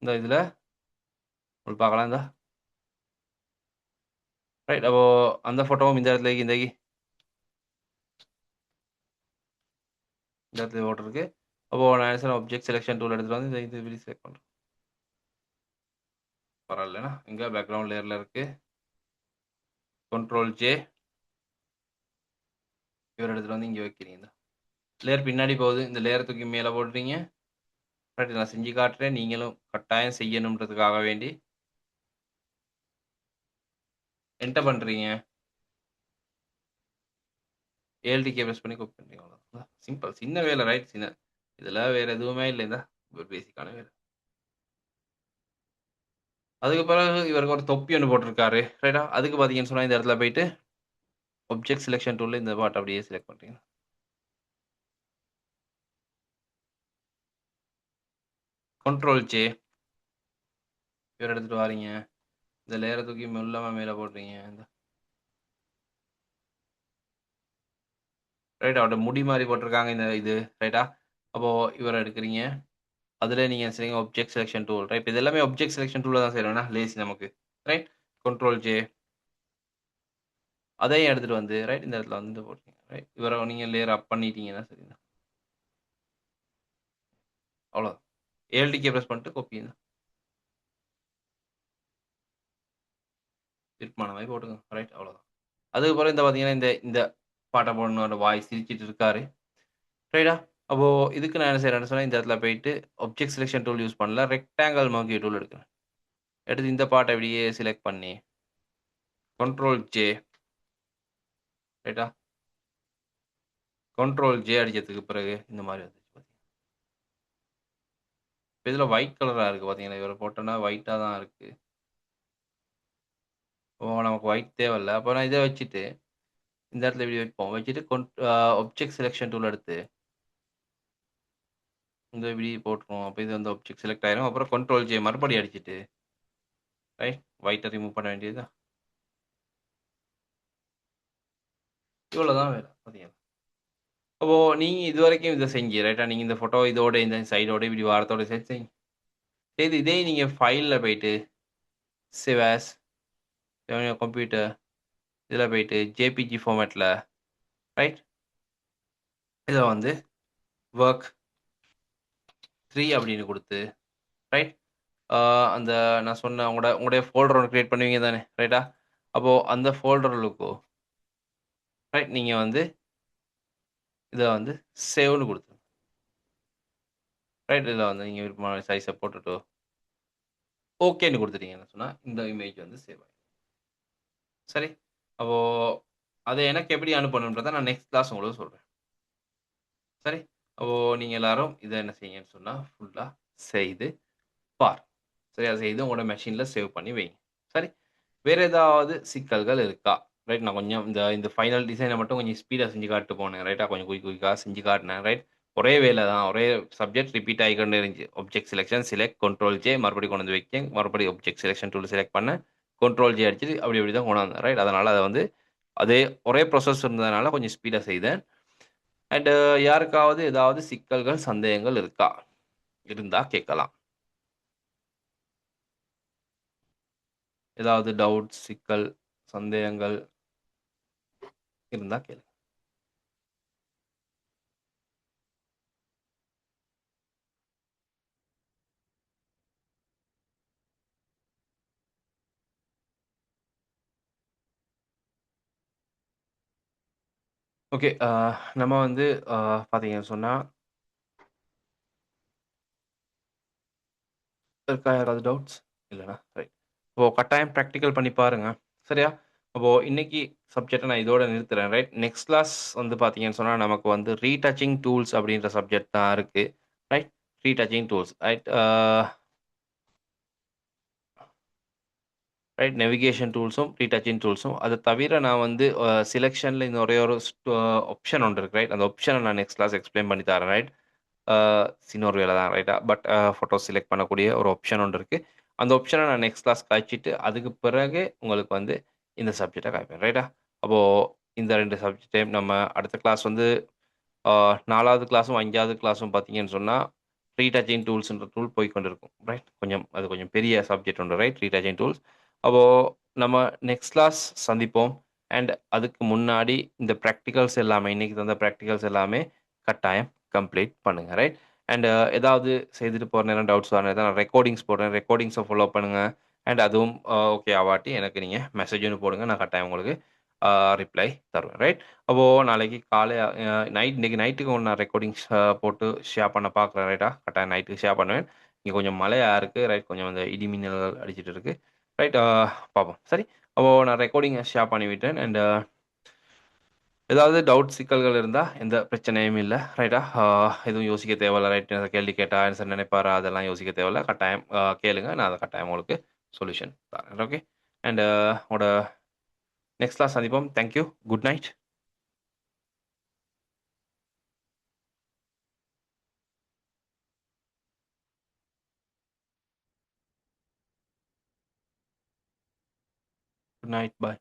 இந்த இதில் உங்களுக்கு பார்க்கலாம். ரைட். அப்போ அந்த ஃபோட்டோவும் இந்த இடத்துல இந்த இடத்துல போட்டிருக்கு. அப்போ நான் என்ன ஆப்ஜெக்ட் செலக்ஷன் டூல் எடுத்துட்டு வந்து இது இப்படி செலக்ட் பண்ணுறேன். பரவாயில்லண்ணா. இங்கே பேக்ரவுண்ட் லேயரில் இருக்கு. Control J. இவர் எடுத்துட்டு வந்து இங்கே வைக்கிறீங்க. லேயர் பின்னாடி போகுது. இந்த லேயர் தூக்கி மேலே போடுறீங்க. ரைட். நான் செஞ்சு காட்டுறேன். நீங்களும் கட்டாயம் செய்யணுன்றதுக்காக வேண்டி என்டர் பண்ணுறீங்க. ஏஎல்டி பிரஸ் பண்ணி காப்பி பண்ணுறீங்க. அவ்வளோதான். சிம்பிள். சின்ன வேலை. ரைட். சின்ன இதில் வேற எதுவுமே இல்லை. இந்த ஒரு பேசிக்கான வேலை. அதுக்கு பிறகு இவருக்கு ஒரு தொப்பி ஒன்று போட்டிருக்காரு. ரைட்டா? அதுக்கு பார்த்தீங்கன்னு சொன்னா இந்த இடத்துல போயிட்டு ஆப்ஜெக்ட் செலக்ஷன் டூல்ல இந்த பார்ட் அப்படியே செலக்ட் பண்றீங்க. Control J. இவர் எடுத்துட்டு வாரீங்க. இந்த லேயரை தூக்கி மெல்லமா மேல போடுறீங்க. இந்த ரைட். அவரோட முடி மாதிரி போட்டிருக்காங்க இந்த இது. ரைட்டா? அப்போ இவரை எடுக்கிறீங்க. அதுல நீங்க செய்யுங்க ஆப்ஜெக்ட் செலக்ஷன் டூல். ரைட். இது எல்லாமே ஆப்ஜெக்ட் செலக்ஷன் டூல்ல தான் செய்யறோம்னா லேசி நமக்கு. ரைட். Control J. அதையும் எடுத்துட்டு வந்து ரைட் இந்த இடத்துல வந்து போடுறீங்க. ரைட். இவரை நீங்க லேயர் அப் பண்ணிட்டீங்கன்னா சரிதான். அவ்வளோதான். ஏஎல்டி பிரஸ் பண்ணிட்டு காப்பி திருப்பமான மாதிரி போட்டுங்க. ரைட். அவ்வளோதான். அதுக்கப்புறம் இந்த பார்த்தீங்கன்னா, இந்த இந்த பாட்ட போடணும். அந்த வாய் சிரிச்சுட்டு இருக்காரு. ரைட்டா? அப்போ இதுக்கு நான் என்ன செய்றேன்னு சொன்னா, இந்த இடத்துல போயிட்டு ஆப்ஜெக்ட் செலக்ஷன் டூல் யூஸ் பண்ணல. ரெக்டாங்கில் மார்க்யூ டூல் எடுக்கிறேன். எடுத்து இந்த பார்ட்ட இப்படியே செலக்ட் பண்ணி, கண்ட்ரோல் ஜே ரைட்டா? கண்ட்ரோல் ஜே அடிச்சதுக்கு பிறகு இந்த மாரி வந்துச்சு பாத்தீங்களா? இப்ப இதுல ஒயிட் கலரா இருக்கு பாத்தீங்களா? இவர போட்டோம்னா ஒயிட்டா தான் இருக்கு. ஓ! நமக்கு ஒயிட் தேவையில்ல. அப்ப நான் இத வச்சுட்டு, இந்த இடத்துல இப்படி வைப்போம். வச்சுட்டு ஆப்ஜெக்ட் செலக்ஷன் டூல் எடுத்து, இந்த இப்படி போட்டுருவோம். அப்ப இது வந்து ஆப்ஜெக்ட் செலக்ட் ஆயிரும். அப்புறம் கண்ட்ரோல் ஜே மறுபடியும் அடிச்சுட்டு, ரைட்? ஒயிட்ட ரிமூவ் பண்ண வேண்டியது தான். இவ்வளோதான் வேல. பாத்தீங்களா? அப்போ நீங்க இதுவரைக்கும் இத செஞ்சு ரைட்டா? நீங்க இந்த ஃபோட்டோ இதோட இந்த சைடோட இப்படி வாரத்தோட சேர்த்து செய்யுங்க. செய்து இதே நீங்க ஃபைல்ல போயிட்டு, save as on your computer இதில போயிட்டு ஜேபிஜி ஃபார்மேட்ல ரைட்? இத வந்து வொர்க் 3 அப்படின்னு குடுத்து ரைட்? ஆ அந்த நான் சொன்ன உங்களுடைய ஃபோல்டர் ஒண்ணு கிரியேட் பண்ணுவீங்க தானே? ரைட்டா? அப்போ அந்த ஃபோல்டருக்கு ரைட் நீங்க வந்து இத வந்து சேவ்ன்னு குடுத்துருங்க. ரைட்? இதில வந்து நீங்க விருப்பமான சைஸ போட்டுட்டு ஓகேன்னு குடுத்துட்டீங்கன்னு சொன்னா, இந்த இமேஜ் வந்து சேவ் ஆயிரும். சரி? அப்போ அத எனக்கு எப்படி அனுப்பணும்ன்றத நான் நெக்ஸ்ட் கிளாஸ் உங்களுக்கு சொல்றேன். சரி? அப்போ நீங்க எல்லாரும் இத என்ன செய்யுங்கன்னு சொன்னா, ஃபுல்லா செய்து பார். சரி, அத செய்து உங்களோட மெஷின்ல சேவ் பண்ணி வைங்க. சரி? வேற ஏதாவது சிக்கல்கள் இருக்கா? ரைட் நான் கொஞ்சம் இந்த இந்த ஃபைனல் டிசைன மட்டும் கொஞ்சம் ஸ்பீடா செஞ்சு காட்டு போனேன். ரைட்டா? கொஞ்சம் குயிக்கா செஞ்சு காட்டினேன். ரைட்? ஒரே வேல தான். ஒரே சப்ஜெக்ட் ரிப்பீட் ஆகிக்கொண்டே இருந்துச்சு. Object selection, select, control J மறுபடியும் கொண்டு வந்து வைக்கேன். மறுபடியும் ஆப்ஜெக்ட் செலக்ஷன் டூல் செலக்ட் பண்ணேன். கண்ட்ரோல் ஜே அடிச்சுட்டு அப்படி இப்படி தான் கொண்டாந்தேன். ரைட்? அதனால அத வந்து அதே ஒரே ப்ராசஸ் இருந்ததுனால கொஞ்சம் ஸ்பீடா செய்தேன். அண்ட் யாருக்காவது ஏதாவது சிக்கல்கள், சந்தேகங்கள் இருக்கா? இருந்தா கேட்கலாம். ஏதாவது டவுட்ஸ், சிக்கல், சந்தேகங்கள் இருந்தா கேளுங்க. ஓகே. நம்ம வந்து அ பார்த்தீங்கன்னு சொன்னா, இருக்கா யாராவது டவுட்ஸ்? இல்லன்னா ரைட். இப்போ கட்டாயம் பிராக்டிகல் பண்ணி பாருங்க. சரியா? அப்போ இன்னைக்கு சப்ஜெக்ட்ட நான் இதோட நிறுத்துறேன். ரைட். நெக்ஸ்ட் கிளாஸ் வந்து பார்த்தீங்கன்னு சொன்னா, நமக்கு வந்து ரீடச்சிங் டூல்ஸ் அப்படின்ற சப்ஜெக்ட் தான் இருக்கு. Right. Retouching tools. Right. Right. Navigation டூல்ஸும், ரீடச்சிங் டூல்ஸும். அத தவிர நான் வந்து செலக்ஷன்ல இந்த ஒரே ஒரு ஆப்ஷன் ஒன்று இருக்கு. ரைட். அந்த ஆப்ஷன நான் நெக்ஸ்ட் கிளாஸ் எக்ஸ்ப்ளைன் பண்ணி தரேன். ரைட். ஆ இன்னொரு வேலை தான் ரைட்டா? பட் ஃபோட்டோ செலக்ட் பண்ணக்கூடிய ஒரு ஆப்ஷன் ஒன்று இருக்கு. அந்த ஆப்ஷன நான் நெக்ஸ்ட் கிளாஸ் கழிச்சிட்டு, அதுக்கு பிறகு உங்களுக்கு வந்து இந்த சப்ஜெக்ட்ட காமிப்பேன். ரைட்டா? அப்போ இந்த 2 சப்ஜெக்ட்டையும் நம்ம அடுத்த கிளாஸ் வந்து ஆ 4வது கிளாஸும், 5வது கிளாஸும் பார்த்தீங்கன்னு சொன்னா, ரீடச்சிங் டூல்ஸ்ன்ற டூல் போய்க்கொண்டிருக்கும். ரைட்? அது கொஞ்சம் பெரிய சப்ஜெக்ட் ஒன்று. ரைட்? Retouching tools. அப்போ நம்ம நெக்ஸ்ட் கிளாஸ் சந்திப்போம். அண்ட் அதுக்கு முன்னாடி இந்த பிராக்டிகல்ஸ் எல்லாமே இன்னைக்கு தந்த பிராக்டிகல்ஸ் எல்லாமே கட்டாயம் கம்ப்ளீட் பண்ணுங்க. ரைட்? அண்ட் ஏதாவது செய்துட்டு போற நேரம் டவுட்ஸ் வர நேரம் நான் ரெக்கார்டிங்ஸ் போடுறேன். ரெக்கார்டிங்ஸ ஃபாலோ பண்ணுங்க. அண்ட் அதுவும் ஓகே ஆவாட்டி எனக்கு நீங்க மெசேஜ் ஒண்ணு போடுங்க. நான் கட்டாயம் உங்களுக்கு ரிப்ளை தருவேன். ரைட்? அப்போ நாளைக்கு காலை இன்னைக்கு நைட்டுக்கு ஒண்ணு நான் ரெக்கார்டிங்ஸ் போட்டு ஷேர் பண்ண பார்க்குறேன். ரைட்டா? கட்டாயம் நைட்டுக்கு ஷேர் பண்ணுவேன். இங்க கொஞ்சம் மழையா இருக்கு. ரைட்? கொஞ்சம் இந்த இடி மின்னல் அடிச்சிட்டு இருக்கு. ரைட். பார்ப்போம். சரி? அப்போ நான் ரெக்கார்டிங்க ஷேர் பண்ணி விட்டேன். அண்ட் ஏதாவது டவுட், சிக்கல்கள் இருந்தா எந்த பிரச்சனையும் இல்ல. ரைட்டா? எதுவும் யோசிக்க தேவையில்ல. ரைட்? கேள்வி கேட்டா ஆன்சர் நினைப்பாரா? அதெல்லாம் யோசிக்க தேவையில்ல. கட்டாயம் கேளுங்க. நான் அத கட்டாயம் உங்களுக்கு சொல்யூஷன் தரேன். ஓகே? அண்ட் உங்களோட நெக்ஸ்ட் கிளாஸ் சந்திப்போம். Thank you. Good night. Good night. Bye.